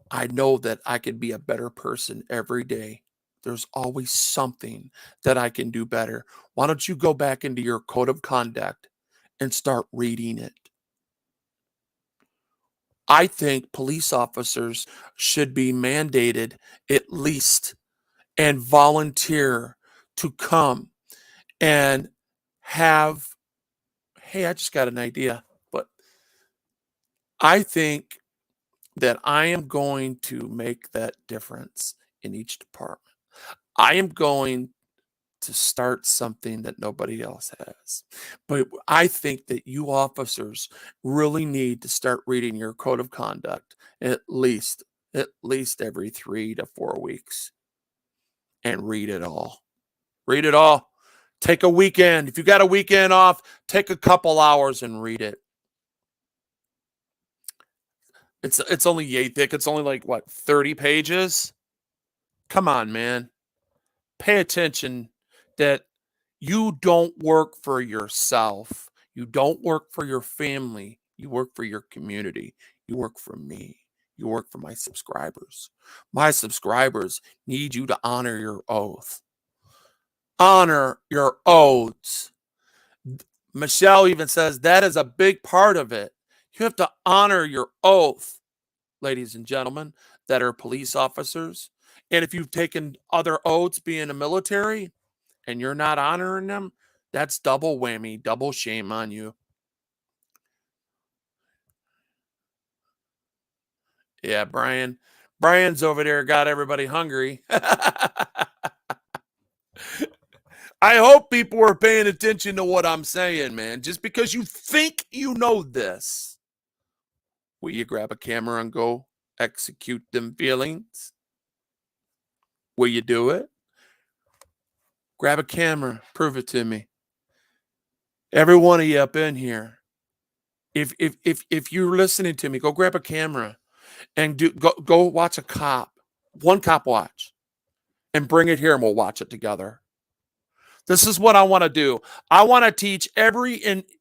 I know that I can be a better person every day. There's always something that I can do better. Why don't you go back into your code of conduct and start reading it? I think police officers should be mandated at least and volunteer to come and have, hey, I just got an idea, but I think that I am going to make that difference in each department. I am going to start something that nobody else has. But I think that you officers really need to start reading your code of conduct at least every 3 to 4 weeks and read it all. Read it all. Take a weekend. If you got a weekend off, take a couple hours and read it. It's only yay thick. It's only like, what, 30 pages? Come on, man. Pay attention that you don't work for yourself. You don't work for your family. You work for your community. You work for me. You work for my subscribers. My subscribers need you to honor your oath. Honor your oaths. Michelle even says that is a big part of it. You have to honor your oath, ladies and gentlemen, that are police officers. And if you've taken other oaths being a military and you're not honoring them, that's double whammy, double shame on you. Yeah, Brian. Brian's over there got everybody hungry. I hope people are paying attention to what I'm saying, man. Just because you think you know this, will you grab a camera and go execute them feelings? Will you do it? Grab a camera. Prove it to me. Every one of you up in here. If you're listening to me, go grab a camera and go watch a cop. One cop watch. And bring it here and we'll watch it together. This is what I want to do. I want to teach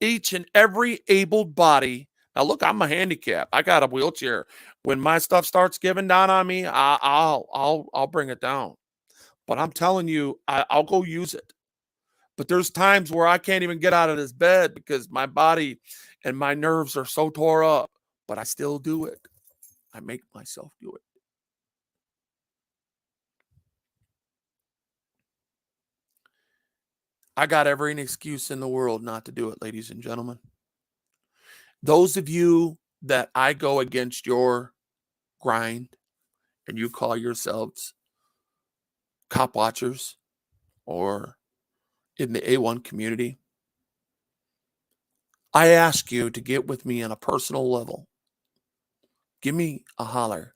each and every able body. Now look, I'm a handicap. I got a wheelchair. When my stuff starts giving down on me, I'll bring it down. But I'm telling you, I'll go use it. But there's times where I can't even get out of this bed because my body and my nerves are so tore up. But I still do it. I make myself do it. I got every excuse in the world not to do it, ladies and gentlemen. Those of you that I go against your grind and you call yourselves cop watchers or in the A1 community, I ask you to get with me on a personal level. Give me a holler.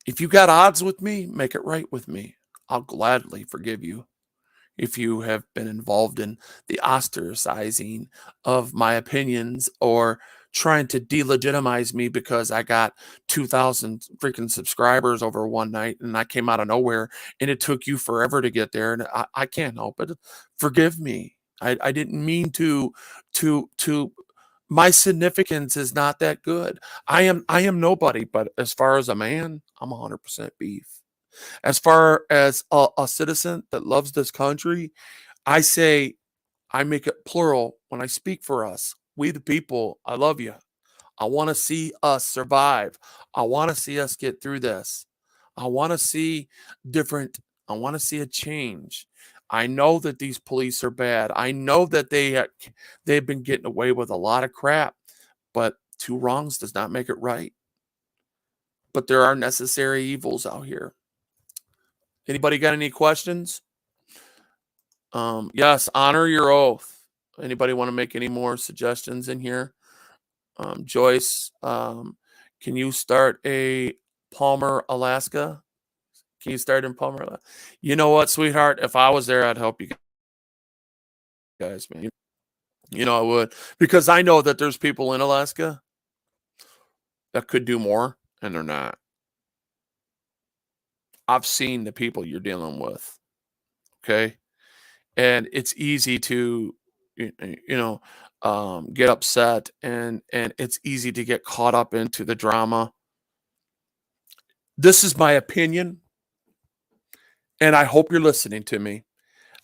If you got odds with me, make it right with me. I'll gladly forgive you if you have been involved in the ostracizing of my opinions or trying to delegitimize me because I got 2,000 freaking subscribers over one night and I came out of nowhere and it took you forever to get there. And I can't help it. Forgive me. I didn't mean to my significance is not that good. I am nobody, but as far as a man, I'm 100% beef. As far as a citizen that loves this country, I say, I make it plural when I speak for us. We the people, I love you. I want to see us survive. I want to see us get through this. I want to see different, I want to see a change. I know that these police are bad. I know that they've been getting away with a lot of crap, but two wrongs does not make it right. But there are necessary evils out here. Anybody got any questions? Yes, honor your oath. Anybody want to make any more suggestions in here? Joyce, can you start a Palmer, Alaska? Can you start in Palmer? You know what, sweetheart? If I was there, I'd help you guys, man. You know I would, because I know that there's people in Alaska that could do more, and they're not. I've seen the people you're dealing with. Okay, and it's easy to, get upset, and it's easy to get caught up into the drama. This is my opinion, and I hope you're listening to me.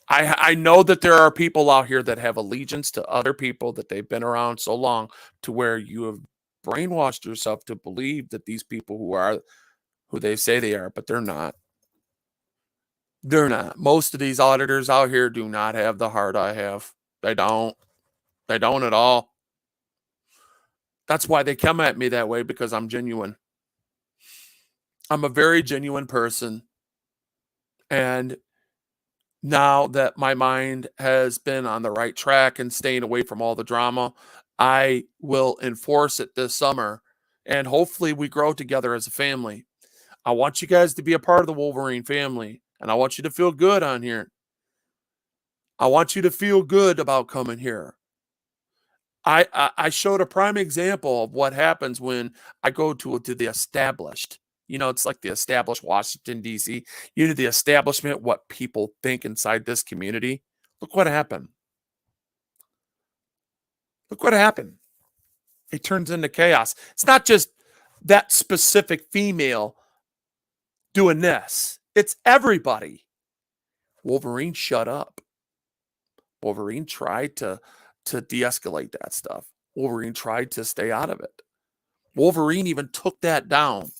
I know that there are people out here that have allegiance to other people, that they've been around so long to where you have brainwashed yourself to believe that these people who are who they say they are, but they're not. They're not. Most of these auditors out here do not have the heart I have. They don't. They don't at all. That's why they come at me that way, because I'm genuine. I'm a very genuine person. And now that my mind has been on the right track and staying away from all the drama, I will enforce it this summer. And hopefully we grow together as a family. I want you guys to be a part of the Wolverine family. And I want you to feel good on here. I want you to feel good about coming here. I showed a prime example of what happens when I go to the established. It's like the established Washington, D.C. The establishment, what people think inside this community. Look what happened. Look what happened. It turns into chaos. It's not just that specific female doing this. It's everybody. Wolverine, shut up. Wolverine tried to de-escalate that stuff. Wolverine tried to stay out of it. Wolverine even took that down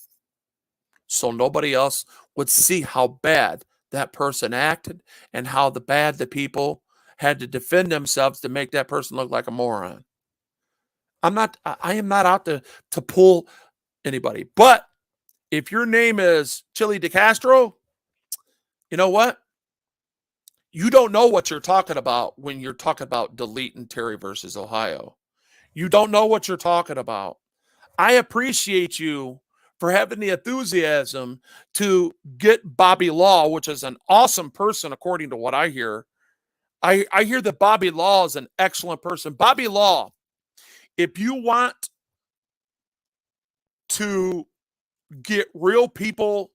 so nobody else would see how bad that person acted and how bad the people had to defend themselves to make that person look like a moron. I am not out to pull anybody. But if your name is Chili DeCastro, you know what? You don't know what you're talking about when you're talking about deleting Terry versus Ohio. You don't know what you're talking about. I appreciate you for having the enthusiasm to get Bobby Law, which is an awesome person, according to what I hear. I hear that Bobby Law is an excellent person. Bobby Law, if you want to get real people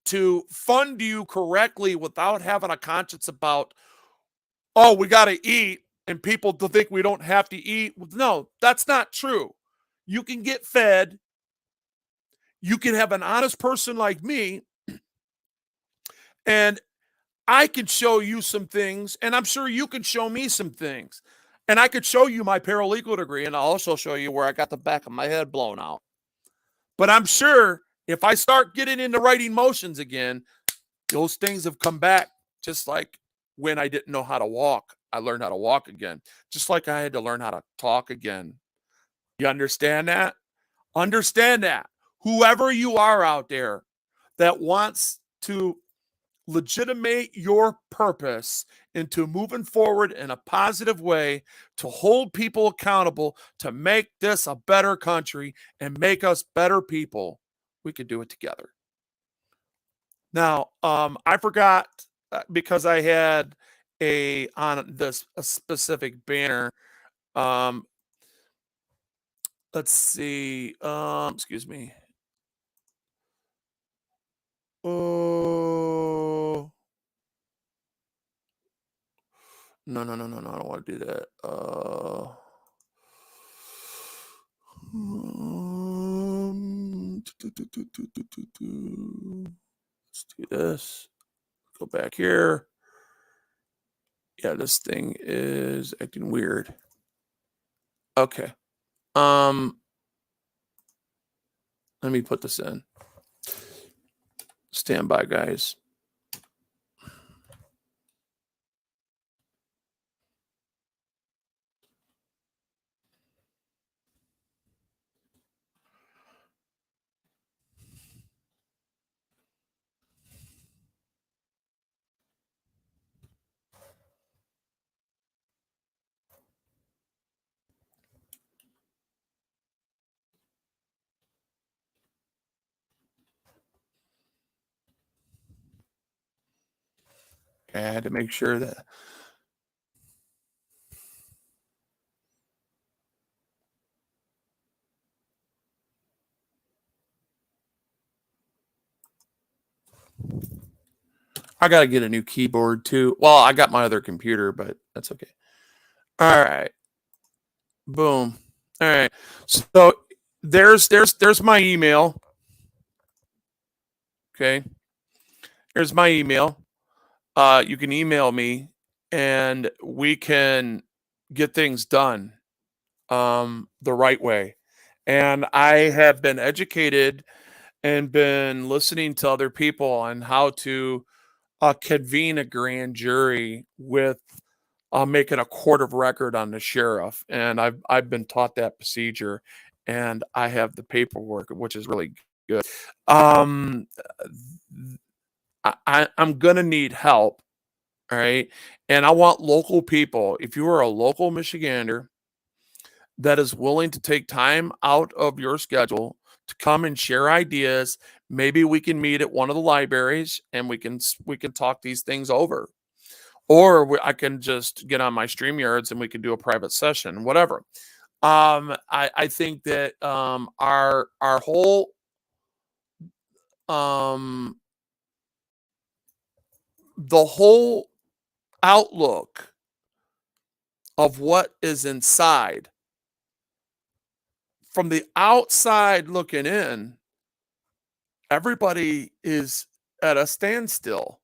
to fund you correctly without having a conscience about, oh, we got to eat, and people to think we don't have to eat. No, that's not true. You can get fed. You can have an honest person like me, and I can show you some things, and I'm sure you can show me some things. And I could show you my paralegal degree, and I'll also show you where I got the back of my head blown out. But I'm sure if I start getting into writing motions again, those things have come back, just like when I didn't know how to walk. I learned how to walk again, just like I had to learn how to talk again. You understand that? Understand that. Whoever you are out there that wants to legitimate your purpose into moving forward in a positive way, to hold people accountable, to make this a better country and make us better people, we could do it together. Now, I forgot because I had on this a specific banner. Let's see. Excuse me. Oh. No. I don't want to do that. Let's do this. Go back here. Yeah, this thing is acting weird. Okay. Let me put this in. Stand by, guys. I had to make sure that I got to get a new keyboard too. Well, I got my other computer, but that's okay. All right. Boom. All right. So there's my email. Okay. Here's my email. You can email me and we can get things done the right way. And I have been educated and been listening to other people on how to convene a grand jury with making a court of record on the sheriff. And I've been taught that procedure, and I have the paperwork, which is really good. I'm gonna need help. All right. And I want local people. If you are a local Michigander that is willing to take time out of your schedule to come and share ideas, maybe we can meet at one of the libraries and we can talk these things over. Or I can just get on my StreamYards and we can do a private session, whatever. I think that our whole the whole outlook of what is inside, from the outside looking in, everybody is at a standstill.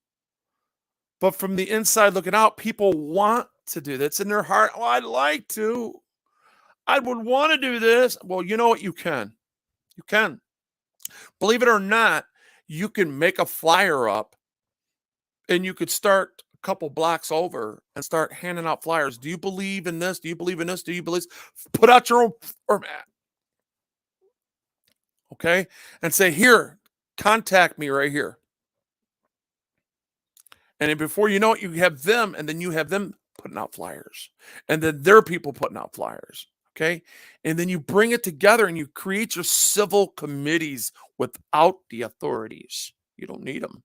But from the inside looking out, people want to do this in their heart. Oh, I'd like to. I would want to do this. Well, you know what? You can. You can. Believe it or not, you can make a flyer up and you could start a couple blocks over and start handing out flyers. Do you believe in this? Do you believe in this? Do you believe? Put out your own format. Okay? And say, here, contact me right here. And then before you know it, you have them, and then you have them putting out flyers. And then their people putting out flyers. Okay? And then you bring it together and you create your civil committees without the authorities. You don't need them.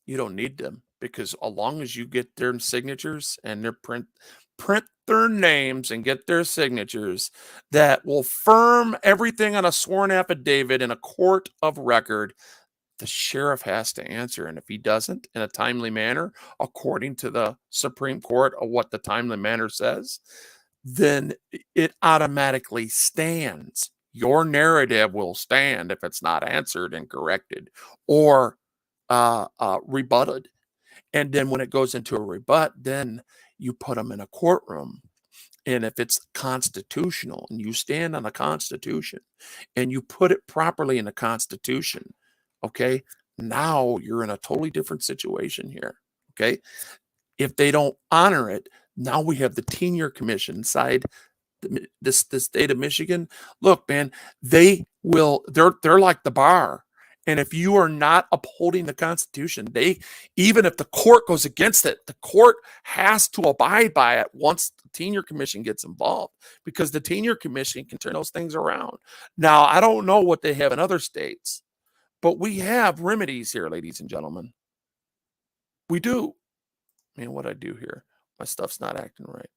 You don't need them, because as long as you get their signatures and their print their names and get their signatures, that will firm everything on a sworn affidavit in a court of record, the sheriff has to answer. And if he doesn't in a timely manner, according to the Supreme Court of what the timely manner says, then it automatically stands. Your narrative will stand if it's not answered and corrected or rebutted. And then when it goes into a rebut, then you put them in a courtroom. And if it's constitutional and you stand on the Constitution and you put it properly in the Constitution, okay, now you're in a totally different situation here. Okay. If they don't honor it, now we have the Tenure Commission inside the state of Michigan. Look, man, they're like the bar. And if you are not upholding the Constitution, even if the court goes against it, the court has to abide by it once the Tenure Commission gets involved, because the Tenure Commission can turn those things around. Now, I don't know what they have in other states, but we have remedies here, ladies and gentlemen. We do. Man, what I do here? My stuff's not acting right.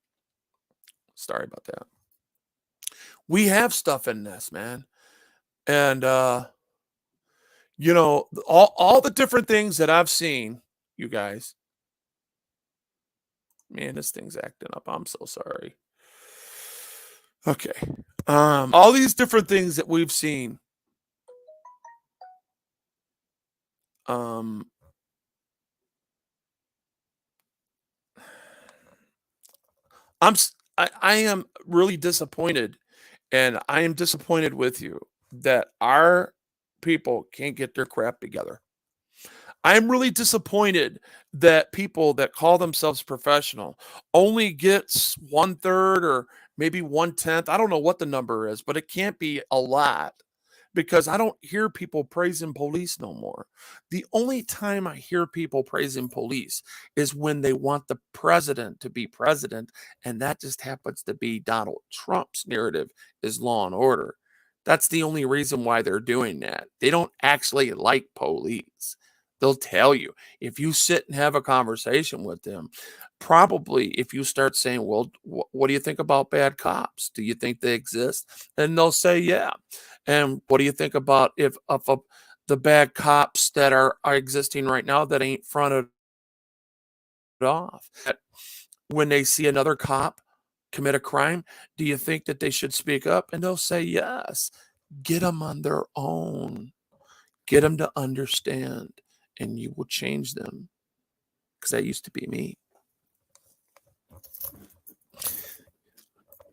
Sorry about that. We have stuff in this, man. And, you know, all the different things that I've seen, you guys. Man, this thing's acting up. I'm so sorry. Okay. All these different things that we've seen um, I am really disappointed, and I am disappointed with you that our people can't get their crap together. I'm really disappointed that people that call themselves professional only gets 1/3 or maybe 1/10. I don't know what the number is, but it can't be a lot because I don't hear people praising police no more. The only time I hear people praising police is when they want the president to be president, and that just happens to be Donald Trump's narrative is law and order. That's the only reason why they're doing that. They don't actually like police. They'll tell you if you sit and have a conversation with them. Probably, if you start saying, "Well, what do you think about bad cops? Do you think they exist?" And they'll say, "Yeah." And what do you think about if the bad cops that are existing right now that ain't fronted off? When they see another cop commit a crime, do you think that they should speak up? And they'll say, "Yes." Get them on their own. Get them to understand, and you will change them. Because that used to be me.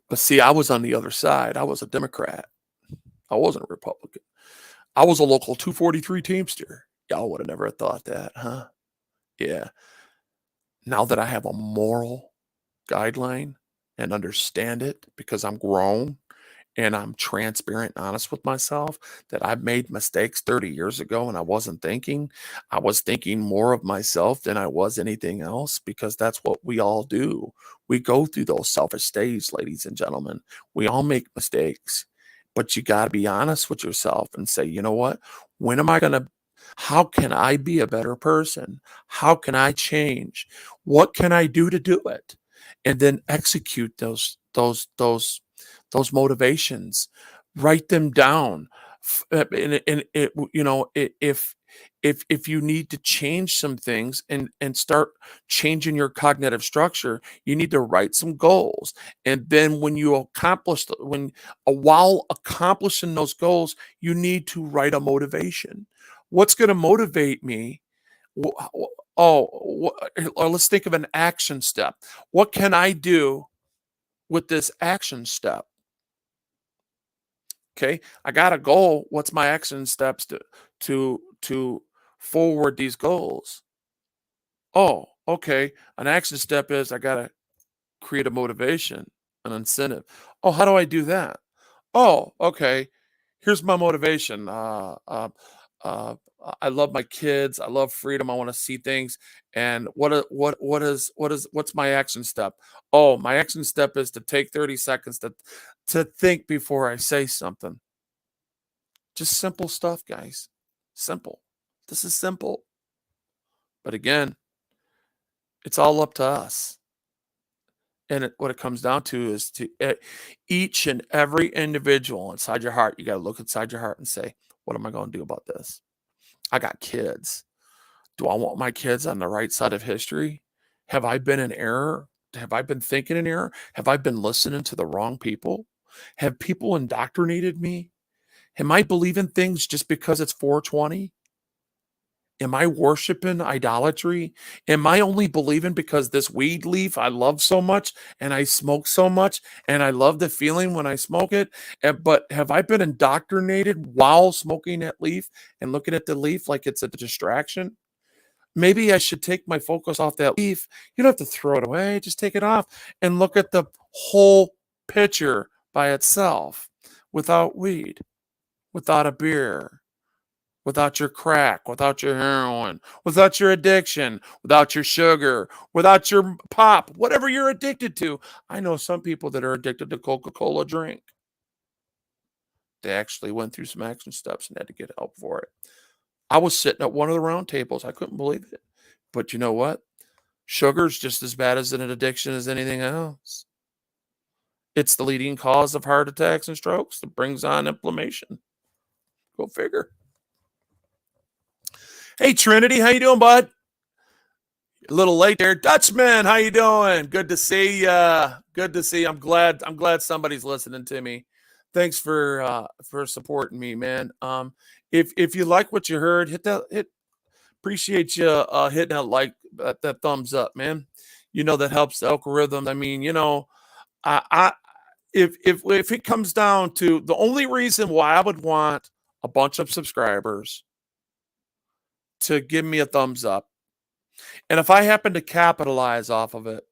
But see, I was on the other side. I was a Democrat. I wasn't a Republican. I was a local 243 Teamster. Y'all would have never thought that, huh? Yeah. Now that I have a moral guideline and understand it because I'm grown and I'm transparent and honest with myself that I've made mistakes 30 years ago and I wasn't thinking. I was thinking more of myself than I was anything else because that's what we all do. We go through those selfish stages, ladies and gentlemen. We all make mistakes, but you got to be honest with yourself and say, you know what? When am I going to how can I be a better person? How can I change? What can I do to do it? And then execute those motivations, write them down. And it, you know, if you need to change some things and start changing your cognitive structure, you need to write some goals. And then when you accomplish, while accomplishing those goals, you need to write a motivation. What's going to motivate me? Let's think of an action step. What can I do with this action step? Okay, I got a goal. What's my action steps to forward these goals? Oh, okay. An action step is I gotta create a motivation, an incentive. Oh, how do I do that? Oh, okay. Here's my motivation. I love my kids. I love freedom. I want to see things. And what's my action step? Oh, my action step is to take 30 seconds to think before I say something. Just simple stuff, guys. Simple. This is simple. But again, it's all up to us. And what it comes down to is to each and every individual inside your heart. You got to look inside your heart and say, what am I going to do about this? I got kids. Do I want my kids on the right side of history? Have I been in error? Have I been thinking in error? Have I been listening to the wrong people? Have people indoctrinated me? Am I believing things just because it's 420? Am I worshiping idolatry? Am I only believing because this weed leaf I love so much and I smoke so much and I love the feeling when I smoke it? But have I been indoctrinated while smoking that leaf and looking at the leaf like it's a distraction? Maybe I should take my focus off that leaf. You don't have to throw it away. Just take it off and look at the whole picture by itself without weed, without a beer, without your crack, without your heroin, without your addiction, without your sugar, without your pop, whatever you're addicted to. I know some people that are addicted to Coca-Cola drink. They actually went through some action steps and had to get help for it. I was sitting at one of the round tables. I couldn't believe it. But you know what? Sugar's just as bad as an addiction as anything else. It's the leading cause of heart attacks and strokes that brings on inflammation. Go figure. Hey, Trinity, how you doing, bud? A little late there. Dutchman, how you doing? Good to see you. Good to see you. I'm glad somebody's listening to me. Thanks for supporting me, man. If you like what you heard, appreciate you hitting that that thumbs up, man. You know that helps the algorithm. I mean, you know, I if it comes down to the only reason why I would want a bunch of subscribers to give me a thumbs up, and if I happen to capitalize off of it,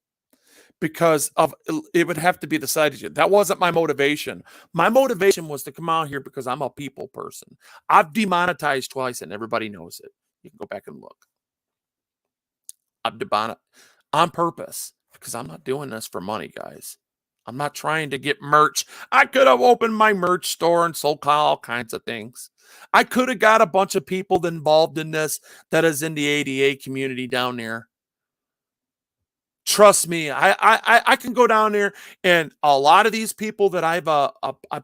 because of it would have to be decided. That wasn't my motivation. My motivation was to come out here because I'm a people person. I've demonetized twice, and everybody knows it. You can go back and look. I've demonetized on purpose because I'm not doing this for money, guys. I'm not trying to get merch. I could have opened my merch store and sold all kinds of things. I could have got a bunch of people involved in this that is in the ADA community down there. Trust me, I can go down there, and a lot of these people that I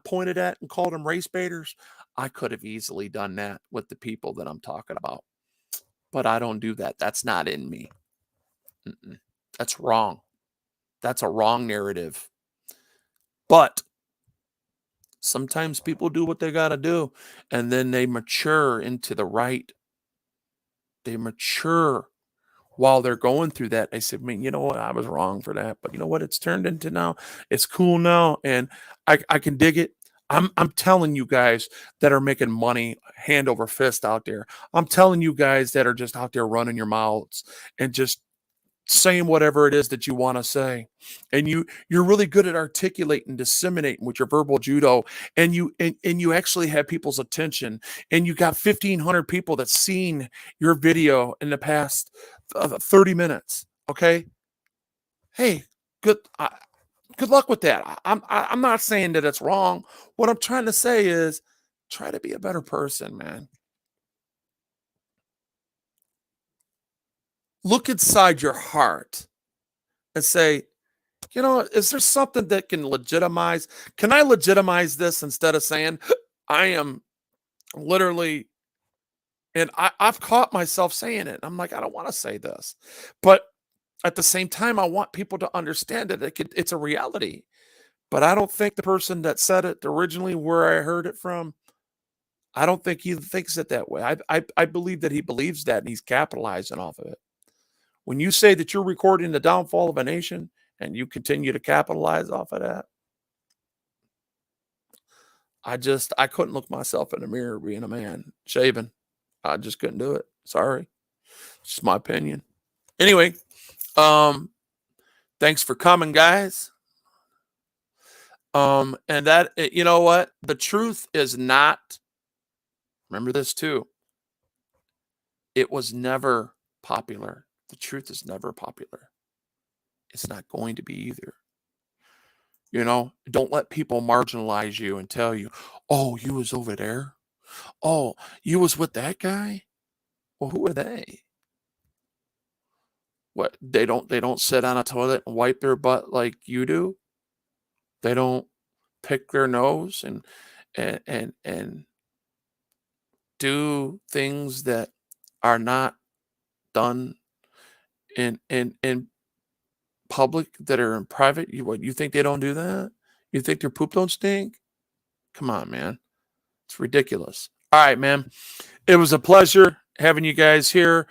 pointed at and called them race baiters, I could have easily done that with the people that I'm talking about. But I don't do that. That's not in me. That's wrong. That's a wrong narrative. But sometimes people do what they got to do, and then they mature into the right. They mature while they're going through that. They said, man, you know what? I was wrong for that. But you know what? It's turned into now. It's cool now. And I can dig it. I'm telling you guys that are making money hand over fist out there. I'm telling you guys that are just out there running your mouths and just saying whatever it is that you want to say, and you're really good at articulating, disseminating with your verbal judo, and you actually have people's attention, and you got 1,500 people that's seen your video in the past 30 minutes. Okay, hey, good luck with that. I'm not saying that it's wrong. What I'm trying to say is try to be a better person, man. Look inside your heart and say, you know, is there something that can legitimize? Can I legitimize this instead of saying I am literally, and I've caught myself saying it. I'm like, I don't want to say this. But at the same time, I want people to understand that it's a reality. But I don't think the person that said it originally, where I heard it from, I don't think he thinks it that way. I believe that he believes that, and he's capitalizing off of it. When you say that you're recording the downfall of a nation and you continue to capitalize off of that, I couldn't look myself in the mirror being a man, shaving. I just couldn't do it. Sorry. It's just my opinion. Anyway, thanks for coming, guys. And that, you know what? The truth is not, remember this too, it was never popular. The truth is never popular. It's not going to be either. You know, don't let people marginalize you and tell you, oh, you was over there. Oh, you was with that guy. Well, who are they? What, they don't sit on a toilet and wipe their butt like you do. They don't pick their nose and do things that are not done in public, that are in private. You think they don't do that? You think their poop don't stink? Come on, man. It's ridiculous. All right, man. It was a pleasure having you guys here.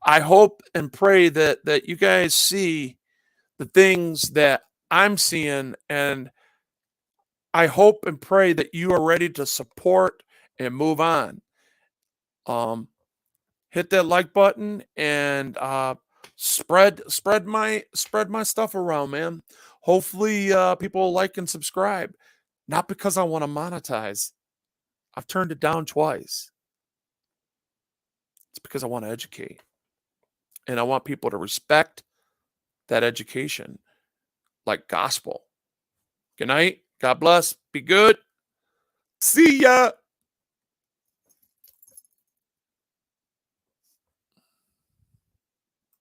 I hope and pray that you guys see the things that I'm seeing, and I hope and pray that you are ready to support and move on. Hit that like button and spread my stuff around, man. Hopefully people will like and subscribe. Not because I want to monetize. I've turned it down twice. It's because I want to educate. And I want people to respect that education like gospel. Good night. God bless. Be good. See ya.